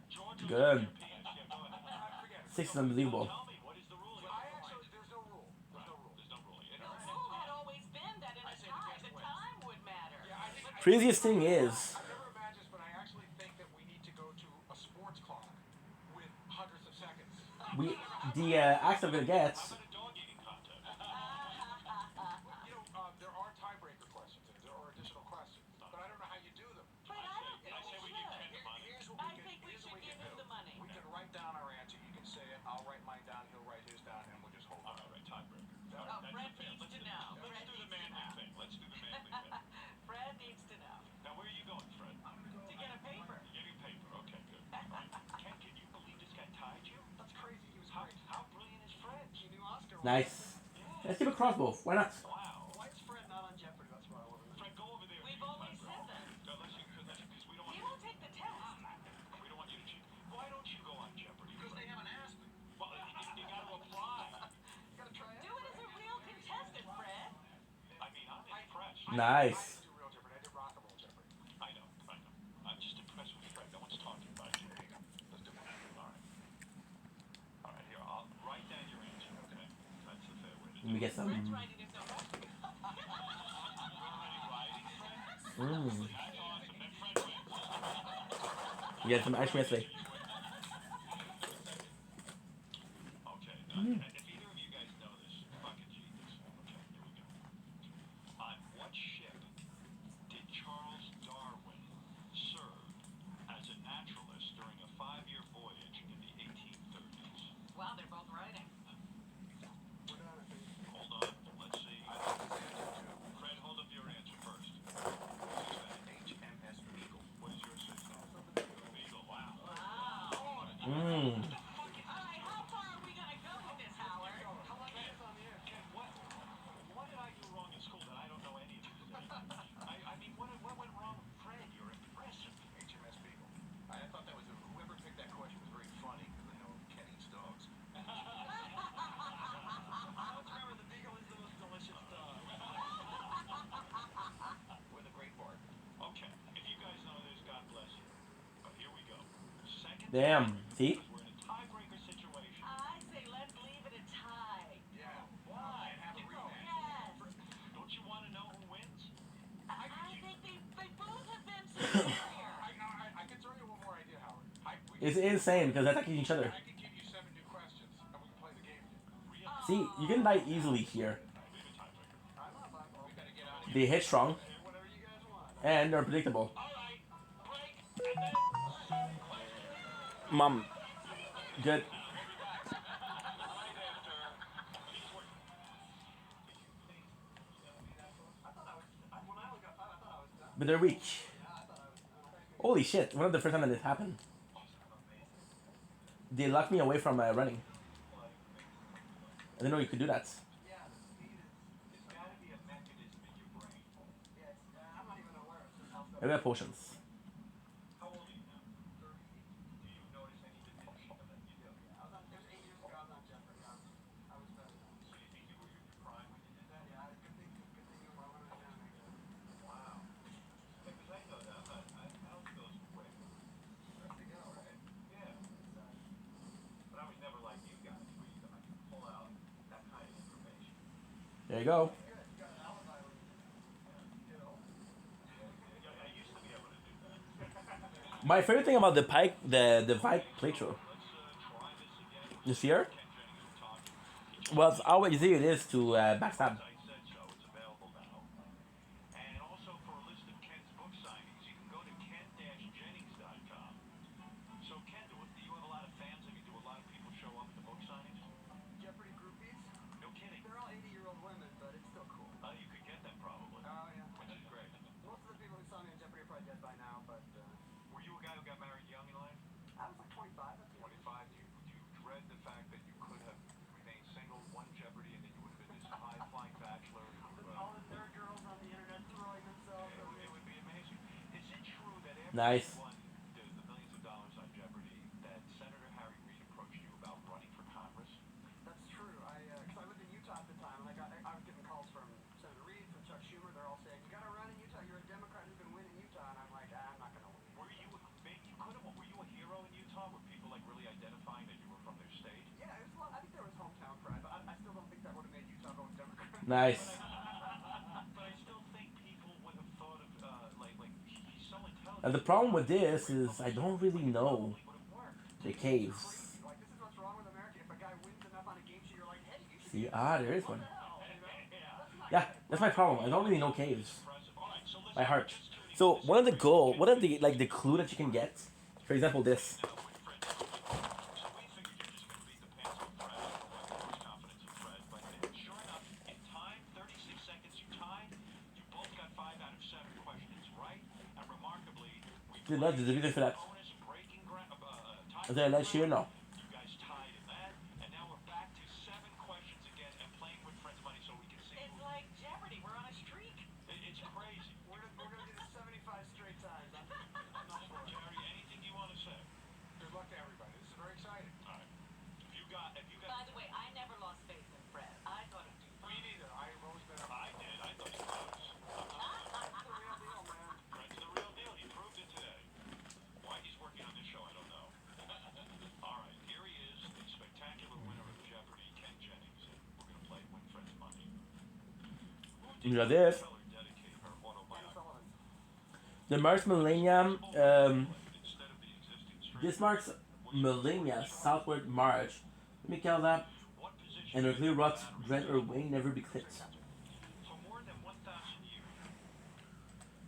George Good. Yeah, go ahead. 6 is unbelievable. Tell me, what is the rule? I actually, there's no rule. There's no rule. There's no rule. The rule had always been that in a say the tie, guest the wins. time would matter. Yeah, I think. Craziest thing is, I've never imagined this, but I actually think that we need to go to a sports clock with hundreds of seconds. the acts of it gets. How about a dog eating contest? There are tiebreaker questions and there are additional questions, but I don't know how you do them. But I don't think I say we we give should. Ken the money. Here's what I we can, think we here's should what we give can him do. the money. We can write down our answer. You can say it. I'll write mine down. He'll write his down, and we'll just hold All on. right, tiebreaker. Oh, That's Fred fair. needs Let's to do- know. Let's Fred do the needs to manly know. thing. Let's do the manly thing. Fred needs to know. Now, where are you going, Fred? To get a paper. You're getting paper. Okay, good. All right. Ken, can you believe this guy tied you? That's crazy. He was How, great. how brilliant is Fred? He knew Oscar. Nice. Let's give a crossbow. Why not? Wow. Why is Fred not on Jeopardy? That's what I want to know. Fred, go over there. We've and use always my said phone. that. No, because we don't want He you. won't take the test. We don't want you to cheat. Why don't you go on Jeopardy? Because they haven't asked me. Well, you got to apply. You gotta try Do it as a real contestant, Fred. I mean, I'm impressed. Nice. I didn't do real Jeopardy. I did rock and roll Jeopardy. I know. I'm just impressed with Fred. No one's talking about you. There you go. Let's do it. All right. All right, here. I'll write down your answer, okay? That's the fair way to do Let me it. get some. Fred's writing his note. Mm. That's awesome. Then Fred wins. Get some ice cream yesterday. Okay. If either of you guys know this, fucking genius. Okay, here we go. On what ship did Charles Darwin serve as a naturalist during a 5-year voyage in the 1830s? Wow, they're both writing. We're done, I think. Hold on. Let's see. I like this answer too. Fred, hold up your answer first. HMS Beagle. What is yours? Beagle. Wow. Wow. Mm. All right, how far are we gonna go with this, Howard? How long is this on the air? Ken, what did I do wrong in school that I don't know any of these things? I mean, what went wrong? Fred, you're impressive. HMS Beagle. I thought that was whoever picked that question was very funny because they know Ken eats dogs. Let's remember the Beagle is the most delicious dog. With a great bark. Okay, if you guys know this, God bless you. But here we go. Second. Damn. See? Because we're in a tiebreaker situation. I say let's leave it a tie. Yeah. Why? And have a rematch. Yes. Don't you want to know who wins? I think they both have been superior. I can throw you one more idea, Howard. It's insane because they're attacking each other. I can give you 7 new questions and we can play the game again. See, you can die easily here. Leave a tiebreaker. I'm not bad. We gotta get out of here. They hit strong Whatever you guys want. and they're predictable. All right, break, and then Mom. Good. right after these were But they're weak. Holy shit, one of the first time that this happened. They locked me away from running. I didn't know you could do that. There's got to be a mechanism in your brain. I'm not even aware of this. I got potions. How old are you now? 30. Do you notice any diminishing of it? You do. It was 8 years ago. I was on Jeopardy. I was better. So you think you were in your prime when you did that? Yeah, good thing you were running it down, I guess. Wow. Because I know that. I don't goes quick. Ready to go, right? Yeah. But I was never like you guys, where you can pull out that kind of information. There you go. Good. You got an alibi when you know. Yeah, I used to be able to do that. My favorite thing about the Pike, the Pike playthrough. Let's try this again. You see her? Ken Jennings was talking. Well, it's how easy it is to backstab. I said so. It's available now. And also for a list of Ken's book signings, you can go to ken-jennings.com. So Ken, do you have a lot of fans? I mean, do a lot of people show up at the book signings? Jeopardy groupies? No kidding. They're all 80-year-old women, but it's still cool. You could get them probably, Oh, yeah. which is great. Most of the people who saw me on Jeopardy are probably dead by now, but Were you a guy who got married young in life? I was like 25 at the 25? Do you dread the fact that you could have remained single, won Jeopardy, and then you would have been this high-flying bachelor? All the nerd girls on the internet throwing themselves It over would be amazing. Is it true that after Nice. you won the millions of dollars on Jeopardy, that Senator Harry Reid approached you about running for Congress? That's true. Because I lived in Utah at the time, and I was getting calls from Senator Reid, from Chuck Schumer. They're all saying, "You got to run in Utah. You're a Democrat who's been winning Utah." And I'm like, I'm not going to win. Were you a hero in Utah? Were people like really identifying that you were from their state? Nice. But I still think people would have thought of he's so intelligent. And the problem with this is I don't really know Probably would have worked. the caves. Like, this is what's wrong with America. If a guy wins enough on a game show, you're like, hey, you should See, there is one. hell, you know? Yeah, that's my problem. I don't really know caves Impressive. All right, so listen, by heart. just tuning in So to one of the Celebrity goal, Chicken one of the like the clue that you can get, for example, this. now with Fred. So we figured you're just going to beat the pants with Fred. There was confidence in Fred, but sure enough, in time, 36 seconds, you tied. You both got 5 out of 7 questions right, and remarkably, we Did not the reason for that? bonus breaking time. As I let you know. You guys tied in that, and now we're back to 7 questions again and playing with Fred's money so we can see. It's like Jeopardy. We're on a streak. It's crazy. We're gonna do this 75 straight times. I'm not for it. Gary, anything you want to say? Good luck to everybody. This is very exciting. All right. If you got, By the way, I never lost faith in Fred. I thought it'd do Me fine. neither. I've always been a I did. I thought he was. That's the real deal, man. Fred's the real deal. He proved it today. Why he's working on this show, I don't know. All right, here he is, the spectacular winner of Jeopardy, Ken Jennings, and we're going to play Win Fred's Money. Who You got did this. Keller dedicate her autobiography? The marks millennium. Instead of the existing string, This marks millennia southward march. Let me count that. what position And a clear rot, dread or wing never be clipped. for more than 1,000 years,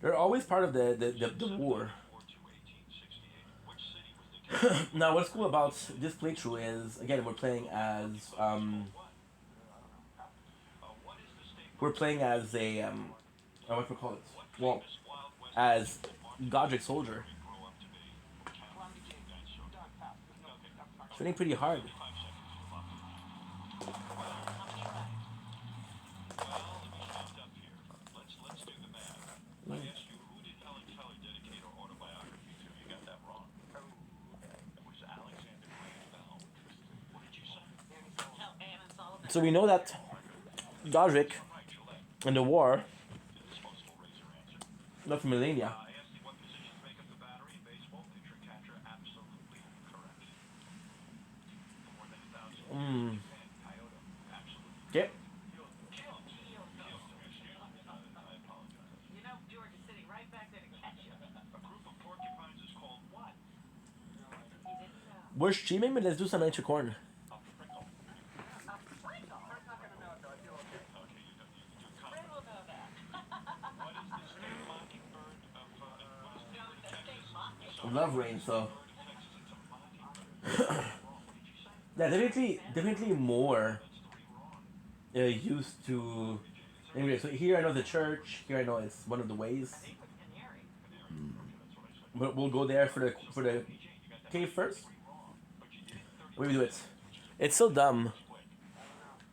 They're always part of the war. War to 1868, which city was the capital? Now, what's cool about this playthrough is, again, we're playing as What is the state we're playing as a what we call it? Well, famous Wild West as Godric soldier. grow up to be? Calamity Jane. Done. Pass. No, It's training pretty hard. 5 seconds for luck. Well, let me count up here. Let's do the math. I asked you, who did Helen Keller dedicate her autobiography to? You got that wrong. It was Alexander Graham Bell. What did you say? Hell, Ann and Sullivan. So we know that Godric Right, Gillette. in the war, This supposed to raise your answer. not for millennia. I asked you what positions make up the battery in baseball. Pitcher, catcher, absolutely correct. For more than 1,000 years, Japan, Kyoto, absolutely. Okay. I apologize. You know, George is sitting right back there to catch you. A group of porcupines is called what? He didn't know. We're streaming, but let's do some extra corn. A prickle. A Pringle. Fred's not gonna know it though. I feel okay. Okay, you do Fred come. will know that. What is the state mockingbird of, what is the No, the state mocking. I love rain, so bird of Texas? It's a mockingbird. Wrong. What did you say? yeah, definitely more That's 3 wrong. used to. Anyway, so here I know the church. Here I know it's one of the ways. I think with Canary. That's what I said. But we'll go there for the cave first. Where we do it? It's so dumb.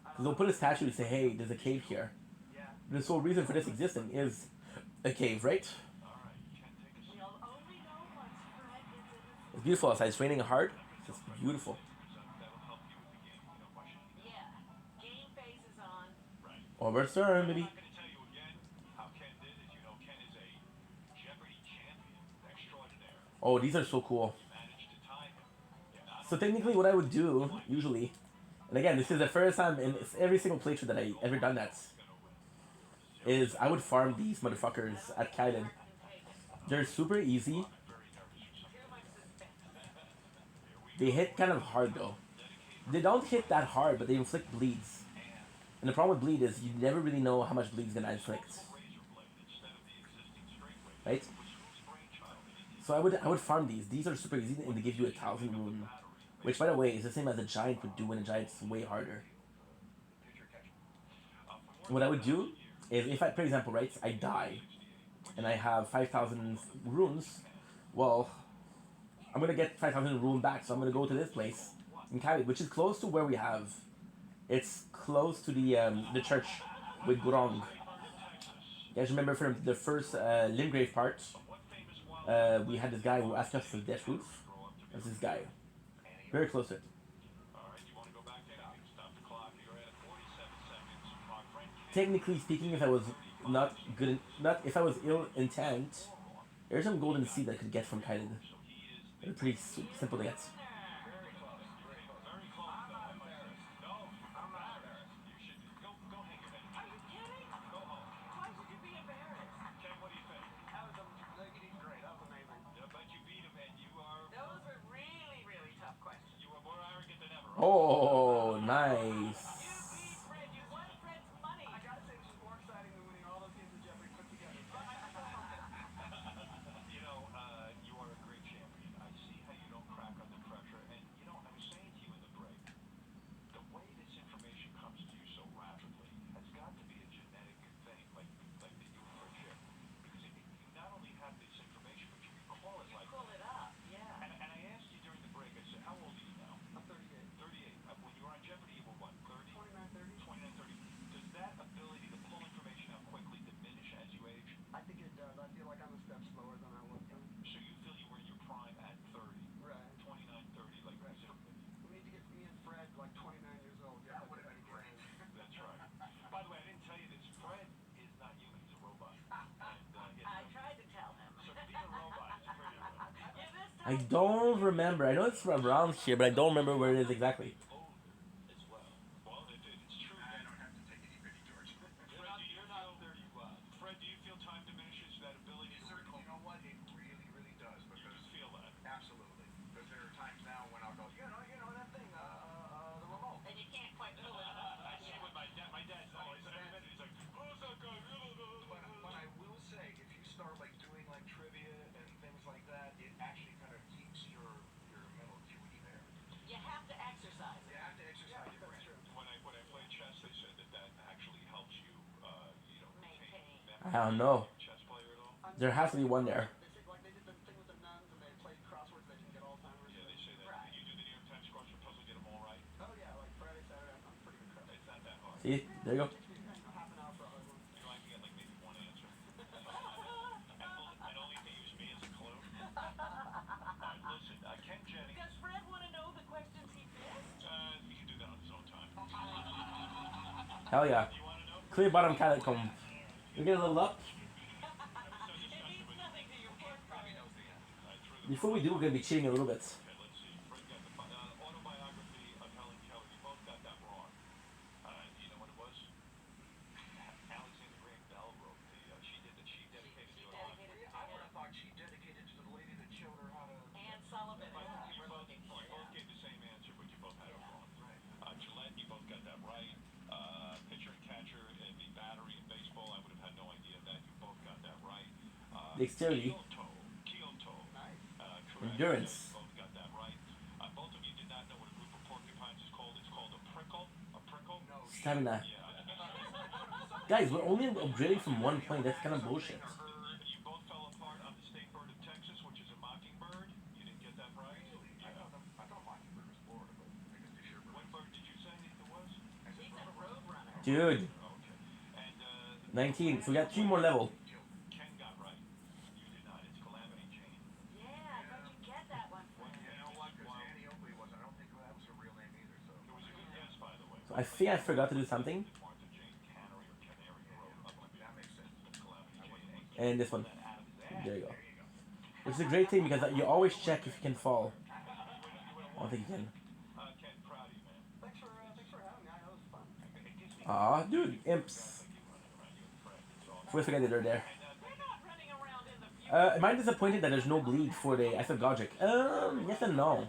'Cause they'll put a statue and say, "Hey, there's a cave here." Yeah. The sole reason for this existing is a cave, right? All right, you can't take us. We'll only know once Fred gets in the It's beautiful outside. It's raining hard. It's beautiful. That'll help you with the game. You know, why should you? Yeah. Game face is on. Right. Overturn, I'm baby. not going to tell you again how Ken did. As you know, Ken is a Jeopardy champion extraordinaire. Oh, these are so cool. You managed to tie him. Yeah, not So technically, what I would do usually, and again, this is the first time in every single playthrough that I ever done that, is I would farm these motherfuckers at Kaiden. They're super easy. Too much suspense. They hit kind of hard though. They don't hit that hard, but they inflict bleeds. And the problem with bleed is you never really know how much bleed's gonna inflict, razor blade instead of the existing straight blade. right? It was whose brainchild? So I would farm these. These are super easy and they give you 1,000 rune, which by the way is the same as a giant would do, and a giant's way harder. What I would do is if I, for example, right, I die, and I have 5,000 runes, well, I'm gonna get 5,000 rune back, so I'm gonna go to this place in Cali, which is close to where we have. It's close to the church with Gurong. You guys remember from the first Limgrave part, we had this guy who asked us for the death roof. That's this guy. Very close to it. All right, you want to go back to anything? Stop the clock. You're at 47 seconds. Our friend Ken Technically speaking, if I was not good, not if I was ill intent, there's some golden seed that I could get from Kaiden. They're pretty simple to get. very close, though. No, I'm not there. You should go hang your head. I don't remember. I know it's around here, but I don't remember where it is exactly. As well. Well, it's true. I don't have to take any pity, George. You're not 30. Fred, do you feel time diminishes that ability to recall? You know what? It really, really does. You Because just feel that. absolutely. Because there are times now when I'll go, that thing, the remote. And you can't quite pull it. I see what my dad's always every minute. He's like, who's that guy? But I will say, if you start like doing like trivia and things like that, it actually kind of keeps your mental acuity there. You have to exercise You it. have to exercise your brain. When I played chess, they said that actually helps you, Maintain. memory. I don't know. Chess player at all? There has to be one there. They say, like they did the thing with the nuns and they played crosswords, they didn't get Alzheimer's. Yeah, they say that. Right. You do the New York Times crossword puzzle, get them all right. Oh yeah, like Friday, Saturday, I'm pretty good crap. It's not that hard. See, there you go. It takes me half an hour for all of them. You know, I can get like maybe one answer. and only to use me as a clue. Alright, listen, Ken Jennings, Does Fred want to know the questions he missed? he can do that on his own time. Hell yeah. You want to know? Clear bottom kind of come. We get a little up. It means nothing to your portfolio. Before we do, we're gonna be cheating a little bit. Okay, let's see. Fred got the autobiography of Helen Keller. You both got that wrong. You know what it was? Alexander Graham Bell wrote she dedicated to her life. Dedicated I would have thought she dedicated to the lady that showed her how to. Anne Sullivan is what You we're both looking for. gave the same answer, but you both had it wrong. Gillette, you both got that right. Pitcher and catcher in the battery in baseball, I would have had no idea that. You both got that right. Dexterity. Kyoto. Correct. Endurance. You both got that right. Both of you did not know what a group of porcupines is called. It's called a prickle. A prickle? No. Stamina. Yeah. Guys, we're only upgrading from one point. That's kind of bullshit. You both fell apart on the state bird of Texas, which is a mockingbird. You didn't get that right? I thought Mockingbird was Florida, but I guess the Sherbird. What bird did you say it was? He said Roadrunner. Dude. Okay. And 19. So we got 2 more level. Ken got right. You did not. It's Calamity Jane. Yeah, I thought you'd get that one. You know what? Because Annie Oakley was. I don't think that was her real name either. So. It was a good guess, by the way. So I think I forgot to do something. Martha Jane Cannery or Canary wrote up That makes sense. Calamity Jane. And this one. There you go. Which is a great thing because you always check if you can fall. I don't think you can. Ken, proud of you, man. Thanks for having me. I know it was fun. Aw, dude, imps. We forget that they're there. We're not running around in the future. Am I disappointed that there's no bleed for the Acid Godric? Yes and no.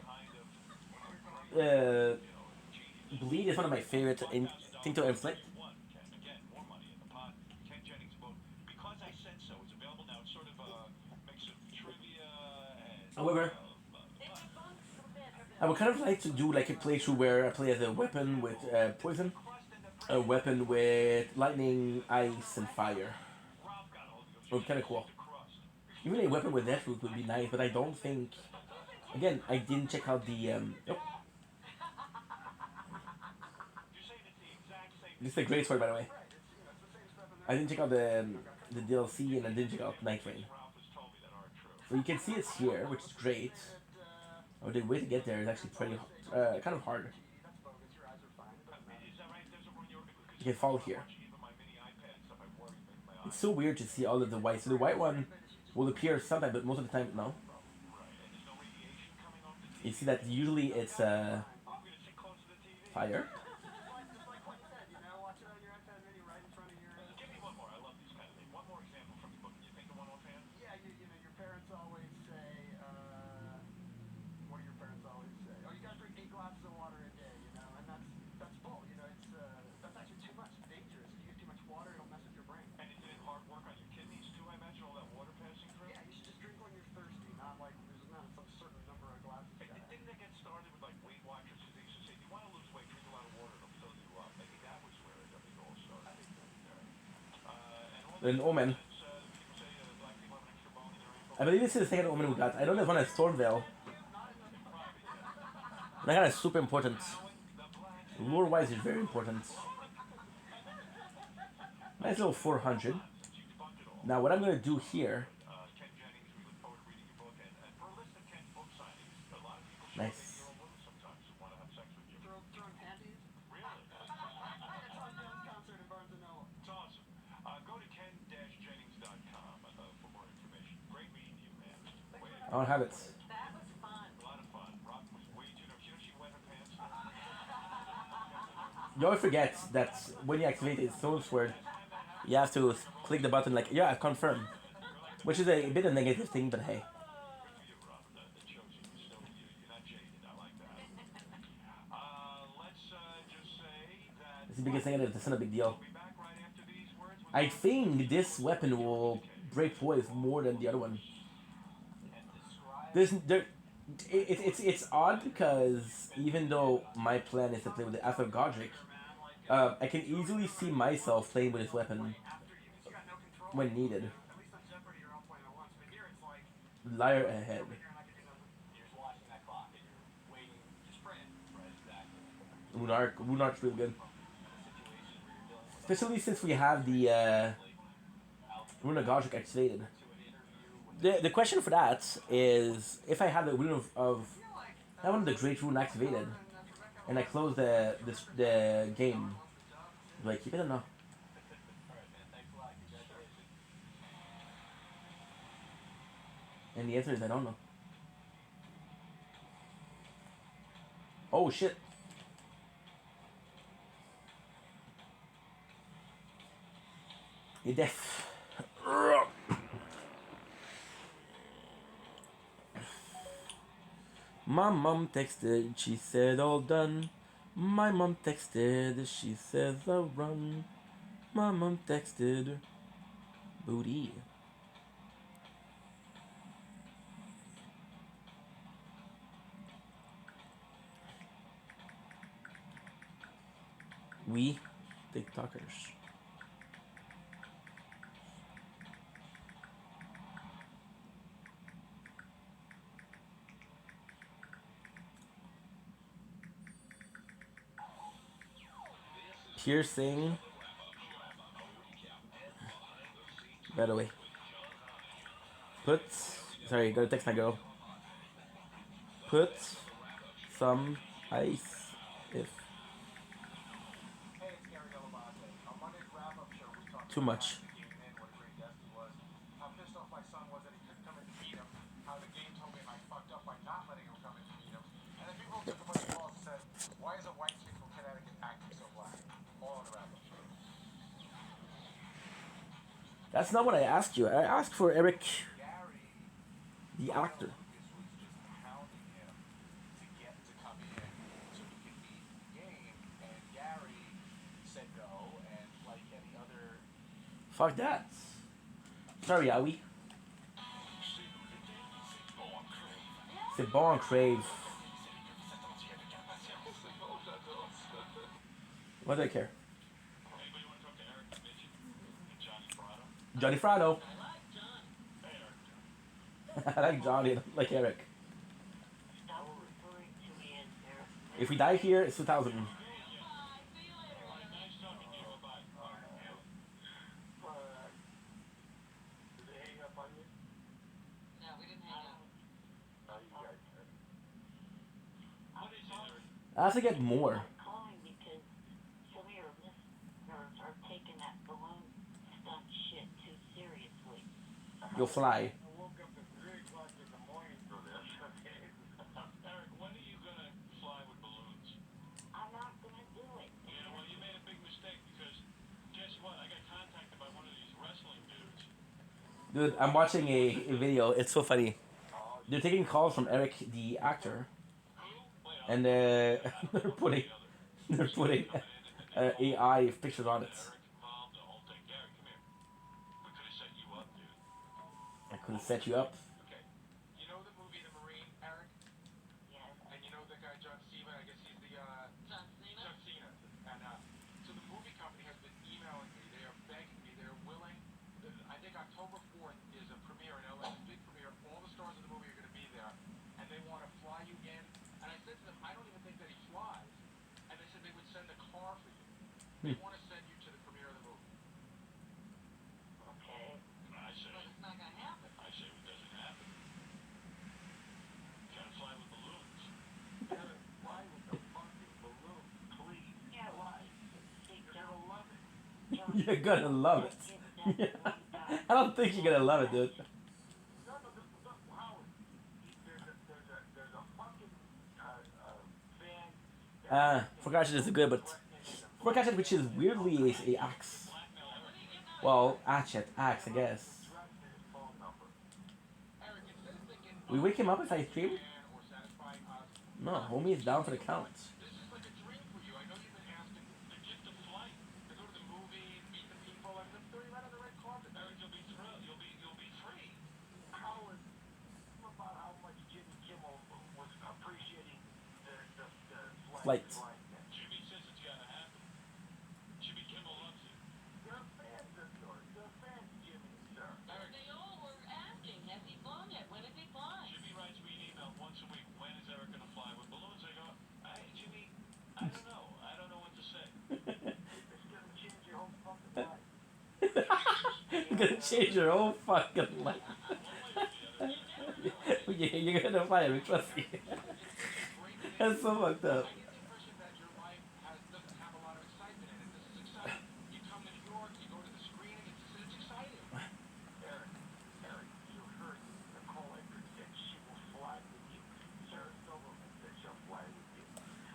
Bleed is one of my favorite thing to inflict. One, Ken. Again, more money in the pot. Ken Jennings' book. Because I said so, it's available now. It's sort of a mix of trivia and... However, It debunks a bit of I would kind of like to do like a playthrough where I play as a weapon with poison, a weapon with lightning, ice, and fire. Or kind of cool. Even a weapon with that would be nice, but I don't think. Again, I didn't check out the. Nope. This is a great story, by the way. I didn't check out the DLC and I didn't check out Night Rain. So you can see it's here, which is great. Oh, the way to get there is actually pretty, kind of hard. That's bogus. Your eyes are fine. It doesn't matter. Is that right? There's a run your because You can fall here. even my mini iPad stuff, I worry with my eyes. It's so weird to see all of the white. So the white one will appear sometimes, but most of the time, no. Right. And there's no radiation coming off the TV. You see that usually it's I'm gonna sit close to the TV. fire. Just like what you said, watch it on your iPad mini right in front of your. Give me one more. I love these kind of things. One more example from the book. Can you think of one offhand? Yeah, your parents always say, what do your parents always say? Oh, you gotta drink 8 glasses of water a day, and that's full, it's, that's actually too much. It's dangerous. If you get too much water, it'll mess with your brain. And it did hard work on your kidneys too, I imagine, all that water passing through? Yeah, you should just drink when you're thirsty, not like there's not some certain number of glasses. Hey, didn't they get started with like Weight Watchers? They used to say, if you want to lose weight, drink a lot of water, it'll fill you up. Maybe that was where it all started. An omen. People say black people have an extra bone in their ankle. I believe this is the second omen we got. I know there's one at Stormvale. And that guy is super important. Lore wise, is very important. Nice little 400. Now, what I'm gonna do here. Ken Jennings, we look forward to reading your book. And for a list of Ken's book signings, a lot of people show Nice. me your own books sometimes who want to have sex with you. Throwing panties? Really? I saw a Jones concert in Barnes & Noble. It's awesome. Go to ken-jennings.com for more information. Great meeting you, man. Way to I don't have it. That was You always forget that when you activate the Stone Sword, you have to click the button like, yeah, confirm. Which is a bit a negative thing, but hey. That shows you still you're not jaded. I like that. Let's just say that It's the biggest thing, it's not a big deal. we'll be back right after these words with I think this weapon will break poise more than the other one. There's there, it's odd because even though my plan is to play with the Alpha Godric, I can easily see myself playing with this weapon when needed. At least on Jeopardy, you're all playing at once. But here it's like, Liar ahead. over here and I can do that. you're just watching that clock and you're waiting to sprint. Right, exactly. Runark's really good. Especially since we have the Runa Godric activated. The question for that is if I have the Rune of I want the Great Rune activated and I close the game. Do I keep it or no? And the answer is I don't know. Oh shit. You're deaf. My mom texted, she said all done. My mom texted, she says I'll run. My mom texted, booty. We TikTokers. Piercing. By the way. Put. Sorry, gotta text my girl. Put some ice if. Hey, it's Gary Delabate. On Monday's wrap-up show, we talked Too much. about how the game ended, what a great guest he was, how pissed off my son was that he couldn't come and meet him, how the game told me I fucked up by not letting him come and meet him, and then people took a bunch of calls and said, why is a white kid from Connecticut acting so black? All on the wrap-up show. That's not what I asked you. I asked for Eric, Gary, the actor. Lucas was just hounding him to get to come in so he could meet Game, and Gary said no, and like any other Fuck that. Sorry, Aoi. C'est bon, Crave. What do I care? Anybody want to talk to Eric Mitchell and Johnny Prado? Johnny Frado. Hey, Eric. I like Johnny, I don't like Eric. Stop referring to me as Eric. If we die here, it's 2000. Nice talking to you. Bye. Did they hang up on you? No, we didn't hang up. Oh, you guys. What is it, Eric? I have to get more. I'm calling because some of your listeners are taking that balloon stunt shit too seriously. You'll fly. I woke up at 3 o'clock in the morning for this, okay? Eric, when are you gonna fly with balloons? I'm not gonna do it. Yeah, well, you made a big mistake because guess what? I got contacted by one of these wrestling dudes. Dude, I'm watching a video. It's so funny. They're taking calls from Eric, the actor, Wait, and they're putting AI pictures on it. Eric involved the whole thing. Gary, come here. We could have set you up, dude. I could have set you up. Okay. You know the movie The Marine, Eric? Yes. And you know the guy John Cena? I guess he's the John Cena? John Cena. And so the movie company has been emailing me. They are begging me. They're willing. I think October 4th is a premiere in LA, a big premiere. All the stars of the movie are going to be there, and they want to fly you in. And I said to them, I don't even think that he flies. And they said they would send a car for you. They want to send you to the premiere of the movie. Okay. I say, But it's not gonna happen. I say it doesn't happen. Gotta fly with balloons. Gotta fly with the fucking balloon, please. Yeah, why? See, You're gonna love it. You're gonna love it. I don't think you're gonna love it, dude. No, Howard. There's a fucking fan. Forgot this is good, but Quick Hatchet, which is weirdly a axe. Well, axe, I guess. We wake him up if I stream? No, homie is down for the count. This is like a dream for you. I know you've been asking the gift of flight to go to the movies, meet the people, and then throw you right on the red carpet. Eric, you'll be thrilled. You'll be free. Howard, about how much Jimmy Kimmel was appreciating the Flight. Jimmy says it's gonna happen. Jimmy Kimmel loves it. They're fans of yours. They're fans, Jimmy, sir. They all were asking, has he flown yet? When is he flying? Jimmy writes me an email once a week. When is Eric gonna fly with balloons? I go, Jimmy, I don't know. I don't know what to say. It's gonna change your whole fucking life. You're gonna change your whole fucking life. You're gonna fire me, trust me. That's so fucked up. I get the impression that your life doesn't have a lot of excitement in it. This is exciting. You come to New York, you go to the screening, it's exciting. Eric, you heard Nicole Eckert said she will fly with you. Sarah Silverman said she'll fly with you.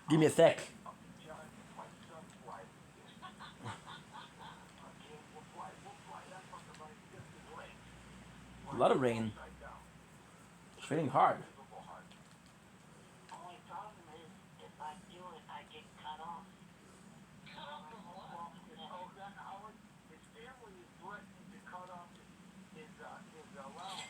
Give me a sec. John, my son, fly with you. Okay, we'll fly that fucker by just his legs. A lot of rain. Upside down. It's raining hard. Unbelievable hard. Only problem is, if I do it, I get cut off. Cut off from what? Oh, that Howard, his family is threatening to cut off his allowance.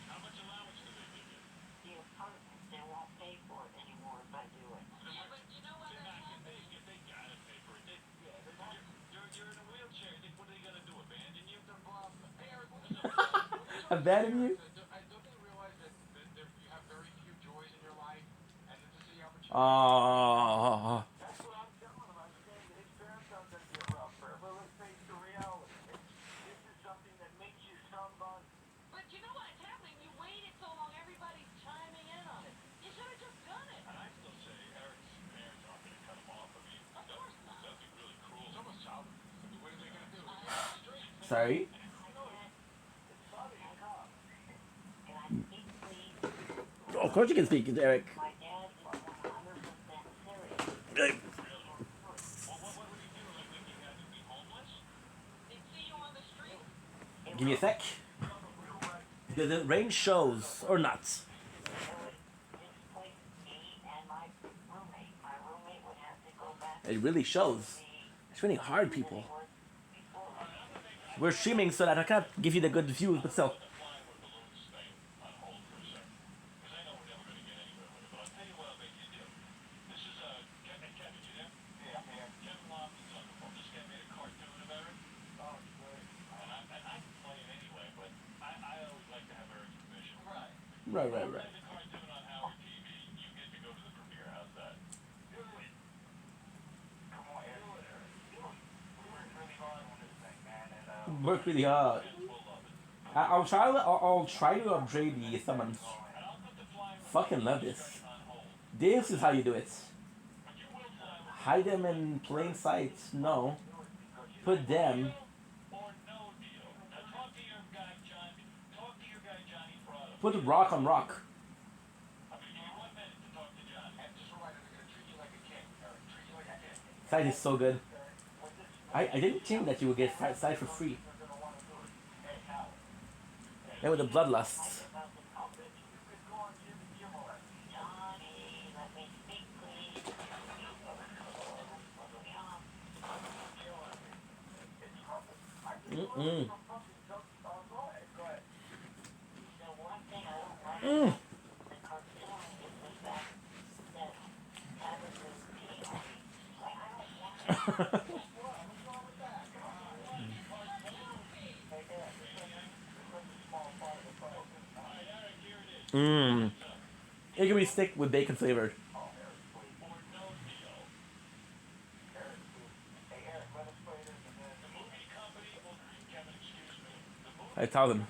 How much allowance do they give you? The apartment, they won't pay for it anymore if I do it. Yeah, but you know what? They're That's not happening. if they gotta pay for it. You're in a wheelchair. What are they gonna do? Abandon you? Hey, Eric, what Abandon you? don't they realize that you have very few joys in your life, and that this is the opportunity? Oh. That's what I'm telling him. I'm saying that his parents aren't going to be around forever. Let's face the reality. This is something that makes you somebody. But you know what's happening? You waited so long, everybody's chiming in on it. You should have just done it. And I still say Eric's parents aren't gonna cut him off. I mean, Of course not. that'd be really cruel. It's almost childish. I mean, what are they gonna do? Sorry? And I speak please. Oh, of course you can speak, Eric. My dad is 100% serious. What would he do? Like if he had to be homeless? They'd see you on the street. Give me a sec. The rain shows, or not. It would displace me and my roommate. My roommate would have to go back It really shows. to It's raining hard, people. the work before. We're streaming so that I can't give you the good views, but still. Fly where balloons stay on hold for a second. Because I know we're never gonna get anywhere with it. But I'll tell you what I'll make you do. This is Kevin, you there? Yeah. Kevin Lofton's on the phone. This guy made a cartoon about it. Oh, great. And I can play it anyway, but I always like to have Eric's permission. Right. Right. Play the cartoon on Howard TV. You get to go to the premiere. How's that? Do it. Come on, Eric. We worked really hard on this thing, man. And, Work really hard. I'll try to upgrade the summons. Fucking love this. This is how you do it. Hide them in plain sight. No. Put them. Or no deal. Now talk to your guy, Johnny Prado. Put rock on rock. I'm gonna give you 1 minute to talk to Johnny. And just remind them, they're gonna treat you like a king, Eric. Treat you like a king. Side is so good. I didn't think that you would get side for free. And with the bloodlusts. Johnny, let me speak, please. Mm-mm. The one thing I don't like Mm. about the cartoon is the fact that Tabitha's peeing on me. Like, I don't want to. Mmm. It can be stick with bacon flavored. I tell them.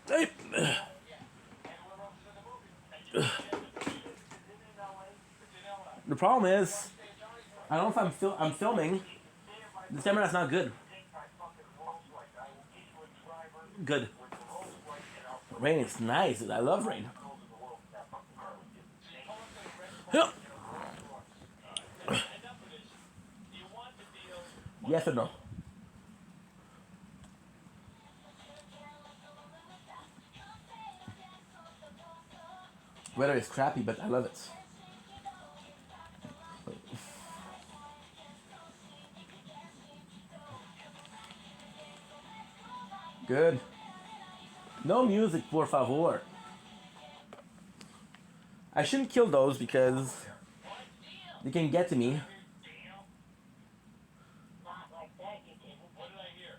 Hey. The problem is, I don't know if I'm filming. The camera's not good. Good. Rain is nice. I love rain. Enough of this. You want the deal? Yes or no? Weather is crappy, but I love it. Good. No music, por favor. I shouldn't kill those because they can get to me. Not like that, you didn't. What did I hear?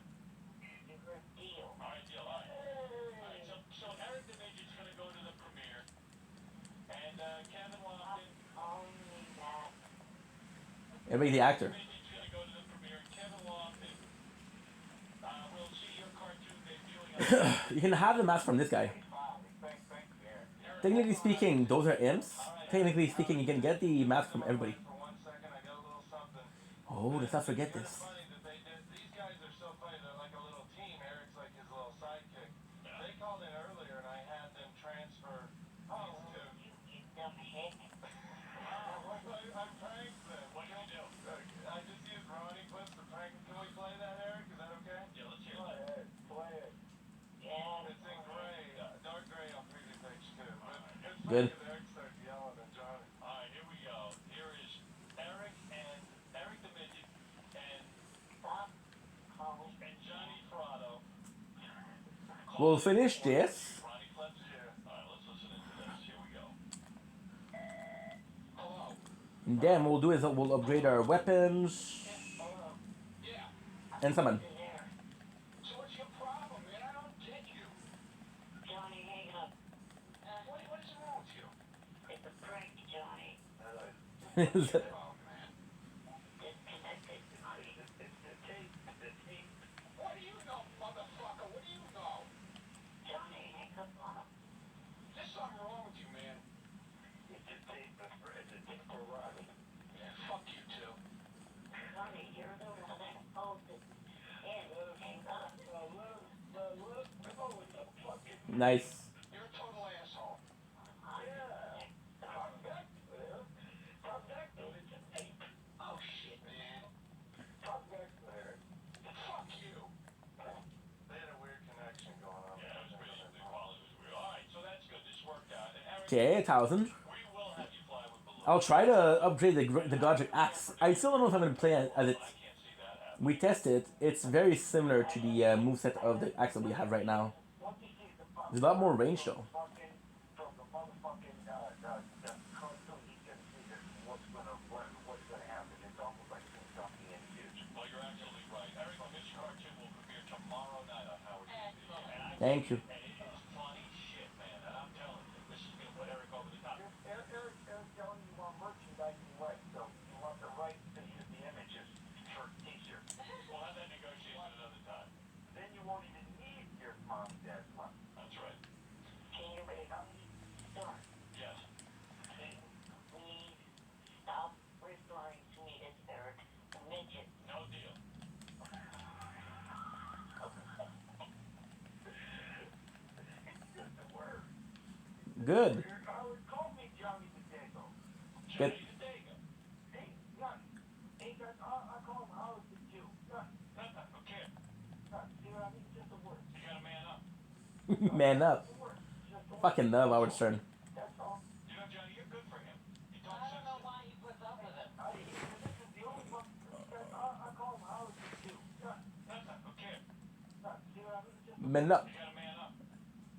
You heard deal. All right, deal. All right. So Eric the Midget's gonna go to the premiere, and Kevin Lofton. Only that. Everybody, the actor. Midget's gonna go to the premiere, and Kevin Lofton will see your cartoon debuting. You can have the mask from this guy. Technically speaking, those are imps. Technically speaking, you can get the mask from everybody. For 1 second, I got a little something. Oh, let's not forget this. Funny that these guys are so funny. They're like a little team. Eric's like his little sidekick. They called in earlier, and I had them transfer these two. You dumb head. I pranked them. What did you do? I just used Ronnie clips to prank. Can we play that, Eric? Is that okay? Yeah, let's hear it. Play it. Yeah. It's in gray, dark gray on previous page too. But it's Good. funny 'cause Eric starts yelling at Johnny. All right, here we go. Here is Eric the Midget and Stop. Call. Johnny Prado. We'll finish this. Ronnie clips here. All right, let's listen into this. Here we go. Hello. And then we'll do is we'll upgrade our weapons Yeah. and summon. There. So what's your problem, man? I don't get you. Johnny, hang up. What's wrong with you? It's a prank, Johnny. Oh, man. Disconnected. It's the tape. The tape. What do you know, motherfucker? What do you know? Johnny, hang up on him. There's something wrong with you, man. It's a tape. It's a tape for Ronnie. Yeah, fuck you too. Johnny, you're the one that holds it. And hang up. Nice. You're a total asshole. Oh shit, man. Fuck you. They had a weird connection going on. Yeah, it was basically quality was weird. Alright, so that's good. This worked out. And Eric, Okay, 1,000. we will have you fly with balloons. I'll try to upgrade the Godric axe. I still don't know if I'm gonna play as it. I can't see that happening. We tested. It's very similar to the moveset of the axe that we have right now. There's a lot more range though. From the motherfucking cartoon, he's gonna see that what's gonna happen. It's almost like it's something in huge. Well, you're absolutely right. Eric, this cartoon will premiere tomorrow night on Howard TV. Thank you. And it is funny shit, man. And I'm telling you, this is gonna put Eric over the top. Eric telling you want merchandising rights, so you want the rights to use the images for t-shirts. We'll have that negotiation another time. Then you won't even need your mom and dad's money. That's right. Can you wait on me? Start. Yes. Please stop referring to me as Eric the Midget. No deal. Good. Howard, call me Johnny Potato. Good. Johnny the Dago. Hey, Johnny. Hey, I call him Howard the Jew. Okay. See what I mean? Just a word. You gotta man up. Man up. Just a word. Just a word. Fucking love Howard Stern. That's all. You know, Johnny, you're good for him. He I talks don't know sense. why he puts up with it. This is the only one. I call him Howard the Jew. Okay. See what I mean? Just Man up. You gotta man up.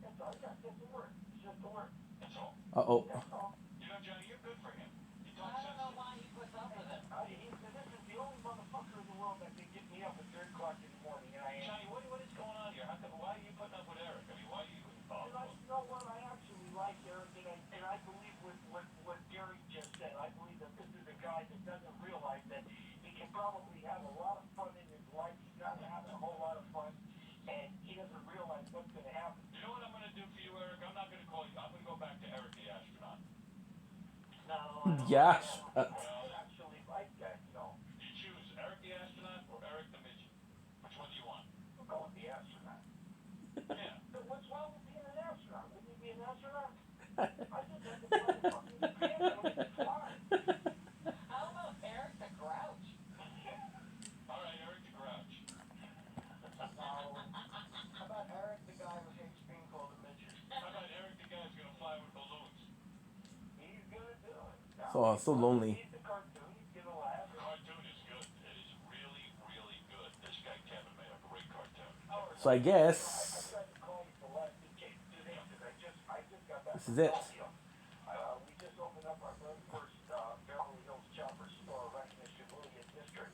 that's all. Yeah, just a word. Just a word. That's all. Uh-oh. That's all. You know, Johnny, you're good for him. He I talks don't know sense. why he puts up with it. This is the only motherfucker in the world that can get me up at 3 o'clock in the morning, and I am. Johnny, what is going on here? Why are you putting up with Eric? I mean, why are you involved? And you know what? I actually like Eric, and I believe what Gary just said. I believe that this is a guy that doesn't realize that he can probably have a lot of fun in his life. He's not having a whole lot of fun, and he doesn't realize what's going to happen. You know what I'm gonna do for you, Eric? I'm not gonna call you. I'm gonna go back to Eric the astronaut. No, I don't- Yeah. I actually like that, you know. You choose Eric the astronaut or Eric the midget. Which one do you want? We'll go with the astronaut. Yeah. What's wrong with being an astronaut? be an astronaut? I just had to fly a fucking plane. I don't even fly. How about Eric the Grouch? All right, Eric the Grouch. How about Eric, the guy who hates being called a midget? How about Eric the guy who's gonna fly with balloons? He's gonna do it. So lonely. He's the cartoon. He's gonna laugh. The cartoon is good. It is really, really good. This guy Kevin made a great cartoon. So I guess I tried to call you the last week today because I just got back this from is it. Tokyo. We just opened up our very first Beverly Hills Chopper store right in the Shibuya district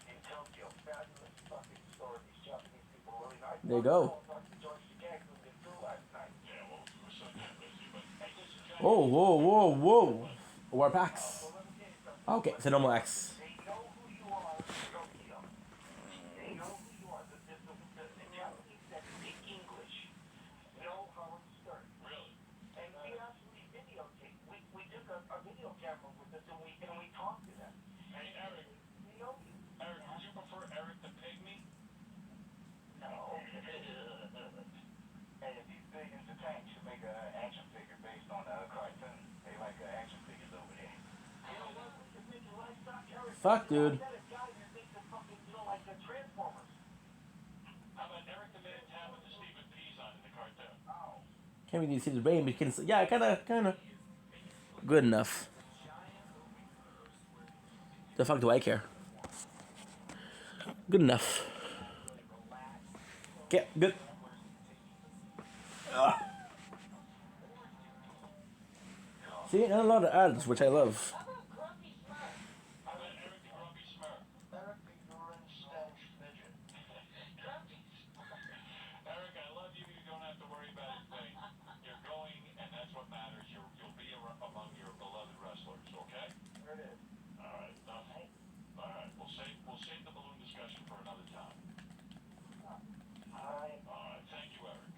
in Tokyo. Fabulous fucking store. These Japanese people really nice. There you go. Talked to George Takei who did through last night. Yeah, well, we were so damn busy, but hey, listen, Johnny. Whoa, whoa, whoa, whoa. War packs. So let me tell you something. Okay, so normal X. They know who you are in Tokyo. They know who you are. The Japanese that speak English know how it starts. Really? And we actually videotape. We took a video camera with us and we talked to them. Hey, Eric. They know you. Eric, would you prefer Eric the Pygmy? No. And if these big as the tank should make an action figure based on a cartoon. They like action figures over there. You know what? We should make a livestock Eric. Fuck, dude. I got a guy that makes a fucking, like the Transformers. How about Eric the man tapping the Stephen Peas on in the cartoon? Oh. Can't really see the rain, but you can. Yeah, kind of. Good enough. The fuck do I care? Good enough. Okay, good. See, not a lot of ads, which I love. How about Grumpy Smurf? How about Eric the Grumpy Smurf? Eric, the urine stench midget. Grumpy Smurf. Eric, I love you. You don't have to worry about a thing. You're going, and that's what matters. You'll be among your beloved wrestlers, okay? There it is. All right, nothing. All right, we'll save the balloon discussion for another time. All right. All right, thank you, Eric.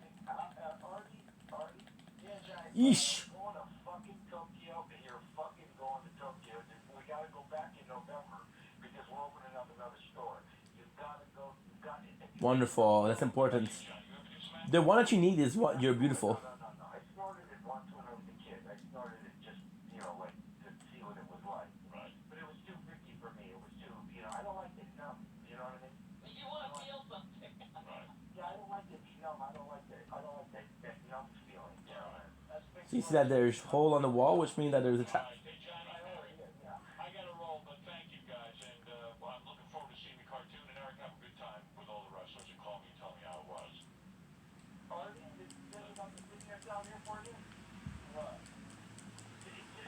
Artie. Yeah, Johnny. Yeesh. I'm going to fucking Tokyo, and you're fucking going to Tokyo. We got to go back in November because we're opening up another store. You've got to go. You've got it. Wonderful. That's important. John, you ever do smack? The one that you need is what you're beautiful. No. I snorted it once when I was a kid. I snorted it just, like, to see what it was like. Right. But it was too risky for me. It was too, I don't like it numb. You know what I mean? You want to feel something. Right. Yeah, I don't like it numb. I don't like that numb feeling. You know, that's big. So you see that there's hole on the wall, which means that there's a All trap. right, hey, Johnny, Yeah. I got to roll, but thank you guys, and well, I'm looking forward to seeing the cartoon. And Eric, have a good time with all the wrestlers, and call me and tell me how it was. Artie, did you guys got the thing down here for you? What?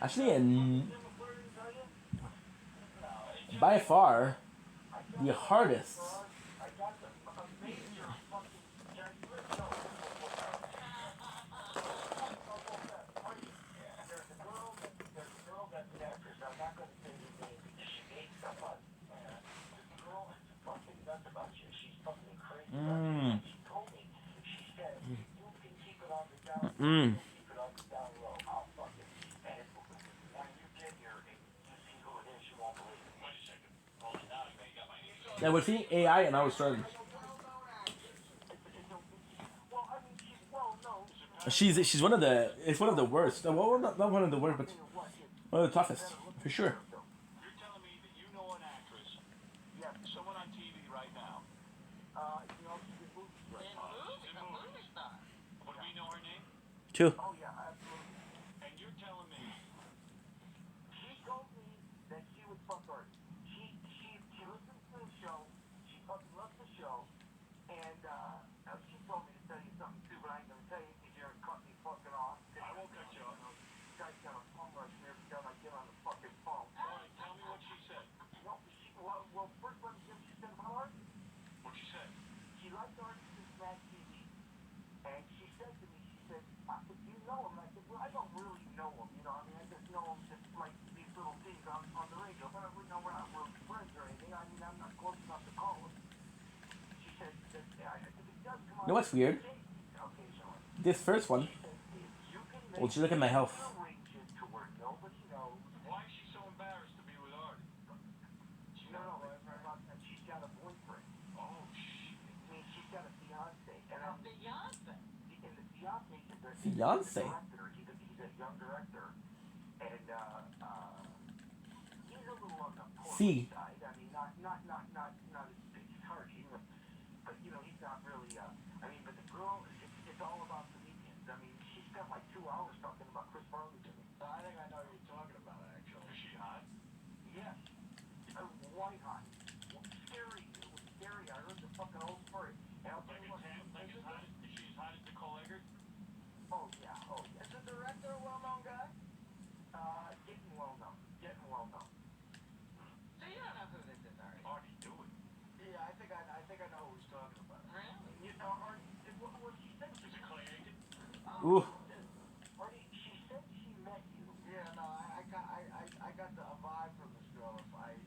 Actually, and by far, the hardest. I got a major fucking There's a girl that's an actress. I'm not going to say her name because she hates someone. This girl is fucking nuts about you. She's fucking crazy about you. She told me, she said, you can keep it on the down low. Keep it on the down low. I'll fuck it. And when you get here and you see who it is, you won't believe it. Wait a second. Hold it down. You got my name. Yeah, we're seeing AI, and I was struggling. Well, I mean, no. She's one of the. It's one of the worst. Well, not one of the worst, but one of the toughest for sure. You're telling me that you know an actress, Yeah. someone on TV right now. She's in movies right In now. movies, a movie star. Would we know her name? Two. Oh, yeah, absolutely. And you're telling me She told me that she would fuck her. She listens to the show. She fucking loves the show. And, she told me to tell you something too, but I ain't gonna tell you because you're cut me fucking off. I won't cut you off. You guys got a phone rush me every time I get on the fucking phone. All right, tell me what she said. No, well, first let me see what she said about Art. What'd she say? She liked Art since Mad TV. And she said to me, she said, do you know him? And I said, well, I don't really know him, I mean, I just know him just like these little things on the radio. But we're not really friends or anything. I mean, I'm not close enough to call him. She said that, if it does come on. You know what's weird? Occasionally. This first one. She said, if you can Well, just look at my health. reach it to where nobody knows. Why is she so embarrassed to be with Artie? No, she's got a boyfriend. Oh, shit. I mean, she's got a fiance. And A Beyonce. and the fiance is Fiance. Director. He's a young director, and he's a little on the poor See. side. I mean, not as big as Harvey, but you know, he's not really. I mean, but the girl, it's all about the weekends. I mean, she spent like 2 hours talking about Chris Farley to me. I think I know who you're talking about, actually. Is she hot? Yes, white hot, scary. It was scary. I heard the fucking whole story. And I'll tell Like you a what. 10? Like as hot as, is she as hot as Nicole Eggert? Oh yeah, oh yeah. Is the director a well-known guy? Getting well known. Getting well known. So you don't know who this is, Artie? Artie, do it. Yeah, I think I know who he's talking about. Really? You know, what she said. Is it Clay Aiken? Ooh. Artie, she said she met you. Yeah, no, I got a vibe from this girl.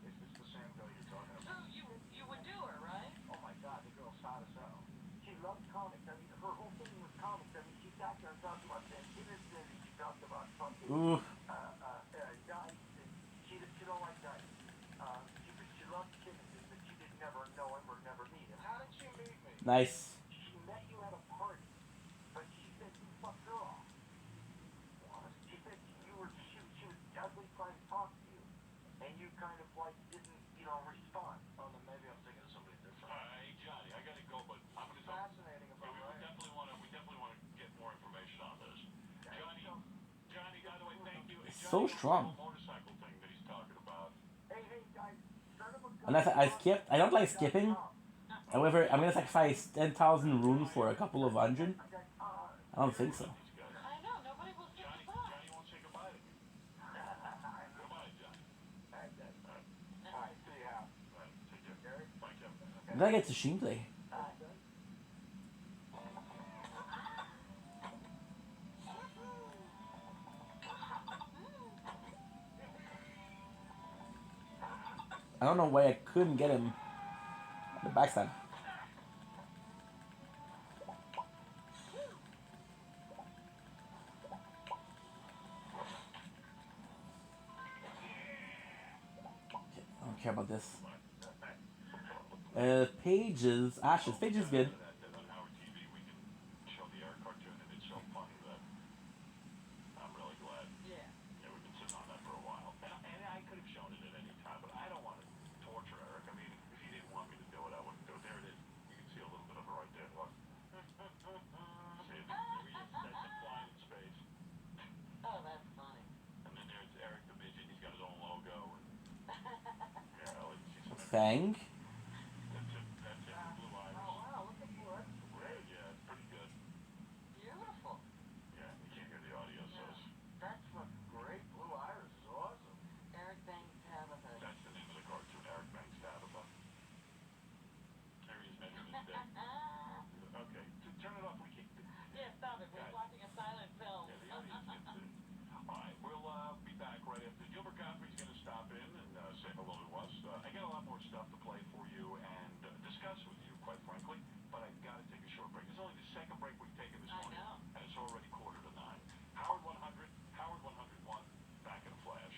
If it's the same girl you're talking So about. you would do her, right? Oh my God, the girl's hot as hell. She loved comics. I mean, her whole thing was comics. I mean, she sat there and talked about Van Ginnison, and she talked about fucking Ooh. Dice. And she don't like Dice. She loved Kinnison, but she didn't never know him or never meet him. How did she meet me? Nice. She met you at a party, but she said you fucked her off. She said she was ugly trying to talk to you, and you kind of like didn't, respond. Oh, then maybe I'm thinking of somebody different. Hey, Johnny, I gotta go, but I'm gonna talk. Fascinating if We I'm right. definitely want to get more information on this. Johnny, by the way, thank you. Hey, Johnny, So what's the strong. whole motorcycle thing that he's talking about? Hey, guys, son of a gun. Unless I skipped. I don't like skipping. However, I'm gonna sacrifice 10,000 runes for a couple of hundred. I don't think so. These guys. I know, nobody will skip the bus. Johnny won't say goodbye to me. Goodbye, Johnny. All right, see ya. All right, take care. Bye, Kevin. I'm gonna get to Sheen play. I don't know why I couldn't get him the backstab. I don't care about this. Pages, Ashes. Pages is good. That on Howard TV we can show the Eric cartoon, and it's so funny that I'm really glad. Yeah. Yeah, we've been sitting on that for a while. And I could have shown it at any time, but I don't want to torture Eric. I mean, if he didn't want me to do it, I wouldn't do it. There it is. You can see a little bit of it right there. Look. See it? That's a flying in space. Oh, that's funny. And then there's Eric the Midget. He's got his own logo. And, yeah, I'll let you see some. Fang. That's it. Blue Iris. Oh, wow, look at you. That's great. Yeah, it's pretty good. Beautiful. Yeah, you can't hear the audio, so it's, That's fucking great. Blue Iris is awesome. Eric Banks Tabitha. that's the name of the cartoon, Eric Banks Tabitha. There he is measuring his dick. Okay, turn it off. We can't. Yeah, stop it. We're watching a silent film. Yeah, the audience gets it. All right, we'll be back right after. Gilbert Godfrey's going to stop in and say hello to us. I got a lot more stuff to play for you and discuss with you, quite frankly, but I've got to take a short break. It's only the second break we've taken this I morning, know. and it's already 8:45. Howard 100, Howard 101, back in a flash.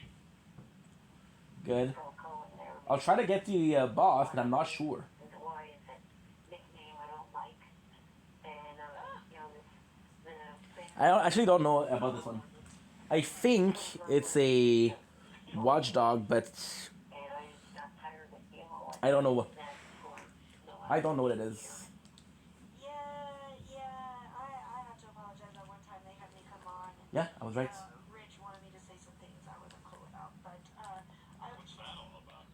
Good. Paul Cohen there. I'll try to get the boss, but I'm not sure. And why is it nickname I don't like? And, I actually don't know about this one. I think it's a watchdog, but and I got tired of being like I don't know what. that for I don't know what it is. Yeah, I had to apologize that one time they had me come on. Yeah, I was right. Rich wanted me to say some things I wasn't cool about, but What's that all about?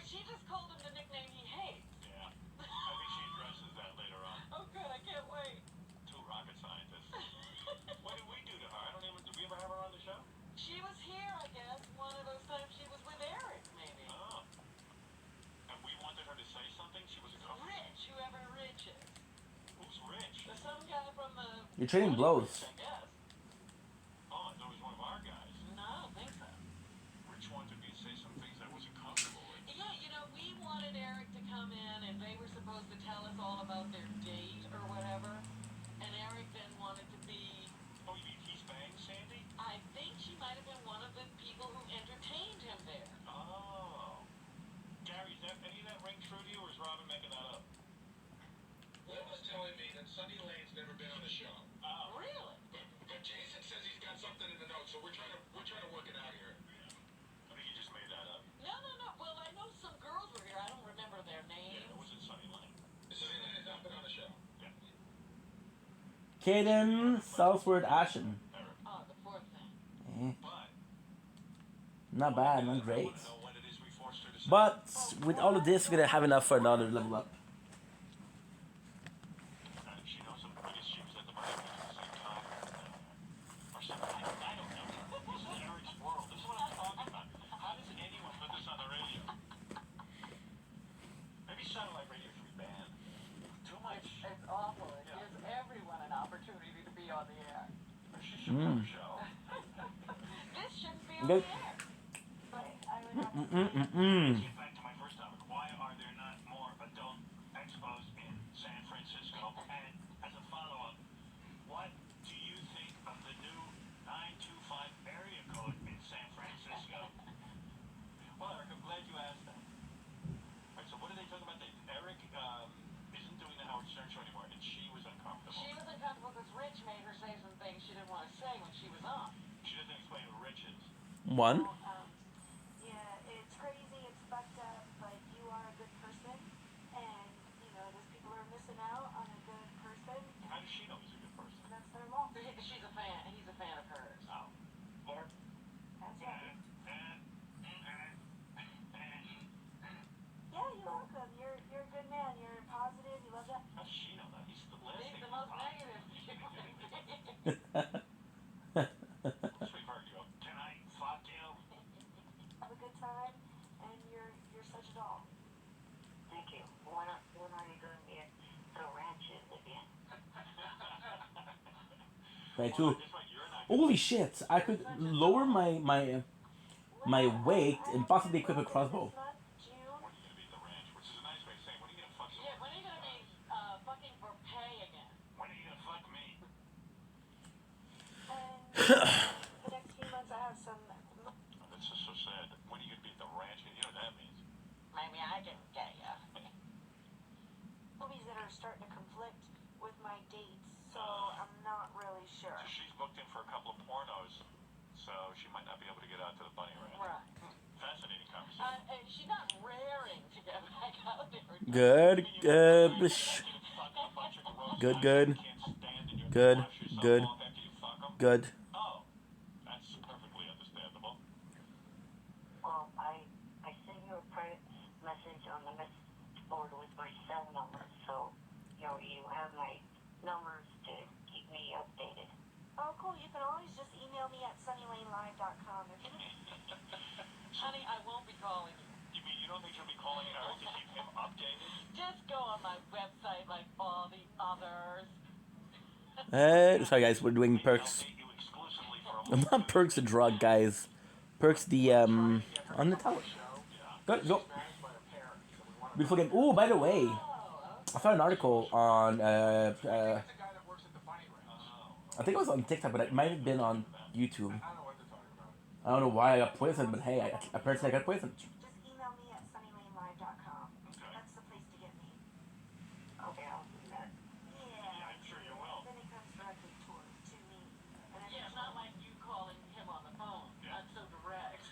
She just called him the nickname he hates. Yeah, I think she addresses that later on. Oh, good. I can't wait. Two rocket scientists. What did we do to her? I don't even. Did we ever have her on the show? She was here, I guess. One of those times she was with Eric, maybe. Oh. And we wanted her to say something. She was a couple. Rich, whoever Rich is. Who's Rich? There's some guy from the... You're trading blows. I guess. Oh, I thought he was one of our guys. No, I don't think so. Rich wanted me to say some things I wasn't comfortable with. Yeah, we wanted Eric to come in and they were supposed to tell us all about their date or whatever. And Eric then wanted to be... Oh, you mean he's banged Sandy? I think she might have been one of the people who entertained him there. Oh. Gary, is that any of that ring true to you, or is Robin making that up? Will was telling me that Sunny Lane's never been on the show. Oh. Really? But So we're trying to work it out here. I think you just made that up. No. Well, I know some girls were here. I don't remember their names. Yeah, it was in Sunny Lane. Sunny Lane has not been on the show. Yeah. Caden Southward Ashen. Oh, the fourth thing. But Not bad, not I great. want to know what it is we forced her to say. But with all of this, we're gonna have enough for another level up. She knows him. I guess she was at the bar at the same time. Or something. I don't know. This is Eric's world. This is what I'm talking about. How does anyone put this on the radio? Maybe satellite radio should be banned. Too much. It's awful. It gives everyone an opportunity to be on the air. She should have a show. This shouldn't be on Good. the air. But I would have to Get back to my first topic. Why are there not more adult expos in San Francisco? And as a follow-up, what do you think of the new 925 area code in San Francisco? Well, Eric, I'm glad you asked that. Right, so what are they talking about? Eric isn't doing the Howard Stern show anymore, and she was uncomfortable. She was uncomfortable because Rich made her say some things she didn't want to say when she was on. She doesn't explain who Rich is. One. yeah, it's crazy, it's fucked up, but you are a good person, and, you know, those people are missing out on a good person, How does she know he's a good person? and that's their loss. She's a fan. He's a fan of hers. Oh. Or, That's right. Yeah, you're welcome. You're a good man. You're positive. You love that. how does she know that? He's the last He's thing the you most thought. negative. We've heard you. Can I fuck you? Have a good time, and you're such a doll. Thank you. When are you going to get the ranches again? Right too. Just like you're not Holy shit! I could lower my weight and possibly equip a crossbow. This month, June. when you're gonna be at the ranch, which is a nice way of saying, when are you gonna fuck Yeah, when are you gonna be fucking for pay again? When are you gonna fuck me? And the next few months, I have some That's just so sad. When are you gonna be at the ranch? You know what that means. Maybe I can get ya. movies that are starting to conflict with my dates, so I'm not really sure. So she's booked in for a couple of pornos, so she might not be able to get out to the bunny ranch. Right. Fascinating conversation. And she's not raring to get back out there. Good. Fuck a bunch of gross Good, guys good. you can't stand and you're Good, gonna wash yourself good. off after you fuck 'em? Good. Oh, that's perfectly understandable. Well, I sent you a private message on the message board with my cell number, so you have my numbers to keep me updated. Oh, cool. You can always just email me at sunnylanelive.com. If you Honey, I won't be calling you. You mean you don't think she'll be calling Eric to keep him updated? Just go on my website like all the others. Sorry guys, we're doing perks. Update you exclusively for a Not perks the drug, guys. Perks the on the tower. Good, go. Beautiful game. Oh, by the way, I found an article on It's a guy that works at the bunny ranch. I think it was on TikTok, but it might have been on YouTube. I don't know what they're talking about. I don't know why I got poisoned, but hey, apparently I got poisoned. just email me at sunnylanelive.com. That's the place to get me. Okay, I'll do that. Yeah. I'm sure you will. Then it comes directly to me. And I Yeah, it's not like you calling him on the phone. Yeah. That's so direct.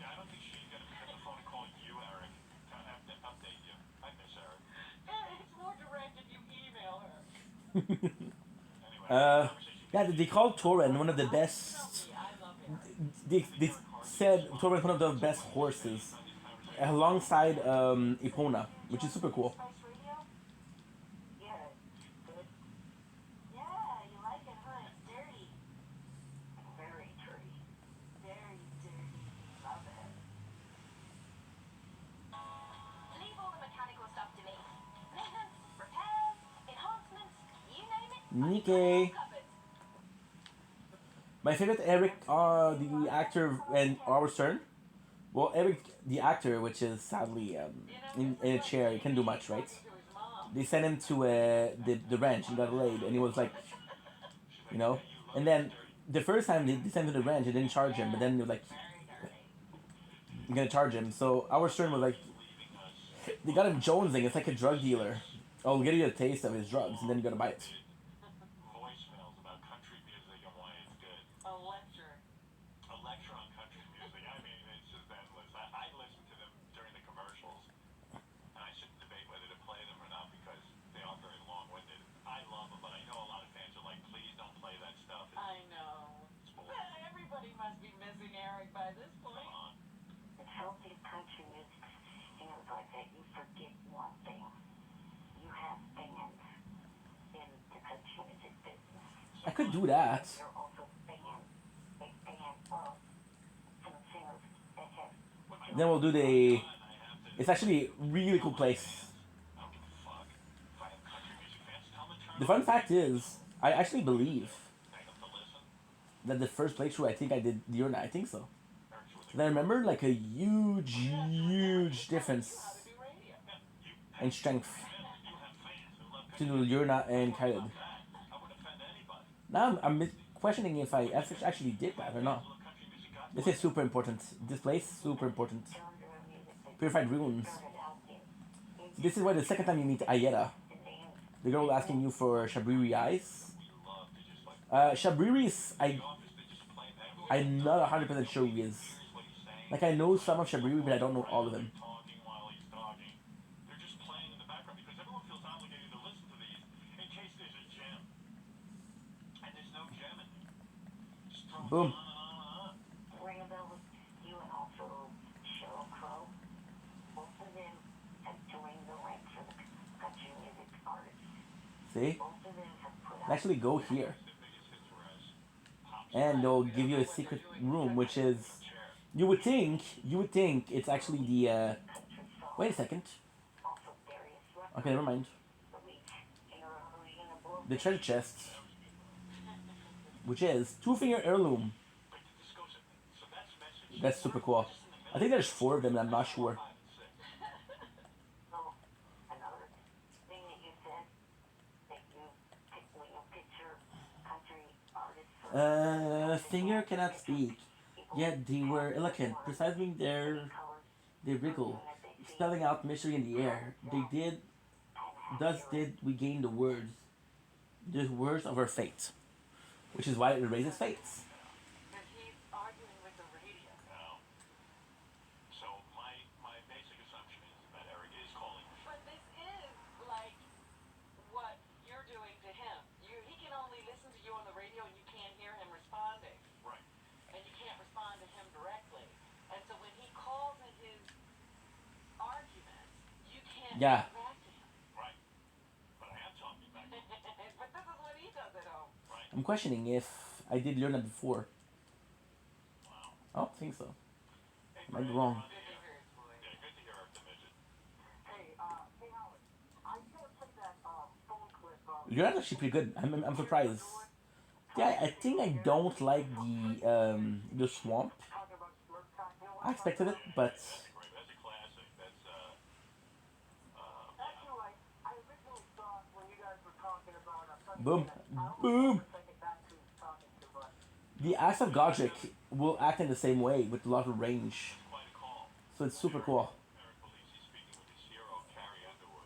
Yeah, I don't think she's gonna pick up the phone and call you, Eric, to have to update you. I miss Eric. It's more direct if you email her. Anyway, Yeah, they called Torren one of the best. I love him. They said Torren one of the best horses, alongside Epona, which is super cool. Spice Radio? Yeah, it's good. Yeah, you like it, huh? It's dirty. Very dirty. Very dirty. Love it. Leave all the mechanical stuff to me. Maintenance, repairs, enhancements, you name it. Nikkei. Covered. My favorite Eric, the actor, and Howard Stern. Well, Eric, the actor, which is sadly in a chair, he can't do much, right? To his mom. They sent him to the ranch. He got laid, and he was like, you know. And then the first time they sent him to the ranch, they didn't charge him. But then they're like, you're gonna charge him. So Howard Stern was like, they got him jonesing. It's like a drug dealer. Oh, we'll give you a taste of his drugs, and then you gotta buy it. voicemails about country music and why it's good. A lecture. could do that. You're also big fan of some singers that have. Then we'll do the. It's actually a really cool place. I don't give a fuck. If I have country music fans, tell them to turn The fun fact is, I actually believe Beg them to listen. that the first playthrough I think I did the Urna. I think so. And I remember like a huge difference in strength between Urna and Khaled. I wouldn't offend anybody. Now I'm questioning if I actually did that or not. Country music got This is super important. This place super important. Purified runes. This is why the second time you meet Ayeda, the girl asking you for Shabriri eyes. Shabriri's I'm not 100% sure who he is. Like I know some of Shabriri, but I don't know all of them. talking while he's talking. They're just playing in the background because everyone feels obligated to listen to these in case there's a gem. And there's no gem in there. Just throw Boom. it on. Ring a bell with you and also Sheryl Crow. Both of them have joined the ranks of the country music artists. See? Both of them have put out Actually go here. The biggest hits were as And they'll give you a secret room, which is you would think it's actually the wait a second. also various records. Okay, never mind. The week in a row, you're gonna blow The treasure chest, which is 2-finger heirloom. So that's message. That's super cool. I think there's 4 of them. I'm not sure. So, another thing that you said that you pick when you picture country artists. Finger cannot speak. Yet they were eloquent, precisely they wriggle, spelling out mystery in the air. Thus did we gain the words of our fate, which is why it erases fates. And he's arguing with the radio. No. So my basic assumption is that Eric is calling. But this is like what you're doing to him. He can only listen to you on the radio and you can't hear him responding. Right. And you can't respond to him directly. And so when he calls in his arguments, you can't Yeah. get back to him. Right. But I am talking back. But this is what he does at home. I'm questioning if I did learn that before. I don't think so. I might be wrong. Good to hear his voice. Yeah, good to hear Eric the midget. Hey, Howard, are you gonna play that phone clip? You're actually pretty good. I'm surprised. Yeah, I think I don't like the swamp Talking about Slurp Cocktail? aspect of it, but That's a classic. That's Actually, I originally thought when you guys were talking about boom, boom. The Axe of Godric will act in the same way with a lot of range, quite a call. so it's super cool. Eric believes he's speaking with his hero, Carrie Underwood.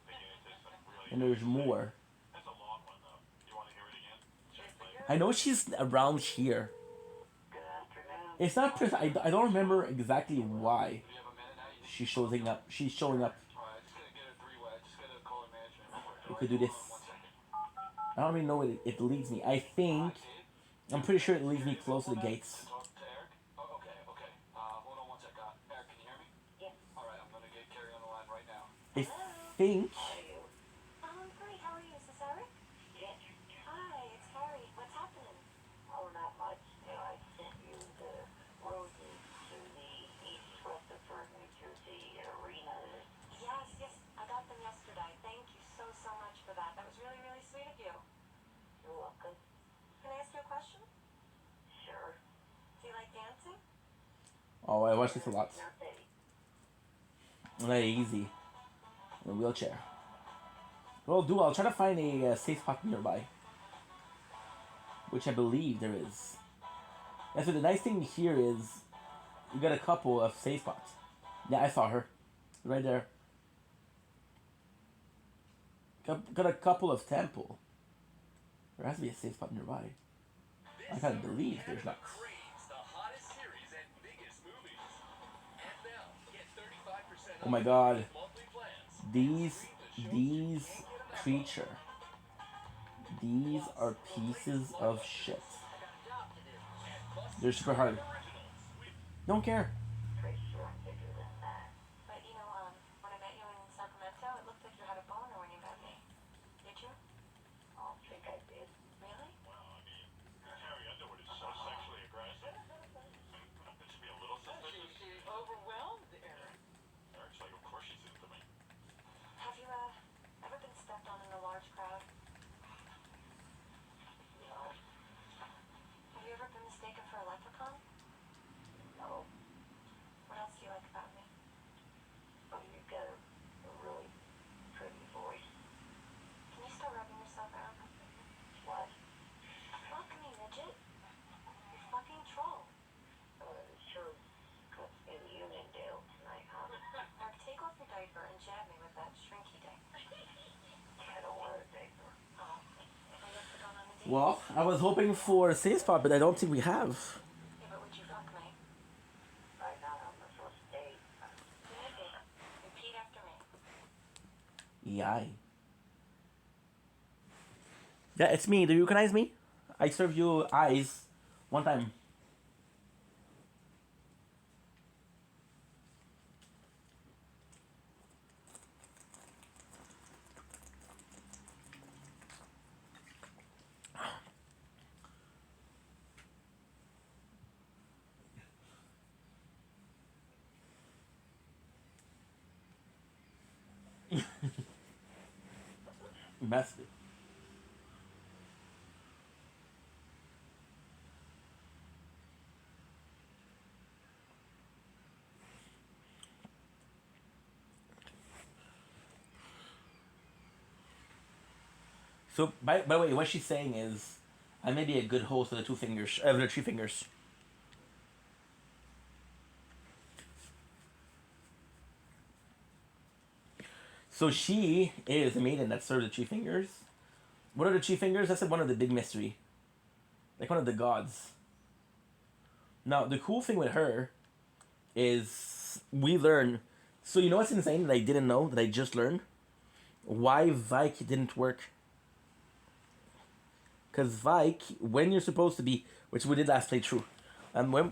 Thinking it's just like really. And there's more. That's a long one though. You want to hear it again? Should I play it? I know she's around here. Good afternoon. It's not I don't remember exactly why Do you have a minute now? You she's showing up. She's showing up. Alright, just gonna get a 3-way. Just gotta call her management. We could do this. 1 second. I don't even know where it leads me. I'm pretty sure it leads me close to the gates. Talk to Eric? Oh, okay. Hold on 1 sec. Eric, can you hear me? Yes. Alright, I'm gonna get Carrie on the line right now. I think Great, how are you? Is this Eric? Yes. Hi, it's Carrie. What's happening? Oh, not much. I sent you the roses to the East Rutherford, New Jersey arena. Yes, I got them yesterday. Thank you so much for that. That was really, really sweet of you. You're welcome. Can I ask you a question? Sure. Do you like dancing? oh, I watch this a lot. Nothing. Very easy. In a wheelchair. Well, I'll try to find a safe spot nearby, which I believe there is. And so the nice thing here is you got a couple of safe spots. Yeah, I saw her right there. Got a couple of temple. There has to be a safe spot nearby. I gotta believe there's not. The hottest series and biggest movies. And now, get 35% Oh my god. monthly plans. These creature. These are pieces of shit. They're super hard. Don't care. Pretty sure I'm bigger than that. But when I met you in Sacramento, it looked like you had a boner when you met me. Did you? I don't think I did. Really? Wow, Well, I was hoping for a safe spot, but I don't think we have. Yeah, but would you fuck me? Right now on the first date. Maybe. Repeat after me. Yai. Yeah, it's me. Do you recognize me? I served you eyes one time. Messed it. So, by the way, what she's saying is, I may be a good host of the 2 fingers, of the 3 fingers. So she is a maiden that served the 3 fingers. What are the 3 fingers? That's one of the big mystery. Like one of the gods. Now, the cool thing with her is we learn. So, you know what's insane that I didn't know, that I just learned? Why Vike didn't work. Because Vike, when you're supposed to be, which we did last playthrough,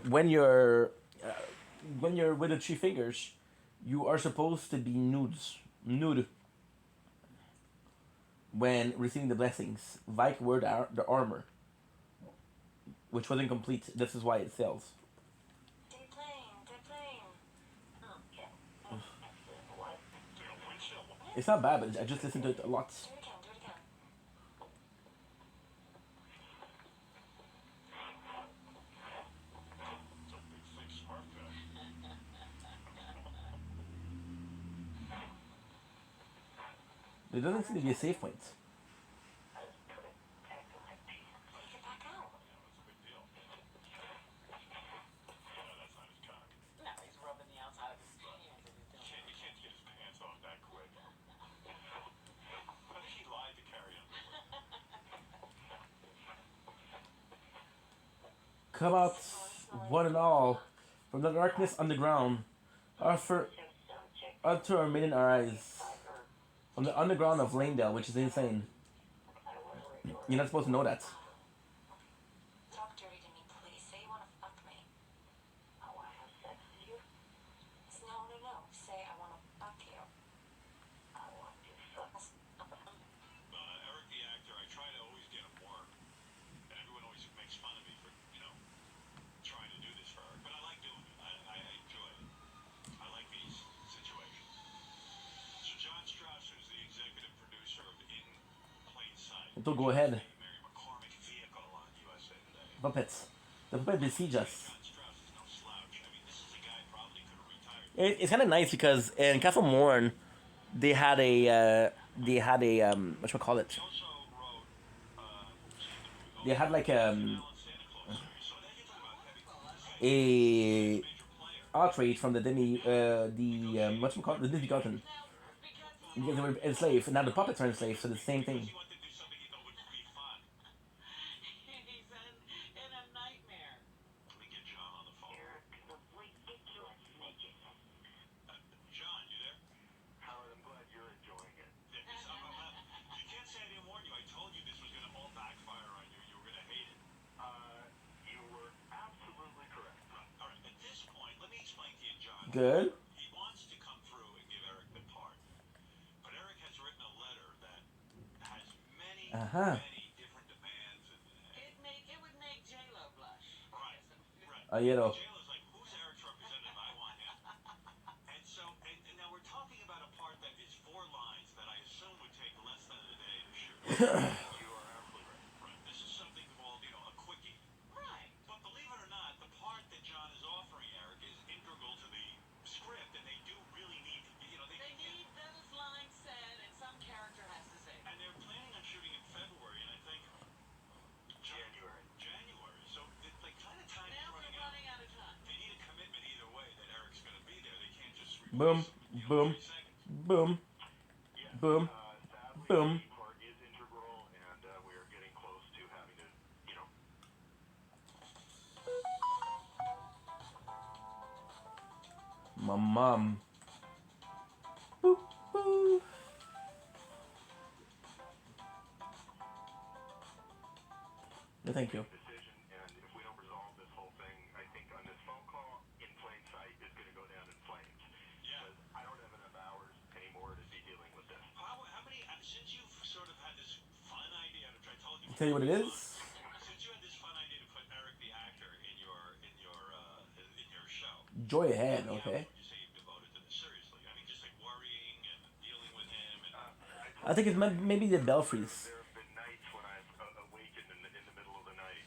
when you're with the 3 fingers, you are supposed to be nude. When receiving the blessings, Vike wore the armor, which wasn't complete. This is why it fails. It's not bad, but I just listened to it a lot. Do it again. It's a big, thick smart guy. There doesn't seem to be a save point. I just put it back in my pants. Take it back out. Yeah, that's a big deal. Yeah, that's not his cock. No, he's rubbing the outside of his pants and he's doing He can't get his pants off that quick. I think he lied to carry him. Come out, one and all, from the darkness underground. Offer unto our maiden our eyes. From the underground of Lanedale, which is insane. You're not supposed to know that. Talk dirty to me, please. Say you want to fuck me. I want to have sex with you. No. Say I want to fuck you. I want to fuck. Eric the actor, I try to always get him work. And everyone always makes fun of me for, trying to do this for Eric. But I like doing it. I enjoy it. I like these situations. So John Strauss, who's the executive producer of In Plain Sight. So go ahead. Mary McCormick vehicle on USA Today. Puppets. The puppet besiege us. John Strauss is no slouch. I mean, this is a guy probably could have retired. It's kind of nice because in Castle Morn, they had a whatchamacallit? He also wrote, They had like Santa Claus. So then you talk about a heavy. outrage from the whatchamacallit, the Disney Gotten. Because they were enslaved, and now the puppets are enslaved, so the same thing. He wanted to do something he thought would be fun. He's in a nightmare. Let me get John on the phone. You're ridiculous naked. John, you there? Howard, I'm glad you're enjoying it. Yeah, you can't say I didn't warn you. I told you this was going to all backfire on you. You were going to hate it. You were absolutely correct. All right, at this point, let me explain to you, John. Good. He wants to come through and give Eric the part. But Eric has written a letter that has many, many different demands. It would make J-Lo blush. Right. Ayero. JLo's like, who's Eric's representative? I want him. And so, and now we're talking about a part that is 4 lines that I assume would take less than a day to shoot. You are absolutely right. This is something called, a quickie. Right. But believe it or not, the part that John is offering Eric is integral to the script, and they do really need to, They need those lines said, and some character has to say them. and they're planning on shooting in February, and I think January. So it's like kind of time is Now running they're out. running out of time. They need a commitment either way that Eric's going to be there. They can't just Boom, replace him, boom, 30 seconds. boom, Yes. boom, Sadly, boom. the part is integral, and we are getting close to having to My mom. Boop, boop. No, thank you. Decision, and if we don't resolve this whole thing, I think on this phone call, in plain sight is going to go down in flames. Yeah. Because I don't have enough hours anymore to be dealing with this. How many, since you've sort of had this fun idea, which I told you. Tell you what it is. Since you had this fun idea to put Eric the actor in your show. Joy ahead, how many okay. hours would you say you've devoted to this? Seriously, I mean, just like worrying and dealing with him and. I think it's maybe the Belfries. There have been nights when I've awakened in the middle of the night.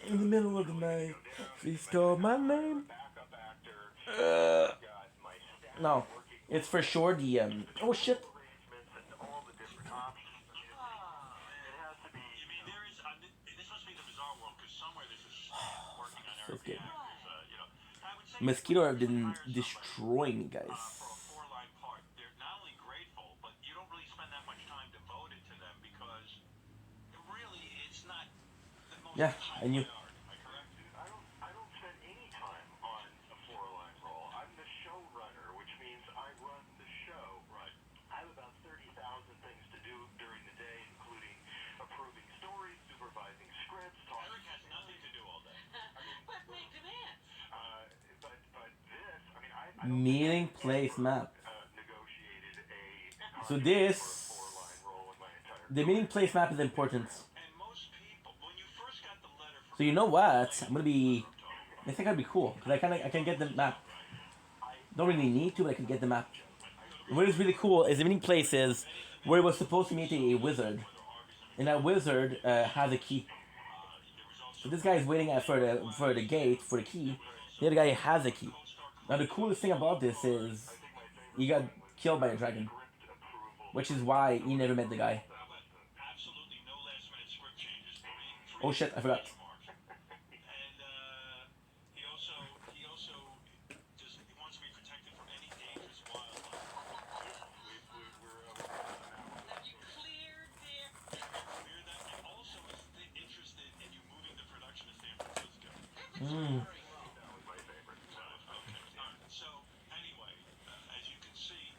In the middle of the night, she stole my name. Backup actor. Got my staff No, working it's for sure the oh shit. arrangements and all the different options. It has to be. You mean there is? This must be the bizarre world because somewhere this is working on So Eric good. the actor. You know, I would say Mosquito have been destroying me, guys. for a four-line part, they're not only grateful, but you don't really spend that much time devoted to them because really it's not the most. Yeah, I knew. Am I correct? I don't spend any time on a four-line role. I'm the showrunner, which means I run the show. Right. I have about 30,000 things to do during the day, including approving stories, supervising scripts, talking. Eric has nothing to do all day. But make demands. But this, I mean, I don't Meeting place map. negotiated a So this, four-line role in my entire. the meeting place map is important. And most people, when you first got the letter from So you know what? I'm gonna be. I think that'd be cool because I can get the map. Don't really need to, but I can get the map. And what is really cool is the meeting place is where it was supposed to meet a wizard, and that wizard has a key. So this guy is waiting for the gate for the key. The other guy has a key. Now the coolest thing about this is he got killed by a dragon, which is why he never met the guy. absolutely no last-minute script changes for me. Oh shit, I forgot. And he also just he wants to be protected from any dangerous wildlife. Have you cleared there? Clear that. And also is interested in you moving the production to San Francisco. Mm. So anyway, as you can see,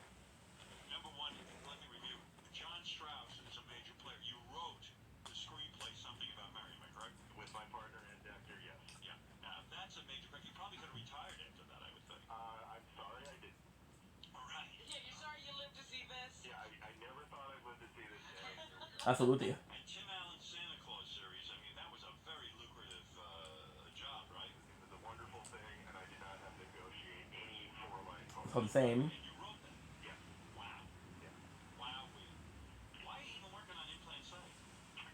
number one, let me review. John Strauss is a major player. You wrote the screenplay Something About Mary, am I correct? With my partner and actor, yes. Yeah. Now that's a major break. You probably could have retired after that, I would think. I'm sorry I didn't. All right. Yeah, you're sorry you lived to see this? Yeah, I never thought I would to see this day. Absolutely. And Tim Allen's Santa Claus series, I mean, that was a very lucrative job, right? It was a wonderful thing, and I did not have to negotiate any four-line It's all the same. And you wrote that? Yeah. Wow. Yeah. Wow. Why even working on In Plain Sight?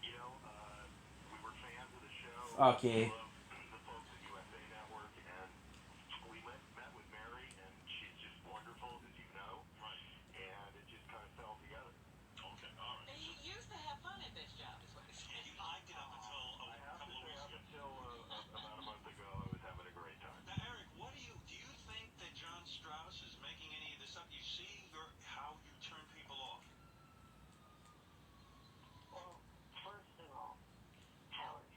You know, we were fans of the show. Okay. We loved the folks at USA Network, and we met with Mary, and she's just wonderful, as you know. Right. And it just kind of fell together. Okay, all right. And you used to have fun at this job, is what it Yeah, says. you liked it up until I a have to couple of say, weeks up ago. until about a month ago, I was having a great time. Now, Eric, do you think that John Strauss is making any of this up? You see how you turn people off? Well, first of all, Howard,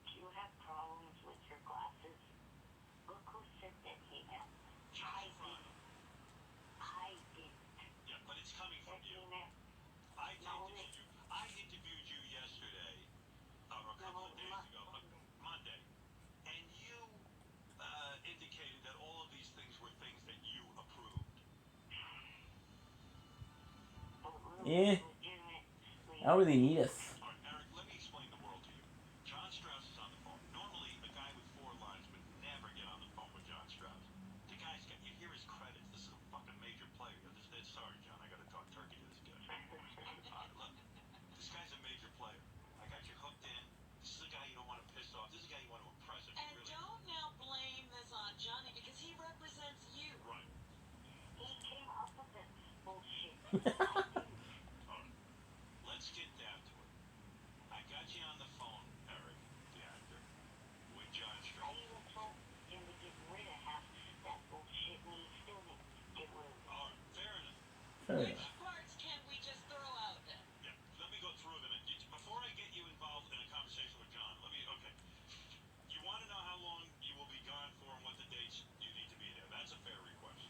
do you have problems with your glasses? Look who said that he had. I didn't. I didn't. Yeah, but it's coming from you. Taking it. I interviewed you yesterday, or a couple of days ago, Monday, and you indicated that all of these things were things that you approved. Yeah. Legitimately. I don't really need us. All right, Eric, let me explain the world to you. John Strauss is on the phone. Normally, a guy with four lines would never get on the phone with John Strauss. The guy's got, you hear his credits. This is a fucking major player. Sorry, John, I gotta talk turkey to this guy. Look, this guy's a major player. I got you hooked in. This is a guy you don't want to piss off. This is a guy you want to impress. If you And really don't now blame this on Johnny because he represents you. right. He came up with this bullshit. All right. Let's get down to it. I got you on the phone, Eric, the actor, with John I Strauss. even told him to get rid of half that bullshit, and he still didn't get rid of it. All right, fair enough. Fair Which enough. parts can we just throw out then? Yeah, let me go through them. Before I get you involved in a conversation with John, okay. You want to know how long you will be gone for and what the dates you need to be there. That's a fair request.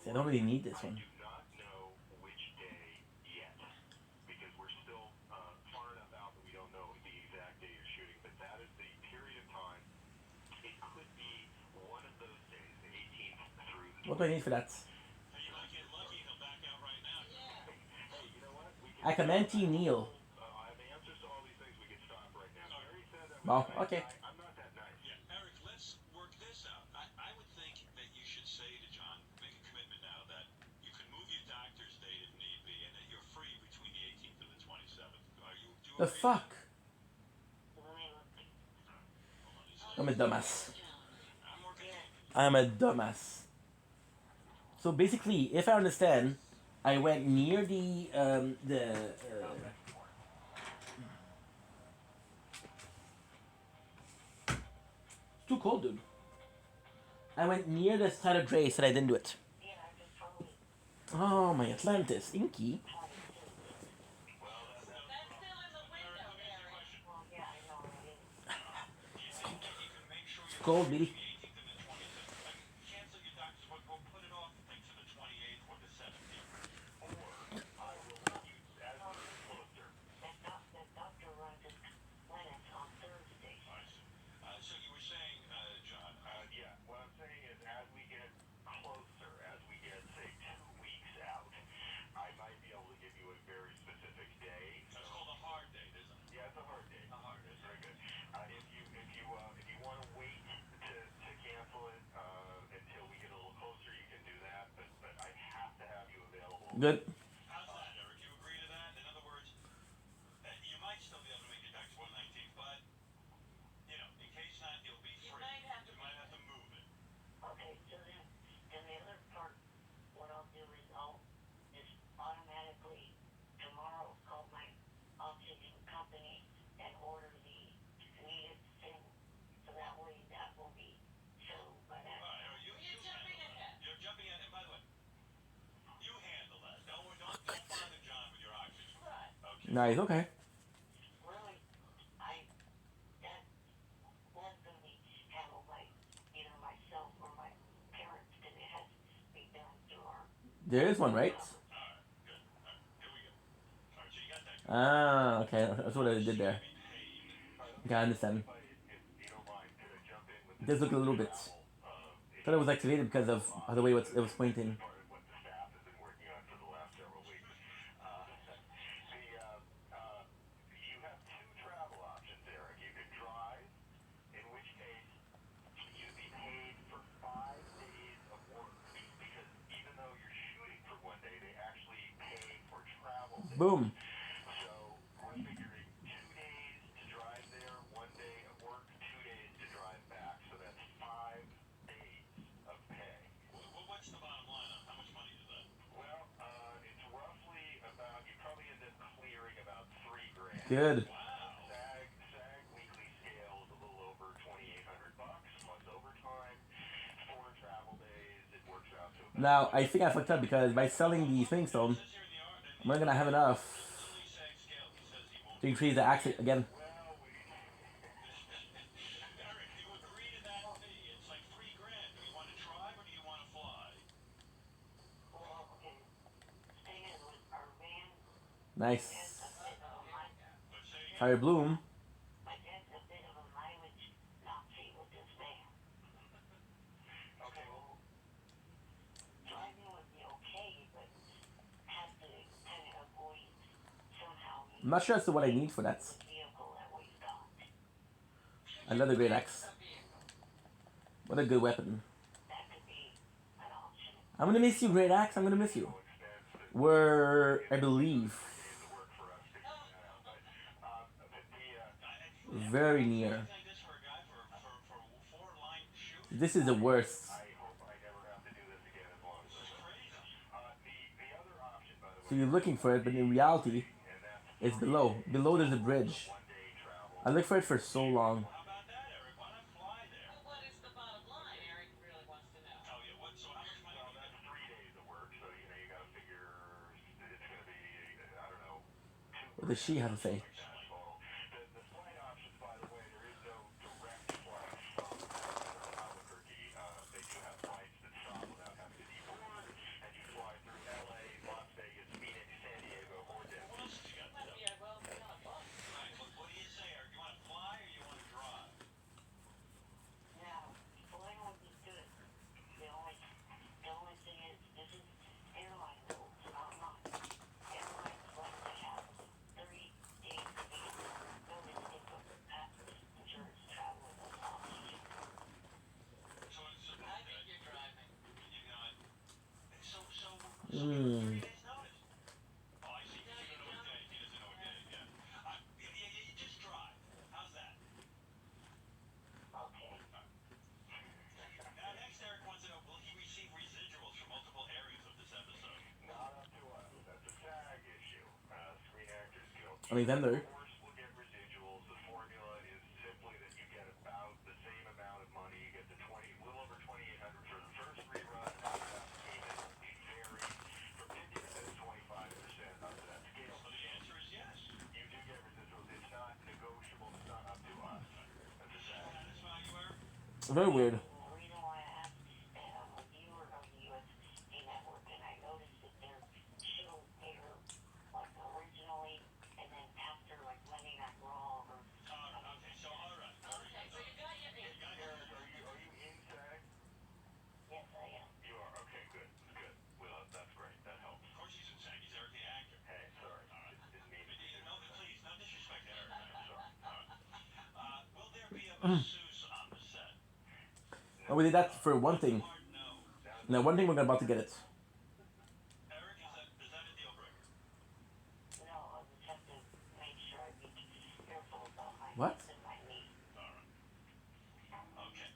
See, I don't really need this one. I do not know which day yet, because we're still far enough out that we don't know the exact day you're shooting, but that is the period of time. It could be one of those days, the 18th through the What do I need for that? Hey, you might get lucky and he'll back out right now. Yeah. Hey, you know what? We can Acamenti Neil. I have answers to all these things. We can stop right now. Mary said that Oh, was okay. nice. I'm not that nice. Yeah, Eric, let's work this out. I would think that you should say to John, make a commitment now that you can move your doctor's date if need be, and that you're free between the 18th and the 27th. Are you do you The agree? fuck? Let me look. I'm a dumbass. I'm working. I'm a dumbass. So basically, if I understand, I went near the it's too cold, dude. I went near the side of Grace and I didn't do it. Yeah, I just told you. Oh, my Atlantis, Inky. That's still in the window, Eric. Well, yeah, I know it is. You think that you can make sure It's you're cold, free baby. between the 18th and the 27th? Like, cancel your doctor's appointment, we'll put it off, like, to the 28th or the 17th. Or I will let you, as we get closer. That doctor runs his clinics on Thursdays. I see. So you were saying, John, Yeah, what I'm saying is as we get closer, as we get, say, 2 weeks out, I might be able to give you a very specific day. that's called a hard date, isn't it? Yeah, it's a hard day. A hard It's very good. If you want to wait to cancel it until we get a little closer, you can do that. But I have to have you available. Good. How's that, Eric? You agree to that? In other words, you might still be able to make your doctor's appointment 19th, but, you know, in case not, you'll be You free. might have to You might have to move it. Okay, so then the other part, what I'll do is I'll just automatically tomorrow call my oxygen company and order the needed thing, so that way that will be shown by that. All right, you You're jumping handle ahead. that. You're jumping ahead. And by the way, you handle that. Don't bother John with your oxygen. Right. Okay. Nice, okay. Really, that was gonna be handled by either myself or my parents, because it has to be done through our. There is one, right? All right, good. All right, here we go. All right, so you got that. Ah, okay. That's what I did there. Be paid. Okay, I understand. If you don't mind, could I jump in with It does look a little bit. Thought it was activated because of the way it was pointing. part of what the staff has been working on for the last several weeks? You have two travel options, Eric. You could drive, in which case you'd be paid for 5 days of work. Because even though you're shooting for 1 day, they actually pay for travel days. Boom. So we're figuring 2 days to drive there, 1 day of work, 2 days to drive back. So that's 5 days of pay. What's the bottom line on how much money is that? Well, it's roughly about, you probably end up clearing about $3,000. Good. SAG weekly scale is a little over $2,800 plus overtime, 4 travel days. It works out to about. Now, I think I fucked up because by selling the Swing Stone, Says here in the art, I'm not gonna have enough Lily SAG scale, he says he won't. to increase the accent again. Well, Eric, do you agree to that fee? It's like $3,000. Do you want to drive or do you want to fly? Well, and thing is with our van, Nice. that's a bit of a mileage. Let's say again. Fire Bloom. My dad's a bit of a mileage Nazi with this van. okay, well, Driving would be okay, but have to kind of avoid somehow I'm not sure as to what I need for that. the vehicle that we've got. Another great axe. What a good weapon. That could be an option. I'm gonna miss you, Great Axe. I'm gonna miss you. We're, I believe, very near. Like this for a guy for 4-line shoot? This is the worst. I hope I never have to do this again as long as I live. Crazy. The other option, by the way, So you're looking for it, but in reality, and that's it's below. Below there's a bridge. 1 day travel. I looked for it for so long. How about that, Eric? Why not fly there? Well, what is the bottom line? Eric really wants to know. Oh, yeah. So how much money Well, do you that's get? 3 days of work, so you gotta figure it's gonna be, I don't know, What does she have to say? The flight options, by the way, there is no direct flight from Albuquerque. They do have flights that stop without having to deboard, Mm. Oh, I see. You don't know a day. He doesn't know a day. Yeah. You just drive. How's that? Okay. Now, next, Eric wants to know, will he receive residuals from multiple areas of this episode? Not up to us. That's a SAG issue. Screen Actors Guild. Alexander. Of course, we'll get residuals. The formula is simply that you get about the same amount of money. You get the little over 2,800 for the first rerun. After that payment varies from 50% to 25% up to that scale. So the answer is yes. You do get residuals. It's not negotiable. It's not up to us. That's a Does SAG. that satisfy you, Eric? Very weird. The reason why I asked is that when you were on the USC network, and I noticed that their show aired like originally, and then after like Monday Night Raw or Okay, so all right. Okay, so you got your answer. Eric, are you in SAG? yes, I am. You are. Okay, good. Good. Well, that's great. That helps. Of course he's in SAG. He's Eric the actor. Hey, sorry. All right. Didn't mean to. No, please, no disrespect to Eric. Sorry. All right. Will there be a masseuse on the set? Oh, we did that for one thing. Hard no. Now, one thing we're about to get it. Eric, is that a deal breaker? No, I just have to make sure I be careful about my What? hips and my knees. All right. Okay.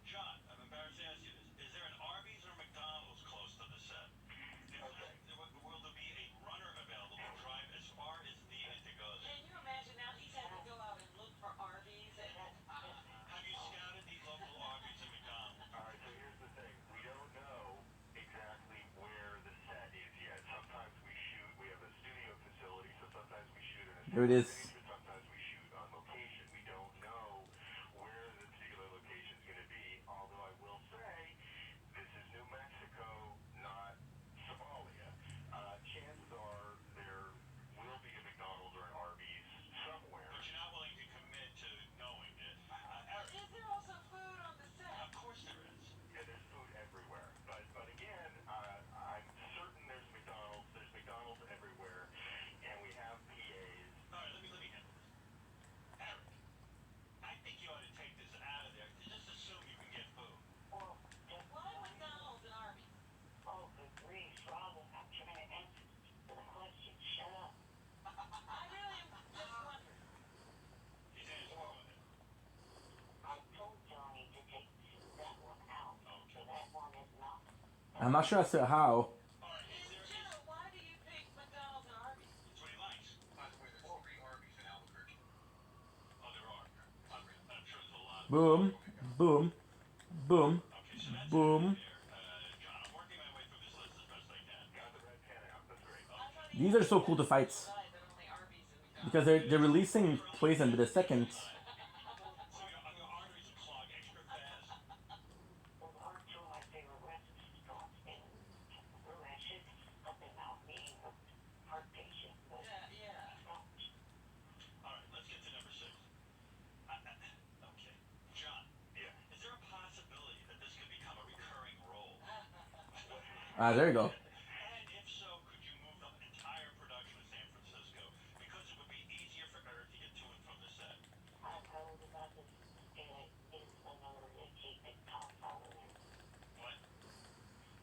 John, I'm embarrassed to ask you this. Is there an Arby's or McDonald's close to the set? Will there be a runner available to drive as far as needed to go there? Can you imagine now he's had to go out and look for Arby's and Have you scouted the local Arby's and McDonald's? All right, so here's the thing. We don't know exactly where the set is yet. Sometimes we have a studio facility, so sometimes we shoot in a There it is. stage, but sometimes we shoot on location. We don't know where the particular location is going to be, although I will say this is New Mexico, not Somalia. Chances are there will be a McDonald's or an Arby's somewhere. But you're not willing to commit to knowing this. Eric, is there also food on the set? of course there is. Yeah, there's food everywhere. But again, I'm certain there's McDonald's. There's McDonald's everywhere, and we have PAs. All right, let me handle this. Eric, I think you ought to take this out of there. Just assume you can get food. Well, Why McDonald's and Arby's? oh, good grief, Robin, I'm trying to answer the question. Shut up. I really am just wondering. He's answering. Go ahead. I told Johnny to take that one out, so that one is not. I'm not sure as to how. All right, is In there general, why do you pick McDonald's and Arby's? It's what he likes. By the way, there's 3 Arby's in Albuquerque. Oh, there are. I'm sure there's a lot. Boom, boom, boom, Okay, so that's boom. there. John, I'm working my way through this list as best I can. Got the red pen out. That's great. I thought These are so cool to fight that only Arby's and McDonald's. because they're releasing Poison with the second. So your arteries will clog extra fast. Those aren't two of my favorite recipes, and really I should cut them out being a heart patient, but Yeah. All right, let's get to number 6. Okay, John. Yeah. Is there a possibility that this could become a recurring role? Ah, there you go. And if so, could you move the entire production to San Francisco? Because it would be easier for Eric to get to and from the set. I've heard about this, and it is another that keep it top out of there. What?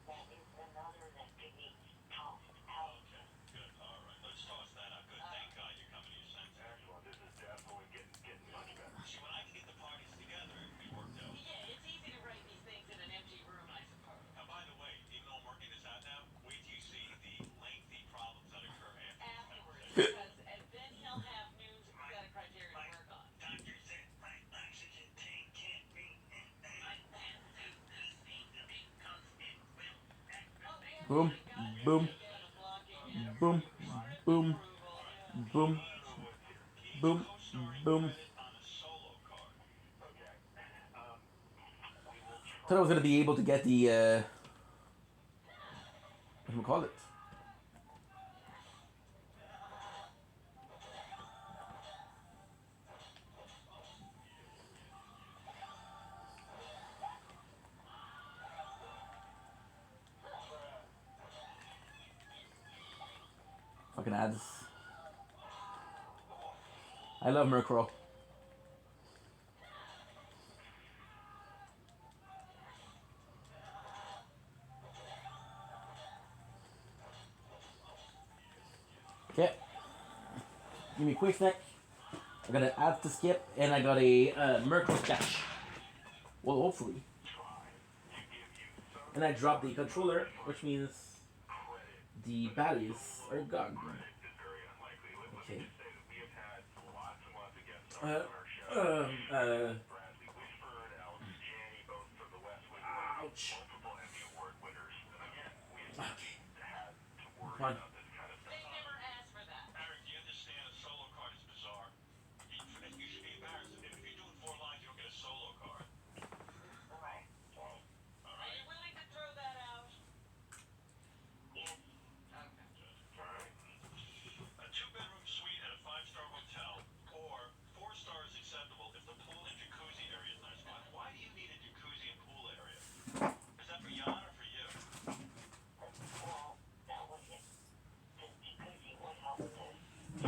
That is another that could be tossed out. Okay, good. All right, let's toss that out. Good. Thank God you're coming to your senses. Excellent. This is definitely getting much better. See, when I can get the parties together, it can be worked out. Yeah, it's easy to write these things in an empty room, I suppose. Now, by the way, even though I'm working this out now, wait till you see the lengthy problems that occur Afterwards, because and then he'll have new set of criteria to work on. Doctor said my oxygen tank can't be Boom, boom, boom, boom, boom, boom, boom. on a solo card. Okay. Thought I was gonna be able to get the what do we call it? Fucking ads. I love Murkrow. Okay. Give me a quick snack. I got an add to skip, and I got a Merc mustache. Well, hopefully. And I dropped the controller, which means the batteries are gone. Okay. Ouch. Okay. Come on. They never asked for that. Eric, do you understand a solo card is bizarre? You should be embarrassed. If you're doing 4 lines, you don't get a solo card. Right. Are you willing to throw that out? Yes. Okay. A 2-bedroom suite at a 5-star hotel, or 4 stars acceptable if the pool and jacuzzi area is nice. Why do you need a jacuzzi and pool area? Is that for Jan or for you? Well, that was it. Because he would help me. I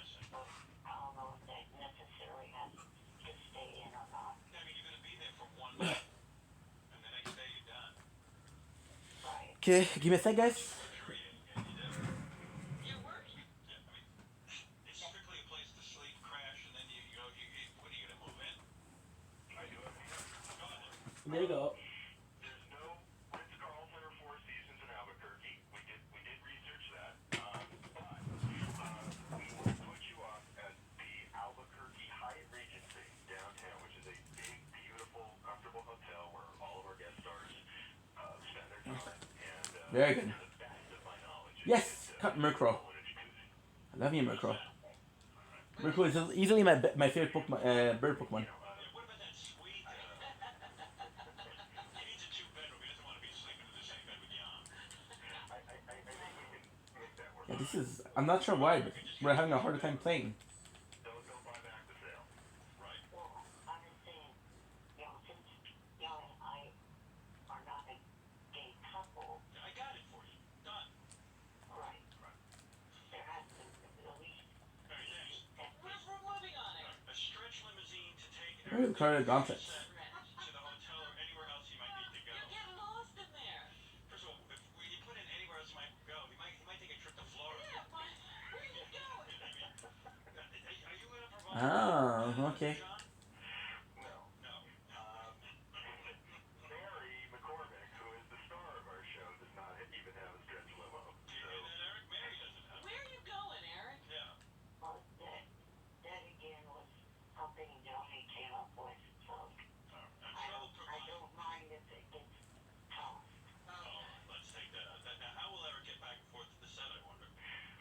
see. But I don't know if that necessarily has to stay in or not. I mean, you're gonna be there for 1 night, and the next day you're done. Right. Okay, give me a sec, guys. You're working. Yeah, I mean, it's strictly a place to sleep, crash, and then what are you gonna move in? I do it. Go ahead. There you go. There's no Ritz-Carlton or Four Seasons in Albuquerque. We did research that. But we will put you up at the Albuquerque Hyatt Regency downtown, which is a big, beautiful, comfortable hotel where all of our guest stars spend their time. And Very good. to the best of my knowledge, Yes, cut Murkrow. I love you, Murkrow. Murkrow is easily my favorite Pokemon, bird Pokemon. Yeah, what about that suite? He needs a 2-bedroom. He doesn't want to be sleeping in the same bed with Jan. I think we can make that work. Yeah, this is. I'm not sure why, but we're having a harder time playing. Don't buy back the sale. Right. Well, I'm just saying, since Young and I are not a gay couple, I got it for you. Done. right? There has to at least Very nice. We're moving on it. A stretch limousine to take Where are the carded gauntlets? to the hotel or anywhere else you might need to go. You get lost in there. First of all, if you put in anywhere else you might go, he might take a trip to Florida. Yeah, where are you going? Are you gonna provide? Oh, okay. John? No. No. Mary McCormick, who is the star of our show, does not even have a stretch limo. Do you hear that, Eric? Mary doesn't have. Where are you going, Eric? Yeah. well, that again was something Johnny came up with. So I don't mind if it gets tossed. Let's take that out. Now, how will Eric get back and forth to the set, I wonder?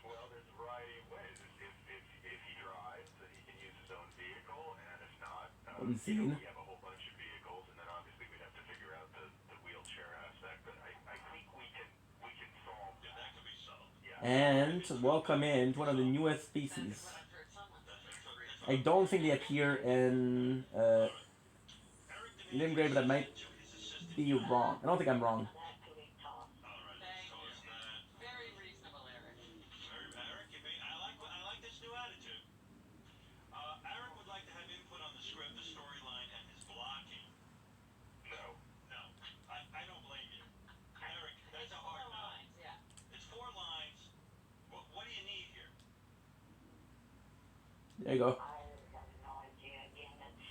Well, there's a variety of ways. If he drives, then he can use his own vehicle, and if not, Unseen. we have a whole bunch of vehicles, and then obviously we'd have to figure out the wheelchair aspect. But I think we can solve Yeah, that could be solved. Yeah. And welcome in to one of the newest species. What I've heard someone I don't think they appear in Limgrave, but I might be wrong. I don't think I'm wrong. That could be tossed. Thank you. Very reasonable, Eric. Eric, I like this new attitude. Eric would like to have input on the script, the storyline, and his blocking. No. No, I don't blame you. Eric, that's It's a 4 hard no. lines, yeah. It's 4 lines. What do you need here? There you go. I have no idea. Again, that's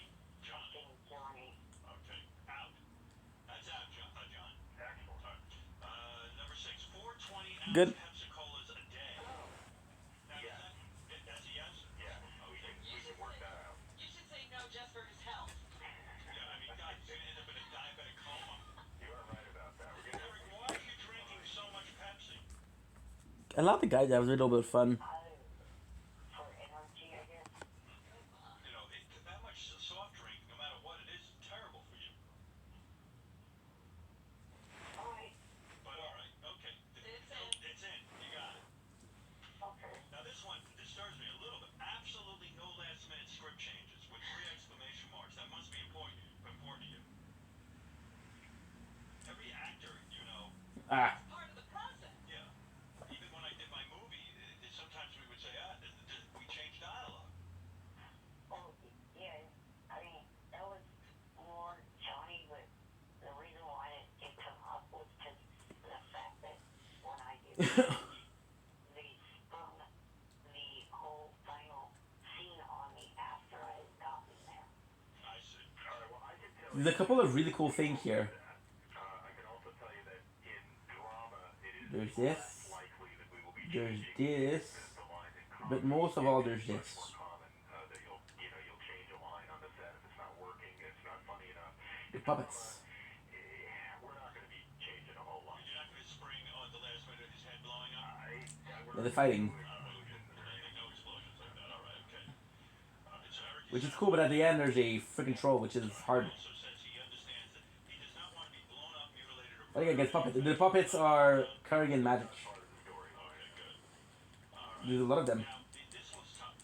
something Johnny. Okay, out. That's out, John. Excellent. All right. Number 6, 420 ounce Good. Pepsi-Colas a day. Now, Yes. that's a yes? Yeah, we can work that out. You should say no just for his health. Yeah, I mean, God, he's going to end up in a diabetic coma. You are right about that. We're gonna Eric, why are you drinking so much Pepsi? A lot of the guys have a little bit of fun. For energy, I guess. You know, that much soft drink, no matter what it is terrible for you. Alright, But all right, okay. It's in. It's in. You got it. okay. Now this one disturbs me a little bit. Absolutely no last-minute script changes with 3 exclamation marks. That must be important to you. Every actor, Ah, Part of the process. yeah. Even when I did my movie, sometimes we would say, we changed dialogue. Oh, yeah, I mean, that was more Johnny, but the reason why it didn't come up was because of the fact that when I did these There's a couple of really cool things here. I can also tell you that in drama, it is There's this. likely that we will be There's changing this. the line in But comedy. most of all, there's It's this. much more common that you'll change a line on the set if it's not working, it's not funny enough. The puppets. We're not going to be changing a whole lot. You're not going to spring on the last minute of his head blowing up? Yeah, they're fighting. No explosions like that. All right, okay. So Eric Which is cool, but at the end there's a freaking troll, which is hard. also says he understands that he does not want to be blown up, mutilated, or I think against puppets. The puppets are Kurgan magic. Okay, good. There's a lot of them. Now, this one's tough.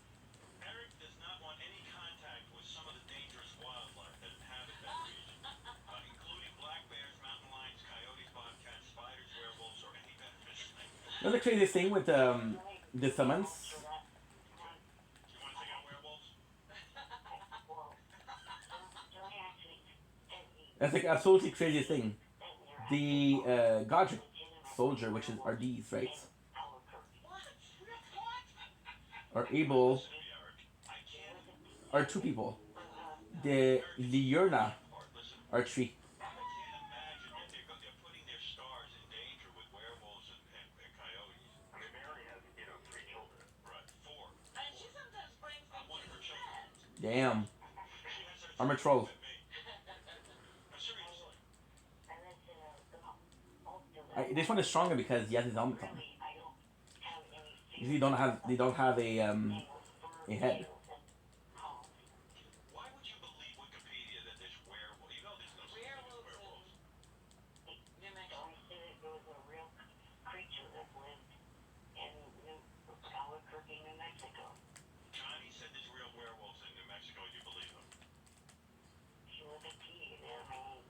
Eric does not want any contact with some of the dangerous wildlife that inhabit that region, including black bears, mountain lions, coyotes, bobcats, spiders, werewolves, or any venomous snake. You know the craziest thing with the summons? Do you want to take out werewolves? Well, don't actually send me That's like absolutely craziest thing. The Godric soldier, which is are these, right? Are able are two people. The Liurna are three. I can't imagine that they're putting their stars in danger with werewolves and coyotes. I mean, Mary has, 3 children. Right, 4. And she sometimes brings things One of her to children. bed. Damn. She has her Armor troll. with me. Seriously. and then This one is stronger because he has his helmet on. really I don't have any Usually they don't have a head. Why would you believe Wikipedia that there's werewolves? You know there's no such thing as werewolves. New Mexico. Don't say that there was a real creature that lived in Albuquerque, New Mexico. Johnny said there's real werewolves in New Mexico. You believe him? She was a kid, I mean,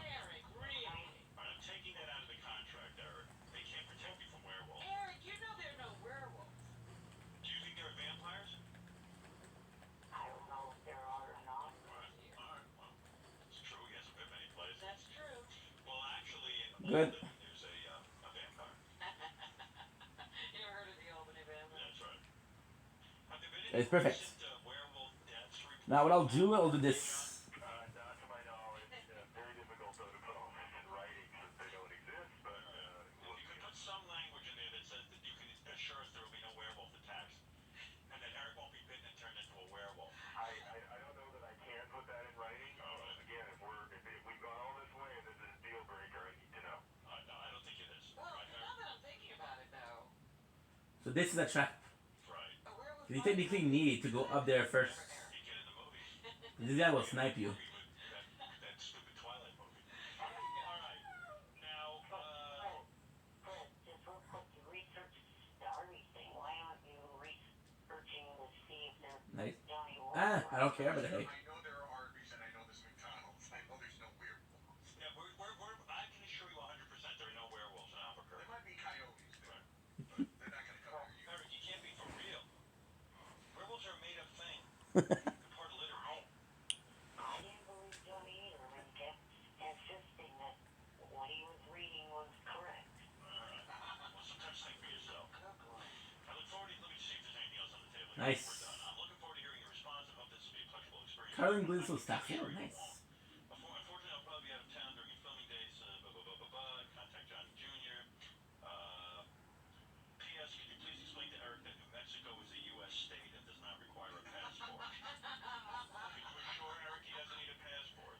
Eric, really? I'm taking that out of the contract, Eric. They can't protect me from werewolves. Eric, you know there are no werewolves. Do you think there are vampires? I don't know if there are or not. Alright, well, it's true. He hasn't been many places. That's true. Well, actually, in Good. Albany, there's a vampire. You ever heard of the Albany Vampire? That's right. Have there been any It's perfect. recent, werewolf deaths reported? Now what I'll do this. Not to my knowledge. Very difficult, though, to put all this in writing since they don't exist, but, If you could put some language in there that says that you can assure us there will be no werewolf attacks, and that Eric won't be bitten and turned into a werewolf. I don't know that I can put that in writing. Again, if we've gone all this way and this is a deal breaker, I need to know. No, I don't think it is. Well, Right, now Eric? that I'm thinking about it, though, So this is a trap. Right. a werewolf. You technically need to go up there first. You get in the movie. This guy will snipe you. That stupid Twilight movie. Alright. Now, But this looks like you researched the army thing. Why aren't you researching to see if they're Nice. Johnny Ah, I don't care, but hey. I know there are Arby's and I know there's McDonald's. I know there's no werewolves. yeah, I can assure you 100% there are no werewolves in There Albuquerque. might be coyotes there, Right. but they're not going to come near you. Eric, you can't be for real. Werewolves are a made-up thing. They're part of literature. I didn't believe Johnny either and kept insisting that what he was reading was correct. Alright. Well, sometimes think for yourself. Oh, boy. I look forward to, let me see if there's anything else on the table. Nice. We're done. I'm looking forward to hearing your response. I hope this will be a pleasurable experience. Carlin Gleason staff. Oh, nice. Unfortunately, I'll probably be out of town during your filming days. Contact Johnny Jr. P.S. Can you please explain to Eric that New Mexico is a U.S. state and does not require a passport? Can you assure Eric he doesn't need a passport?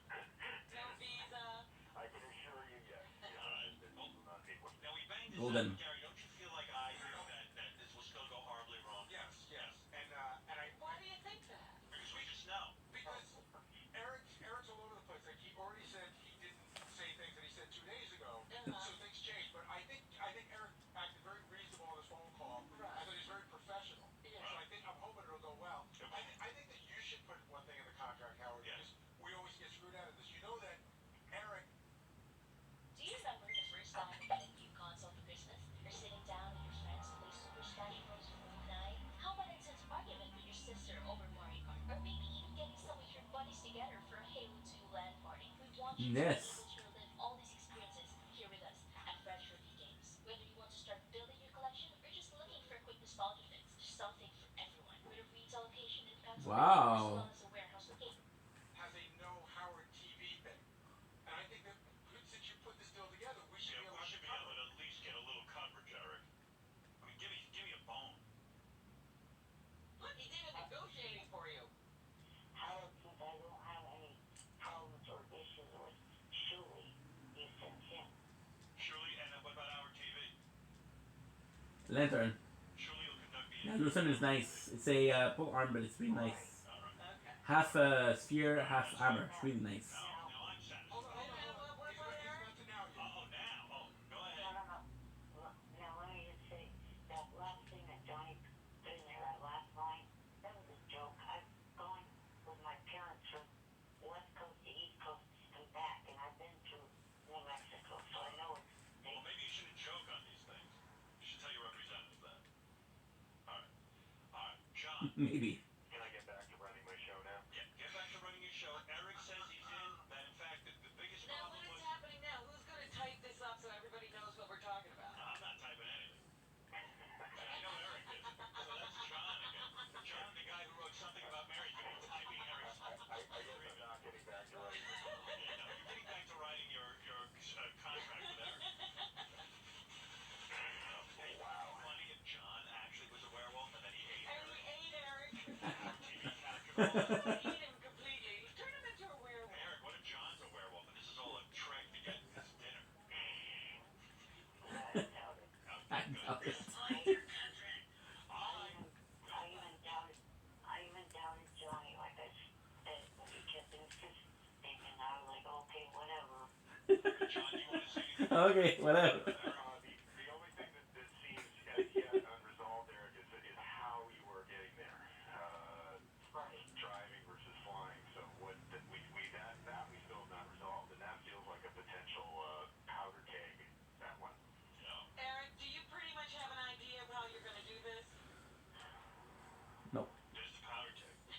No visa. I can assure you, yes. Alright. This will not be what Now we banged this Golden. out, Gary. Don't you feel like I hear that this will still go horribly wrong? Yes. And I Why do you think that? Because we just know. because Eric's all over the place. Like he already said he didn't say things that he said 2 days ago, so things changed. But I think Eric acted very reasonable on this phone call. I thought he was very professional. Yeah. So I'm hoping it'll go well. I think that you should put one thing in the contract, Howard, Yes. because we always get screwed out of this. You know that Eric. Do you remember the first time you got a new console for Christmas? Or sitting down with your friends to play Super Smash Bros. for movie night? How about an intense argument with your sister over Mario Kart? Or maybe even getting some of your buddies together for a Halo 2 LAN party? We want you Yes. to be able to relive all these experiences here with us at Fresh Rookie Games. Whether you want to start building your collection or just looking for a quick nostalgia fix, there's something for everyone. With a retail location in Pennsylvania Wow. as well as a warehouse location. Has a no Howard TV Lantern. Surely you'll conduct the Yeah, Lucerne is nice. It's a pole arm, but it's really nice. Okay. Half sphere, half armor. It's really nice. Now I'm satisfied. Hold on, what, Eric? Oh, now. Oh, go ahead. No. Now let me just say, that last thing that Johnny put in there, that last line, that was a joke. I'm going with my parents from West Coast to East Coast and back, and I've been to New Mexico, so I know it's Well, maybe you shouldn't joke on these things. You should tell your representative that. All right. All right, John. Maybe. Can I get back to running my show now? Yeah, get back to running your show. Eric says he's in. That in fact, the biggest Now, problem what was. is happening now? Who's going to type this up so everybody knows what we're talking about? I'm not typing anything. I know Eric did. So that's John again. John, the guy who wrote something about Mary's going to be typing Eric's. I guess I'm not getting back to running my show. Yeah, no, you're getting back to writing your contract with Eric. Hey, wow. Funny if John actually was a werewolf and then he ate And Eric. he ate Eric. TV captured all that. Eat him completely. Turn him into a werewolf. Eric, what if John's a werewolf and this is all a trick to get his dinner? I doubt it. I doubt it. I even doubted Johnny, like I said, when he kept insisting, and I was like, okay, whatever. John, do you want to say anything? Okay, whatever. The only thing that seems as yet unresolved, Eric, is how you were getting there. Driving versus flying. So what that we still have not resolved, and that feels like a potential powder keg. That one. Eric, do you pretty much have an idea of how you're going to do this? No. There's the powder keg. I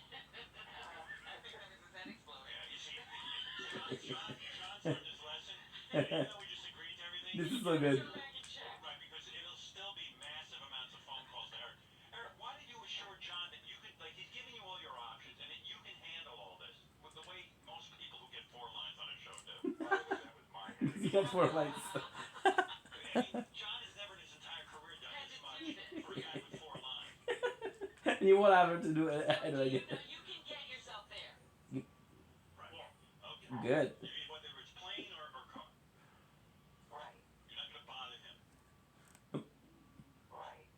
think that is his head exploding. Yeah, you see, John's learned his lesson. Even though we just agreed to everything. This is so good. Go back and check. Right, because it'll still be massive amounts of phone calls to Eric. Eric, why did you assure John that you could, like, he's giving you all your options and that you can handle all this with the way most people who get 4 lines on a show do? That was my headache. You got 4 lights. I mean, John has never in his entire career done Had this to much tease it. for a guy with 4 lines. You won't have to do it. I So know you again. know you can get yourself there. Right. Yes, Okay. Good. You mean whether it's plane or car? right, You're not going to bother him. right.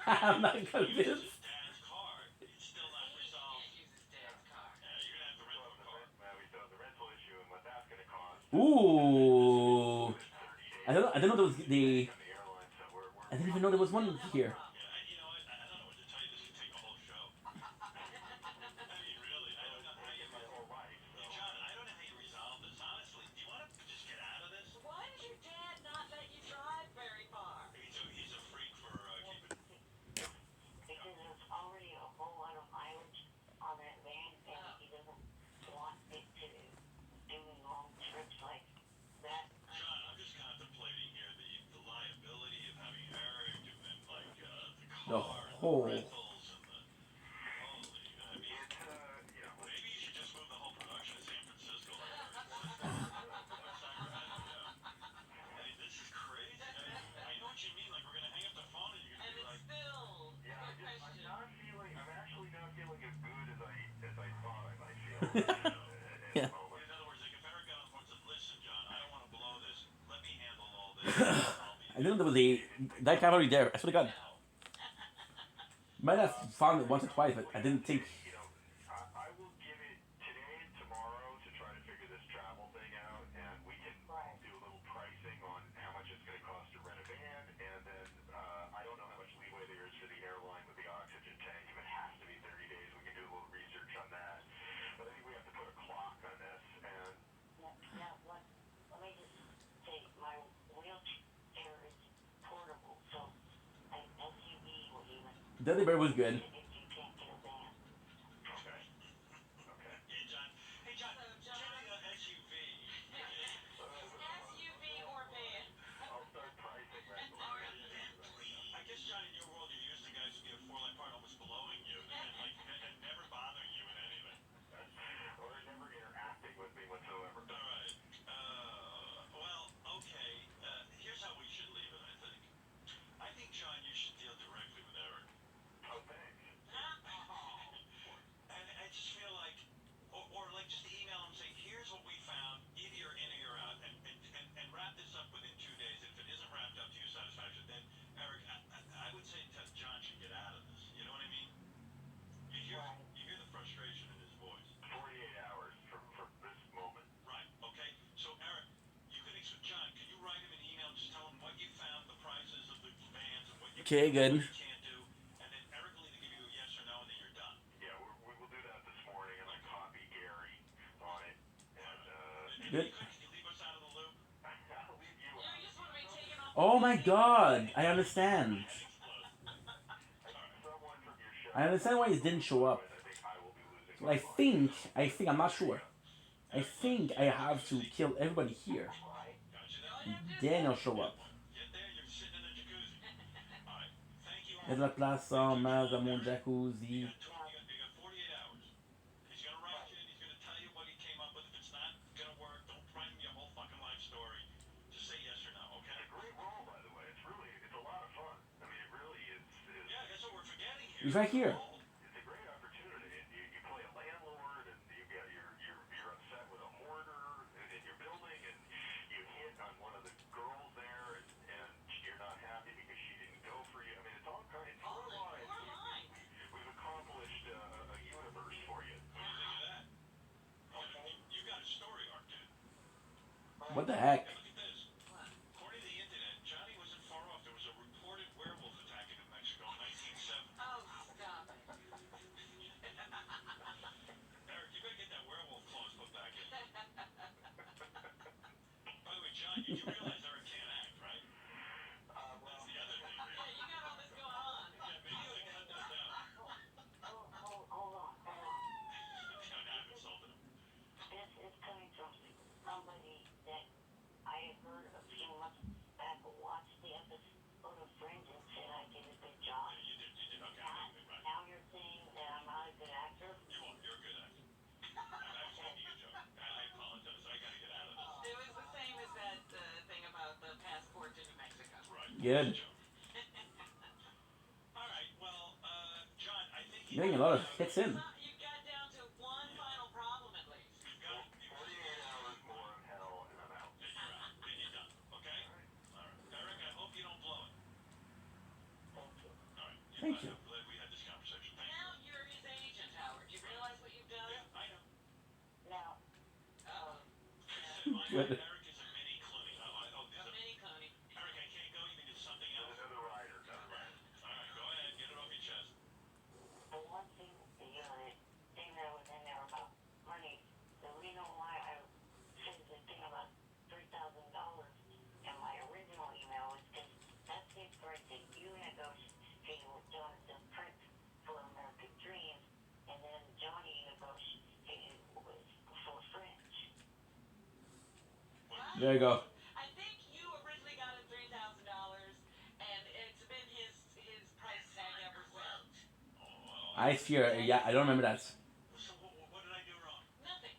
I'm not I'm not reassured. Use convinced. his dad's car. It's still not He resolved. can't use his dad's car. Yeah, you're going to have to rent him a car. Well, we still have the rental issue and what that's going to cost. Ooh. 30 days. I don't know there was the. On the airline, so we're I didn't even know there was one here. Yeah, you know what? I don't know what to tell you. This could take a whole show. I mean, really, I don't know how you. my whole life. So. John, I don't know how you resolve this. Honestly, do you want to just get out of this? Why does your dad not let you drive very far? He's a freak for keeping. Because there's already a whole lot of mileage on that van, and he doesn't want it to do long trips like that. John, I'm just contemplating here the liability of having Eric and then like the The car and whole. the rentals and the holy. I mean, maybe you should just move the whole production to San Francisco. I mean, this is crazy. I know what you mean. Like we're gonna hang up the phone and you're And gonna be it's like, still Yeah, a question. I'm actually not feeling as good as I thought I might feel. Yeah. in other words, like if Eric got on the phone and said, "Listen, John, I don't want to blow this. Let me handle all this. I'll be." I didn't know there was a that cavalry there. I swear to God. Might have found it once or twice, but I didn't think. I will give it today and tomorrow to try to figure this travel thing out, and we can do a little pricing on how much it's going to cost to rent a van, and then I don't know how much leeway there is for the airline with the oxygen tank. If it has to be 30 days, we can do a little research on that. But I think we have to put a clock on this, and Now, let me just say, my wheelchair is portable, so an SUV will even, Deadly Bear was good. if you can't get a van. okay. Hey, John. Hey, John. So, John- Get a SUV. SUV or van? I'll start pricing rentals. I guess, John, in your world, you're used to guys who get a 4-line part almost blowing you and never bothering you in anything. Or never interacting with me whatsoever. All right. Well, okay. Here's how we should leave it, I think. I think, John, you should deal directly with Eric. Oh, thanks. Okay, good. What you can't do, and then Eric will either give you a yes or no, and then you're done. Yeah, we will do that this morning, and I copy Gary on it. And Good. Can you leave us out of the loop? I'll leave you Yeah, out. you just want to be taken off. Oh my God! I understand. Heading's closed. Someone from your show. I understand why he didn't show up. I think I will be losing But I think, I'm not sure. I think I have to kill everybody here. Gotcha now. Then he'll show up. Get there, you're sitting in a jacuzzi. All right. Thank you. Et de la place en masse dans mon jacuzzi. You got 48 hours. He's gonna write you, and he's gonna tell you what he came up with. If it's not gonna work, don't write me a whole fucking life story. Just say yes or no, okay? It's a great role, by the way. It's a lot of fun. I mean, it really is. Yeah, that's what we're forgetting here. He's right here. It's a great opportunity. You play a landlord, and you're upset with a hoarder in your building, and you hit on one of the girls there, and you're not happy because she didn't go for you. I mean, it's all kind of Oh, the poor lines. We've accomplished a universe for you. What do you think of that? Oh, you got a story arc, dude. What the heck? Hey, look at this. According to the internet, Johnny wasn't far off. There was a reported werewolf attack in New Mexico in 1970. Oh, stop it. Eric, you better get that werewolf clause put back in. By the way, John, you do realize Eric can't act, right? That's the other thing. Yeah, you got all this going on. Yeah, maybe you ought to cut that down. Hold on. Now I've insulted him. This is coming from somebody that I had heard a few months back watched the episode of Friends and said I did a good job. You did. Okay, right. Now you're saying that I'm not a good actor? You are. You're a good actor. I was making a joke. I apologize. I gotta get out of this. It was the same as that thing about the passport to New Mexico. Right. Good. Joke. All right. Well, John, I think You're getting a lot of hits in. You got down to one final problem at least. You've got 48 hours more of hell, and I'm out. then you're out. Then you're done. Okay? All right. Eric, I hope you don't blow it. Thank you. All right. Thank you. I'm glad we had this conversation. Thank Now you. you're his agent, Howard. You realize what you've done? Yeah, I know. Now, Good. Eric is a mini Clooney. A mini Coney. Eric, I can't go. You can do something else. Another rider. All right, go ahead. Get it off your chest. the one thing, thing that was in there about money, the reason why I said the thing about $3,000 in my original email is because that's the price that you negotiated with Jonathan Prince for American Dreams, and then Johnny negotiated with for Fringe. There you go. I think you originally got him $3,000, and it's been his price tag ever since. I fear. Yeah, I don't remember that. So what did I do wrong? Nothing.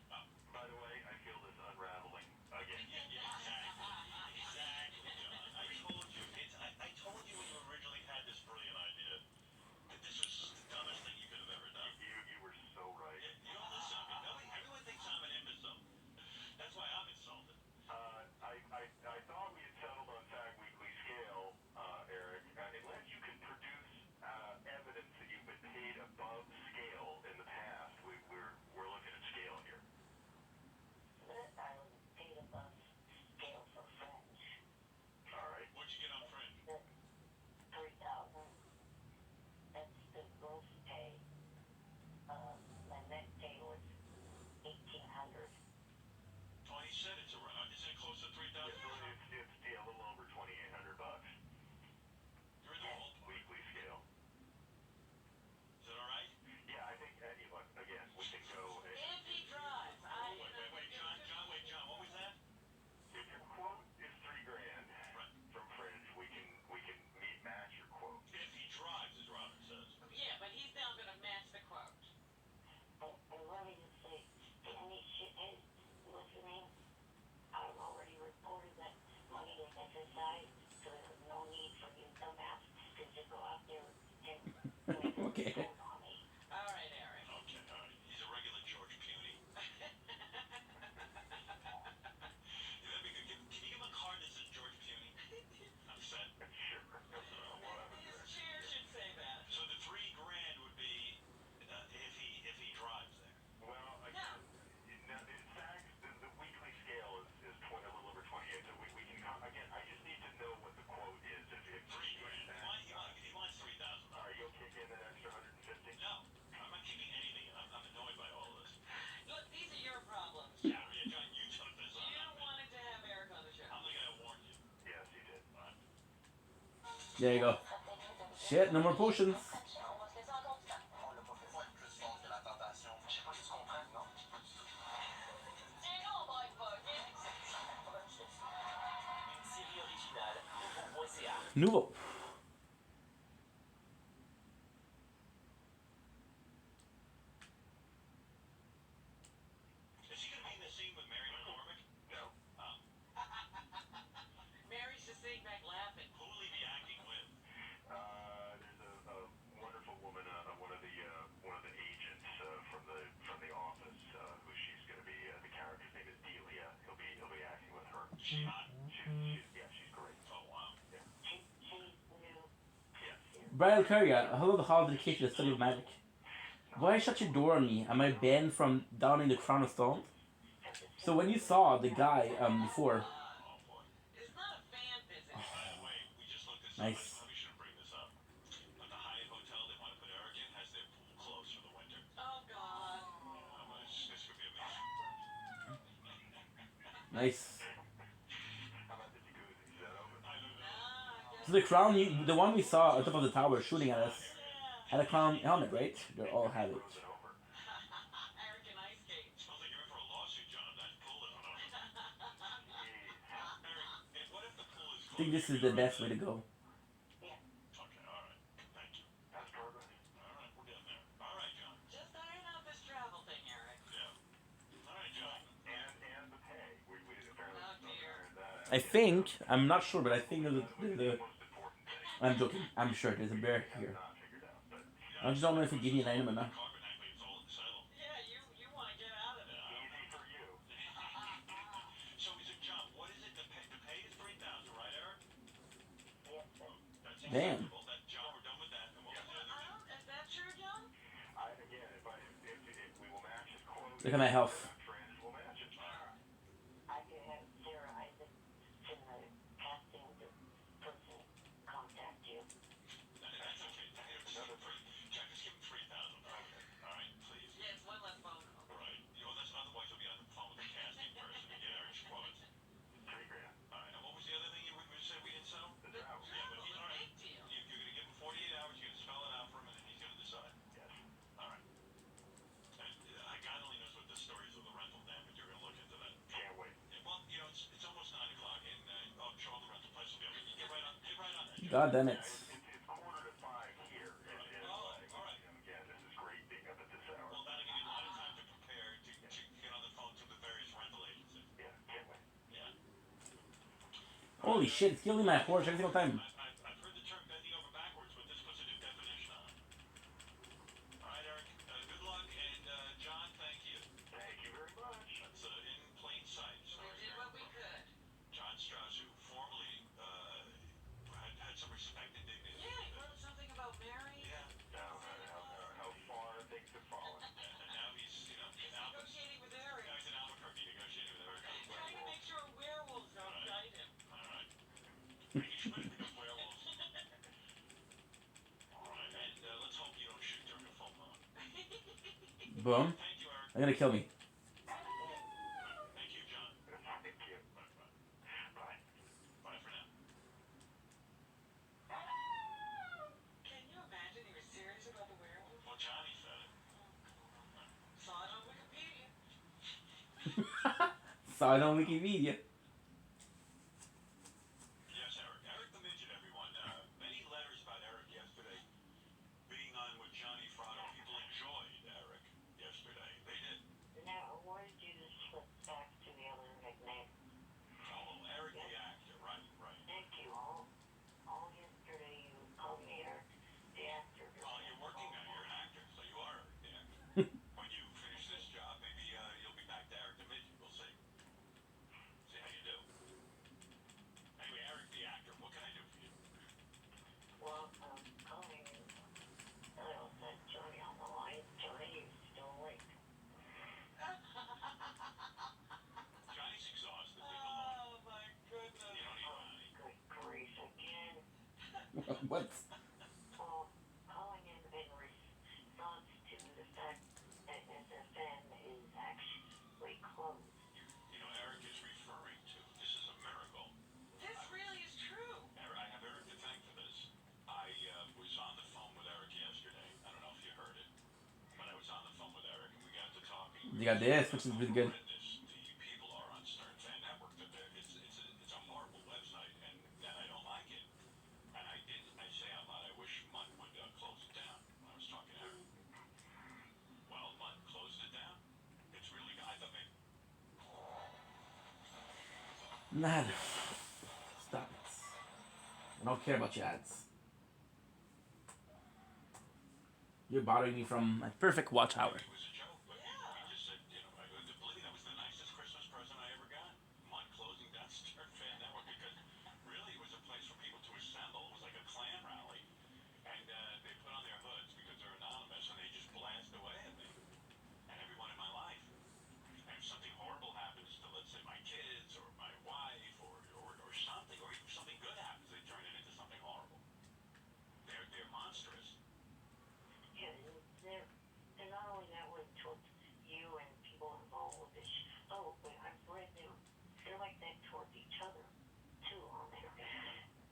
By the way, I feel this unraveling again. Exactly, John. I told you when you originally had this brilliant idea that this was the dumbest thing you could have ever done. You were so right. You don't listen to me. Everyone thinks I'm an imbecile. That's why I'm insulted. I thought we had settled on Tag Weekly scale, Eric. Unless you can produce evidence that you've been paid above scale in the past, we're looking at scale here. I was paid above scale for Fringe. All right. What'd you get on Fringe? 3,000. That's the gross pay. My net pay was 1,800. Oh, he said it's around. Is it close to 3,000? It's a little over $2,800 You're in the whole. weekly scale. Is that all right? Yeah, I think look, again, we can go. If he drives, Wait, John. What was that? If your quote is $3,000 from Fringe, we can match your quote. If he drives, as Robin says. Yeah, but he's now going to match the quote. And let me just say, any shithead listening, I've already reported that money to SSI, so there's no need for you dumbass to just go out there and make a Okay. report on me. All right, Eric. Okay, all right. He's a regular George Puny. That'd be good. Can you give him a card that says George Puny? I'm set. Sure. His chair should say that. So the $3,000 would be if he drives there. Well, again, in fact, the weekly scale is a little over 28. So we can again. I just need to know what the quote is. If $3,000. There you go. Shit, no more potions. Nouveau. Is she gonna be in the scene with Mary McCormick? No. Oh. Mary's just sitting back laughing. Who will he be acting with? There's a wonderful woman, one of the agents from the office, who she's going to be. The character's name is Delia. He'll be acting with her. Is she hot? She's great. Oh wow. Yeah. She's new. Yes. Brian Currier, hello the hall dedication to the study of magic. Why shut your door on me? Am I banned from donning the crown of thorns? So when you saw the guy before, Oh boy. It's not a fan visit. By the way, we just looked this Nice. up. I probably shouldn't bring this up. But the Hyatt Hotel they want to put Eric in has their pool closed for the winter. Oh God. This could be amazing. nice. How about the jacuzzi? Is that open? I don't know. Ah, I So the crown, the one we saw on top of the tower shooting at us, had a clown helmet, right? They all have it. Frozen over. Eric and Ice Skate. Sounds like you're in for a lawsuit, John. That pool isn't open. Eric, what if the pool is I think this is the best way to go. Okay, all right. Thank you. How's progress? All right, we're getting there. All right, John. Just iron out this travel thing, Eric. Yeah. All right, John. And the pay. We didn't apparently Oh, dear. that. I think, I'm not sure, but I think there's The most important thing. I'm joking, I'm sure there's a bear here. Not figured out, but I just don't know if we give you an item or not. Carbonite leaves all in the silo. Yeah, you want to get out of it. easy for you. So is it, John, what is it? The pay is 3,000, right, Eric? Yes, sir. That's Damn. acceptable. That, John, we're done with that. And what was the other thing? Is that true, John? Again, if we will match his clothes. Look at my health. Friends will match it. I could have Sarah Isaac in the casting person contact you. That's okay. Just give him John, just give him 3,000. Okay. All right, please. Yeah, it's one less phone call. Right. You know, that's otherwise you'll be on the phone with the casting person to get Eric's quotes. $3,000. All right. And what was the other thing you said we didn't settle? The travel. Yeah, but Travel's all a right. big deal. You're gonna give him 48 hours. You're gonna spell it out for him, and then he's gonna decide. Yes. All right. And God only knows what the story is of the rental dam, but you're gonna look into that. Can't wait. Yeah, well, you know, it's almost 9 o'clock, and I'm sure all the rental places will be open. You get right on that. John. God damn it. It's 4:45 here. Oh, all right. Again, this is great being up at this hour. Well, that'll give you a lot of time to prepare to get on the phone to the various rental agencies. Yeah, can't wait. Yeah. Holy shit, it's killing my horse every single time. I've heard the term bending over backwards, but this puts a new definition on it. All right, Eric. Good luck, and John, thank you. Thank you very much. That's in plain sight. We Sorry, did Eric. what we could. John Strauss, who formerly had some respect and dignity. Yeah, he wrote something about Mary. Yeah. Now, how far things have fallen. And now he's, He's negotiating with Eric. now he's in Albuquerque negotiating with Eric. He's trying to make sure werewolves don't bite him. All right. He should have been werewolves. All right, and let's hope you don't shoot during a full moon. Boom. Thank you, Eric. They're gonna kill me. Thank you, John. Thank you. Bye. Bye. Bye for now. Can you imagine he was serious about the werewolf? Well, Johnny said it. Saw it on Wikipedia. Saw it on Wikipedia. Yes, Eric. Eric the Midget, everyone. Many letters about Eric yesterday being on with Johnny Fratto. People enjoyed Eric yesterday. They did. Now, why did you just slip back to the other nickname? Oh, Eric the actor. Right. Thank you all yesterday you called me Eric, the actor. Well, you're working now. You're an actor, so you are Eric the actor. When you finish this job, maybe you'll be back to Eric the Midget. We'll see. See how you do. Anyway, Eric the actor, what can I do for you? Well, calling Hello, said Johnny on the line. Johnny, you still awake? Johnny's exhausted. Leave him alone. Oh my goodness. You don't need Johnny. Good grief again. What? Well, calling in response to the fact that SFN is actually closed. You know, Eric is referring to this is a miracle. This really is true. I have Eric to thank for this. You got this, which is really good. The people are on Stern Fan Network. It's a horrible website, and I don't like it. And I say out loud, I wish Mutt would close it down. When I was talking to her, well, Mutt closed it down. It's really, I thought maybe. Nah, stop it. I don't care about your ads. You're bothering me from my perfect watch hour. It was a joke, but we just said, you know, believe me, that was the nicest Christmas present I ever got. Mutt closing down Stern Fan Network because really it was a place for people to assemble. It was like a clan rally, and they put on their hoods because they're anonymous, and they just blast away at me and everyone in my life. And if something horrible happens to, let's say, my kids or my wife or something, or even something good happens, they turn it into something horrible. They're monstrous. Yeah, they're not only that way towards you and people involved with this show, but I've read they're like that towards each other too on there.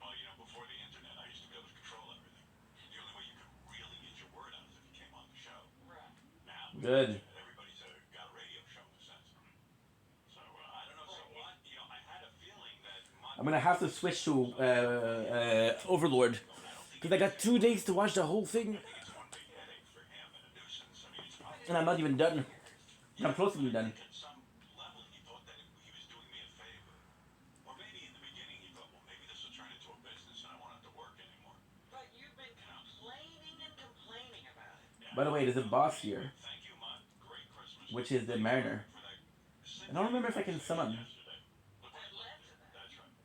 Well, you know, before the internet, I used to be able to control everything. The only way you could really get your word out is if you came on the show. Right. Now, Good. everybody's got a radio show in a sense. So, I don't know. So, what? You know, I had a feeling that I'm gonna have to switch to Overlord because I got 2 days to watch the whole thing, it's one big headache for him and a nuisance. I mean, it's probably and I'm not even done. I'm close to being done. at some level he thought that he was doing me a favor. Or maybe in the beginning he thought, well, maybe this will turn into a business and I won't have to work anymore. But you've been complaining and complaining about it. By the way, there's a boss here, Thank you, Mutt. Great Christmas. which is the Mariner. For that I don't remember if I can summon. yesterday. Look what led to that. That's right.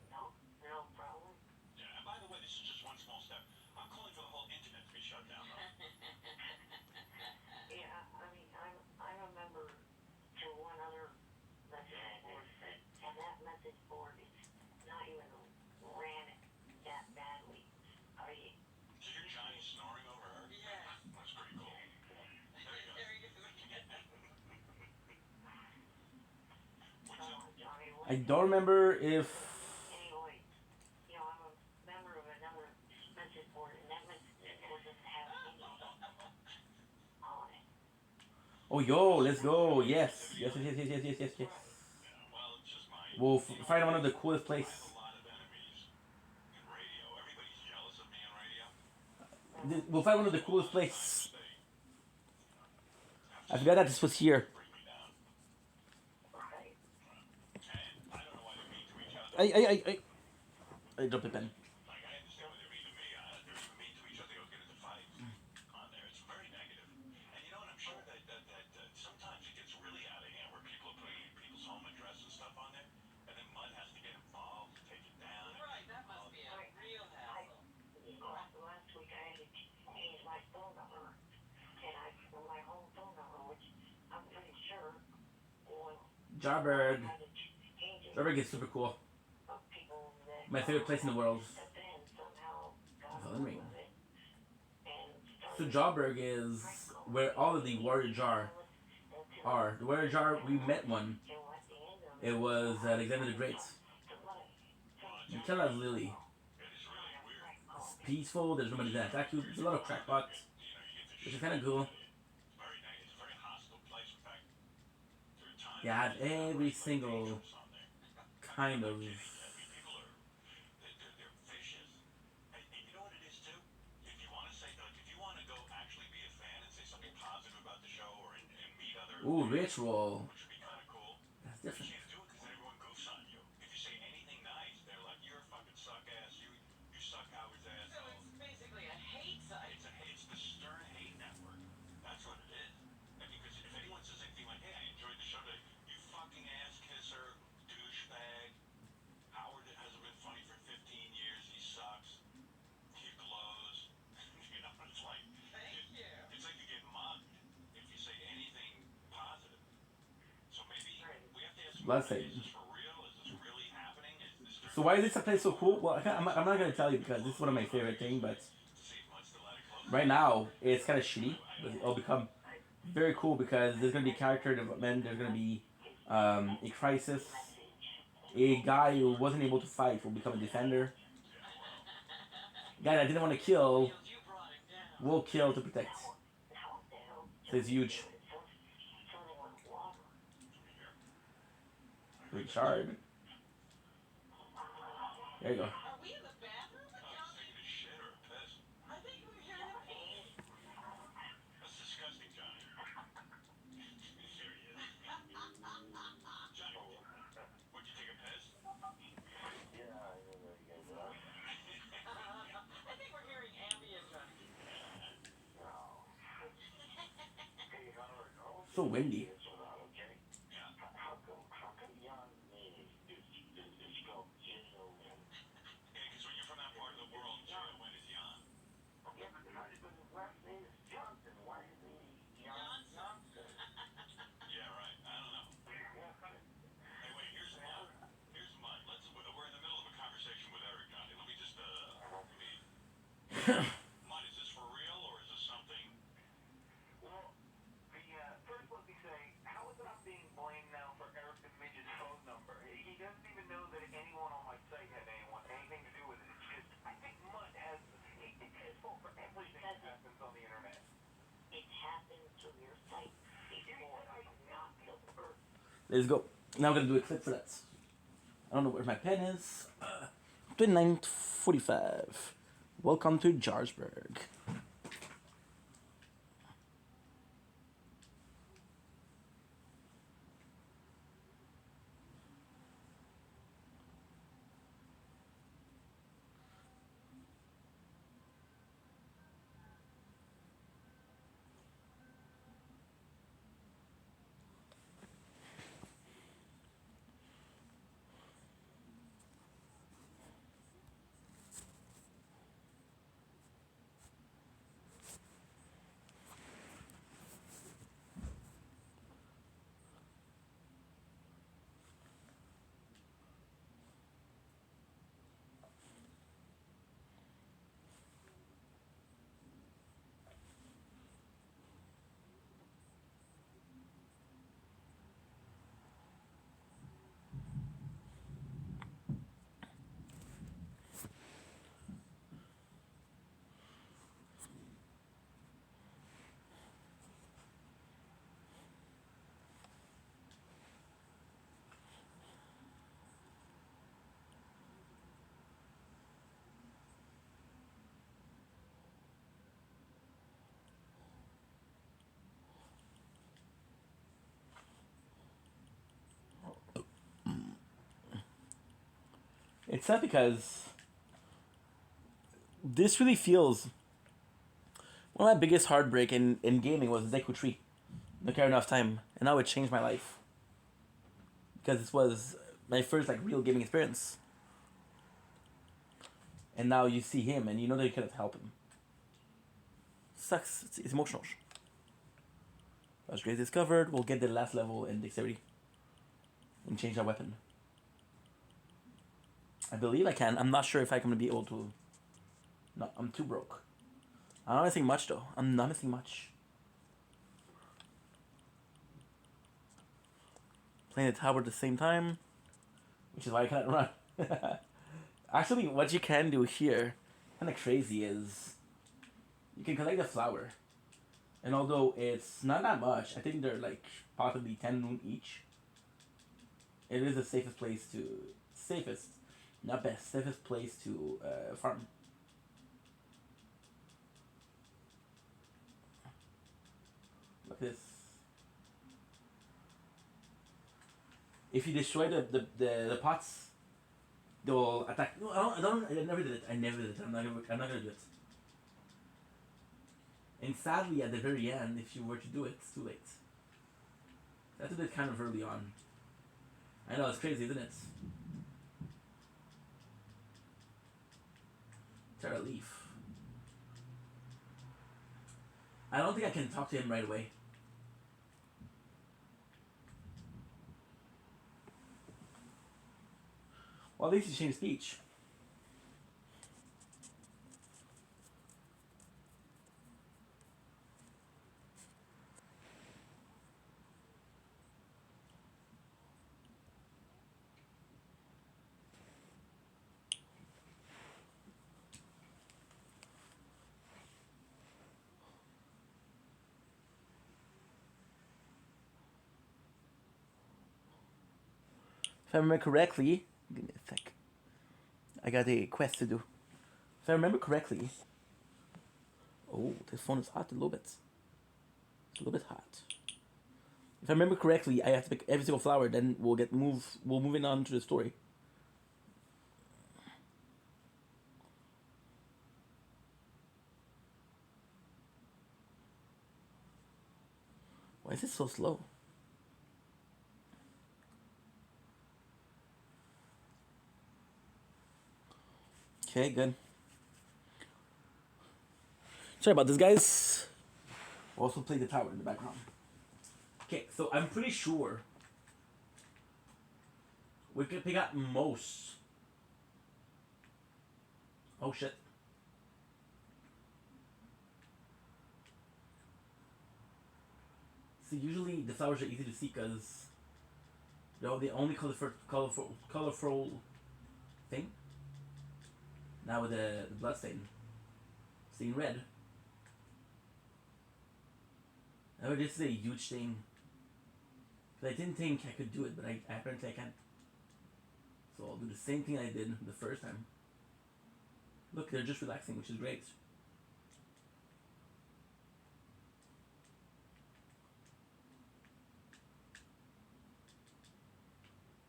No problem. Yeah, and by the way, this is just one small step. I'm calling for the whole internet to be shut down, though. Yeah, I mean, I remember to one other message board, and that message board is not even ran that badly. Are you? Did you hear Johnny snoring over her? Yeah. That's pretty cool. There you go. There you go. What's up? Johnny, I don't remember if. anyway, you know, I'm a member of another message board, and that message board doesn't have any on it. Oh, yo, let's go. Yes, yes, yes, yes, yes, yes, yes, yes. Yeah, well, it's just my... We'll find one of the coolest I place. have a lot of enemies in radio. Everybody's jealous of me in radio. We'll find one of the coolest place. They I forgot that this was here. bring me down. Right. And I don't know why they're mean to each other. I dropped the pen. Like, I understand when they're mean to me. They're even mean to each other. They all get into fights on there. It's very negative. And you know what? I'm sure that sometimes it gets really out of hand where people are putting people's home address and stuff on there. And then Mutt has to get involved to take it down. Right, that must be a real hassle. Last week I had to change my phone number, and my home phone number, which I'm pretty sure was Jarbird. had to change it. Jarbird is super cool. Of people that My favorite place in the world. that then somehow got Velden away Ring. with it and So started Jawberg is where all of the Warrior Jar are. The Warrior Jar, we met one. you know, at the end of it, It was Alexander the Great. the money. You tell us Lily. It is really weird. It's peaceful, there's nobody that attack you. There's a lot of crackpots, which is kind of cool. It's very negative. It's a very hostile place. In fact, there are times You have every single on there. kind of. People are, they're vicious. And you know what it is too? If you want to say, like, if you want to go actually be a fan and say something positive about the show or and meet other, Ooh, ritual. which would be kind of cool. That's You different. can't do it because everyone goofs on you. If you say anything nice, they're like, you're a fucking suck ass. You suck Howard's ass. So it's basically a hate site. It's the Stern Hate Network. That's what it is. And because if anyone says anything like, hey, I enjoyed the show today, you fucking ass kisser, douchebag. Howard hasn't been funny for 15 years. He sucks. He blows. You know, it's like Thank you. it's like you get mugged if you say anything positive. So maybe we have to ask Let's Mutt, say. is this for real? Is this really happening? Is this So why is this place so cool? Well, I'm not gonna tell you because this is one of my favorite things, but see if Mutt's still at it close? right now it's kind of shitty. But it'll become very cool because there's gonna be character development. There's gonna be a crisis. A guy who wasn't able to fight will become a defender. Guy that didn't want to kill You brought it down. will kill to protect. How the hell So it's huge. something with water Richard. There you go. Are we in the bathroom with Johnny? Taking a shit or a piss? I think we hear him pee. That's disgusting, Johnny. Here he is. Johnny, would you take a piss? Yeah, I know where you guys are. I think we're hearing ambient, Johnny. No. Hey, Howard, So windy. How come Jan is spelled J-O-N? Yeah, because when you're from that part of the world, J-O-N is Jan. Yeah, but his last name is Johnson. Why is he Jan Johnson? Yeah, right. I don't know. Hey, wait, here's mine. We're in the middle of a conversation with Eric, Johnny. Let me just, Mine, is this for real, or is this something? Well, first let me say, how is it I'm being blamed now for Eric the Midget's phone number? He doesn't even know that anyone on my site had anything to do with it. It's just, I think Mutt has, it's his fault for everything that happens on the internet. It happened to your site before, not the first. Let's go. Now I'm gonna do a clip for that. I don't know where my pen is. 29:45. Welcome to Jarlsberg. It's sad because this really feels one of my biggest heartbreak in gaming was Deku Tree, the Ocarina of Time, and now it changed my life because this was my first like real gaming experience. And now you see him, and you know that you could have helped him. Sucks. It's emotional. That's great discovered. We'll get the last level in dexterity and change our weapon. I believe I can. I'm not sure if I'm gonna be able to. No, I'm too broke. I'm not missing much though. I'm not missing much. Playing the tower at the same time, which is why I cannot run. Actually, what you can do here, kind of crazy, is you can collect the flower. And although it's not that much, I think they're like possibly 10 rune each. It is the safest place to, safest, not best, safest place to farm. Look at this. If you destroy the pots, they'll attack. No, I never did it. I'm not gonna do it. And sadly, at the very end, if you were to do it, it's too late. That's a bit kind of early on. I know, it's crazy, isn't it? Terra Leaf. I don't think I can talk to him right away. Well, at least he changed speech. if I remember correctly, give me a sec. I got a quest to do. If I remember correctly, oh, this phone is hot a little bit. It's a little bit hot. If I remember correctly, I have to pick every single flower. Then we'll move in on to the story. Why is it so slow? Okay, good. Sorry about this, guys. We'll also play the tower in the background. Okay, so I'm pretty sure we could pick up most. Oh shit. See, usually the flowers are easy to see because they're the only colorful thing. Now with the blood stain. Seeing red. Now this is a huge thing. I didn't think I could do it, but apparently I can. So I'll do the same thing I did the first time. Look, they're just relaxing, which is great.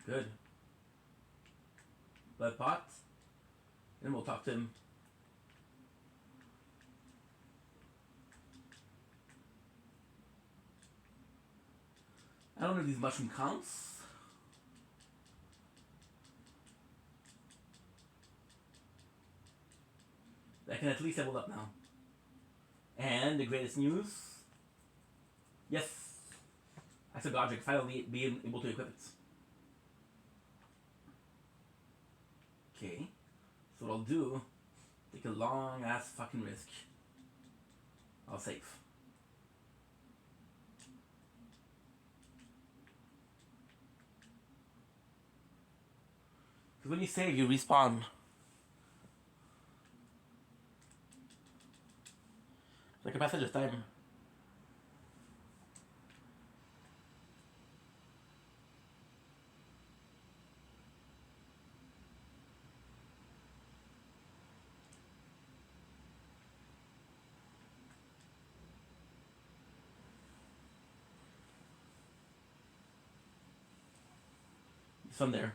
Good. Blood pot. Then we'll talk to him. I don't know if these mushroom counts. I can at least level up now. And the greatest news. Yes. I said Godric finally being able to equip it. Okay. So what I'll do, take a long ass fucking risk. I'll save. Because when you save, you respawn. It's like a passage of time. It's from there.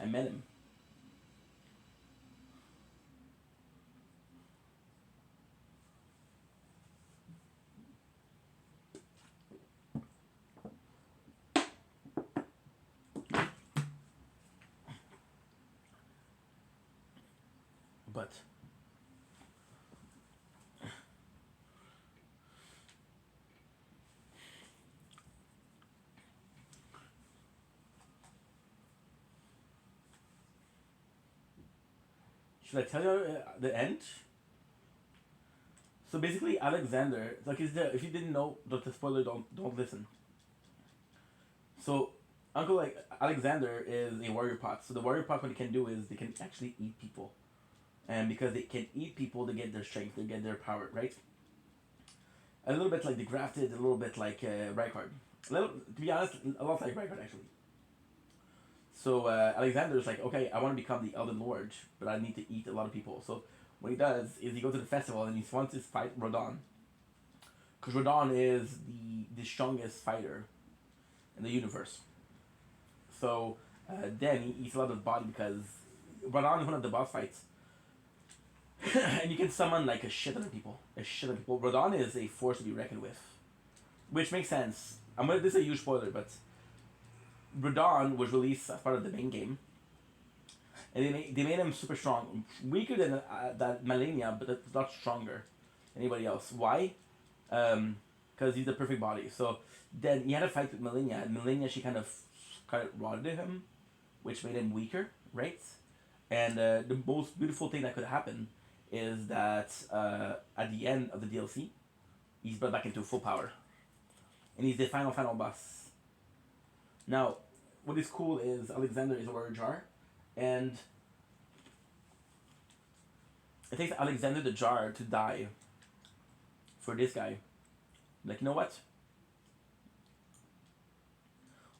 I met him. But should I tell you the end? So basically, Alexander, like, if you didn't know, the spoiler, don't listen. So Uncle Alexander is a warrior pot. So the warrior pot, what they can do is they can actually eat people, and because they can eat people, they get their strength, they get their power, right? A little bit like the Grafted, a little bit like Rykard. To be honest, a lot like Rykard actually. So Alexander's like, okay, I want to become the Elden Lord, but I need to eat a lot of people. So what he does is he goes to the festival and he wants to fight Rodon. Because Rodon is the strongest fighter in the universe. So then he eats a lot of his body because Rodon is one of the boss fights. And you can summon like a shit ton of people. Rodon is a force to be reckoned with. Which makes sense. This is a huge spoiler, but Rodon was released as part of the main game. And they made him super strong. Weaker than that Malenia, but that's not stronger than anybody else. Why? Because he's the perfect body. So then he had a fight with Malenia, and Malenia, she kind of rotted him, which made him weaker, right? And the most beautiful thing that could happen is that at the end of the DLC, he's brought back into full power, and he's the final boss. Now, what is cool is Alexander is a warrior jar, and it takes Alexander the Jar to die for this guy. Like, you know what?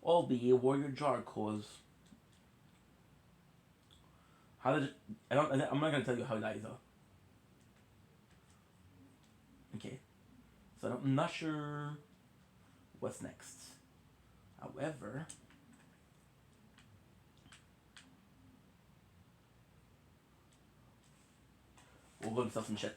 I'll be a warrior jar, cause how did I'm not gonna tell you how he dies though. Okay, so I'm not sure what's next. However, we'll go and some shit.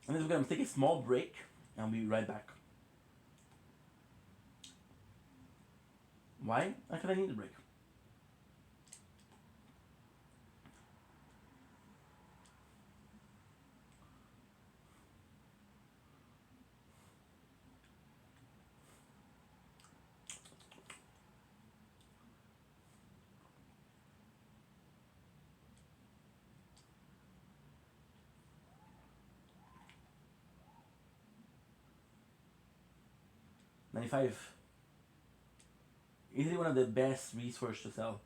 And then we're gonna take a small break, and I'll be right back. Why? Because I need a break. $95. Easily one of the best resources to sell.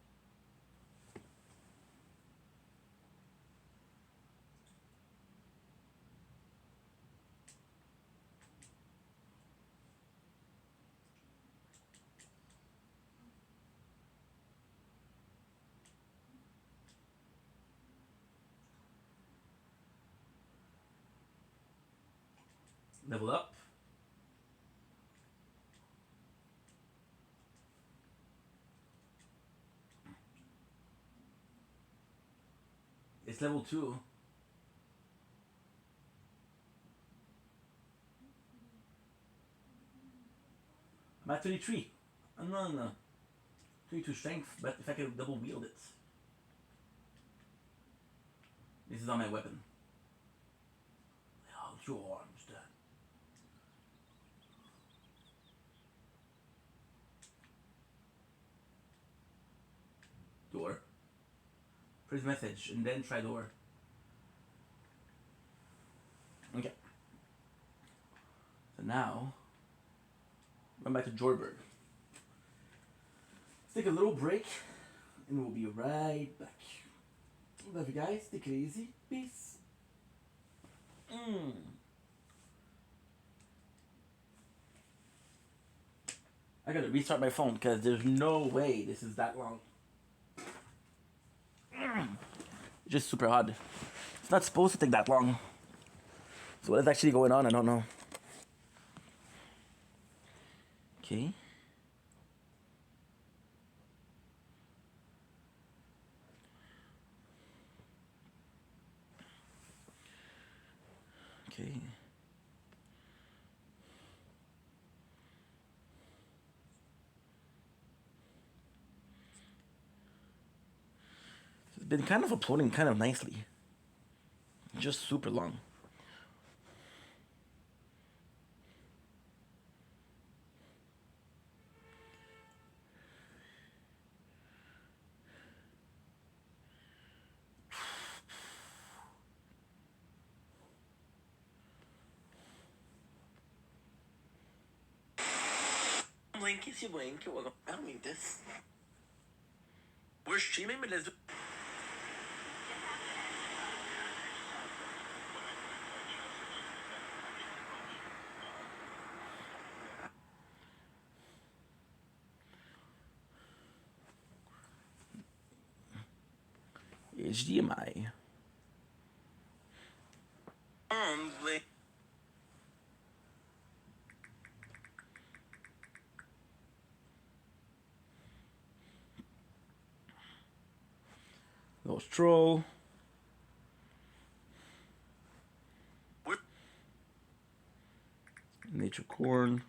Level up. It's level 2. I'm at 33. No. 32 strength, but if I can double wield it. This is on my weapon. How's your arms done? Door. First message, and then try door. Okay. So now, run back to Jorberg. Let's take a little break, and we'll be right back. Love you guys. Take it easy. Peace. I gotta restart my phone because there's no way this is that long. Just super hot. It's not supposed to take that long. So what is actually going on? I don't know. Okay. Okay. It's been kind of uploading kind of nicely. Just super long. Blink, I don't need this. We're streaming, but let's do. HDMI. Little stroll. Nature corn.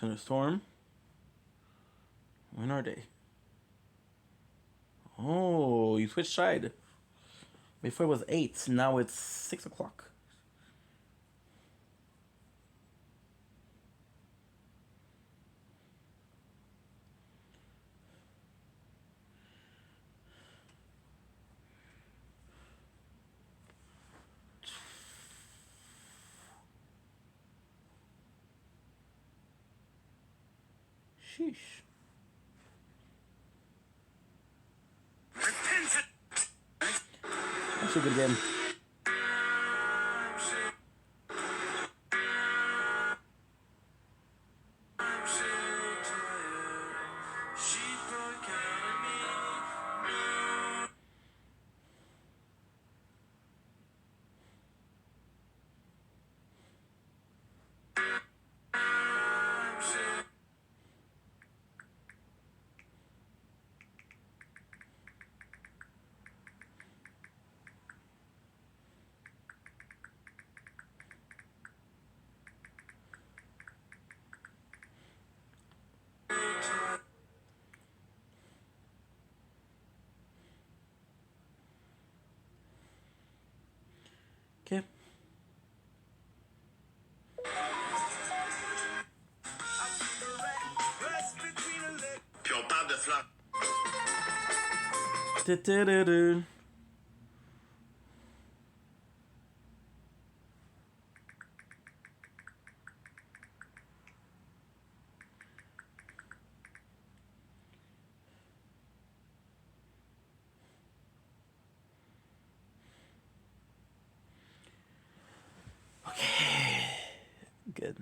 Thunderstorm. When are they? Oh, you switched side. Before it was 8, now it's 6 o'clock. Sheesh. That's a good game. Okay. Puis on parle de flanc. Du-du-du-du. Okay. Good.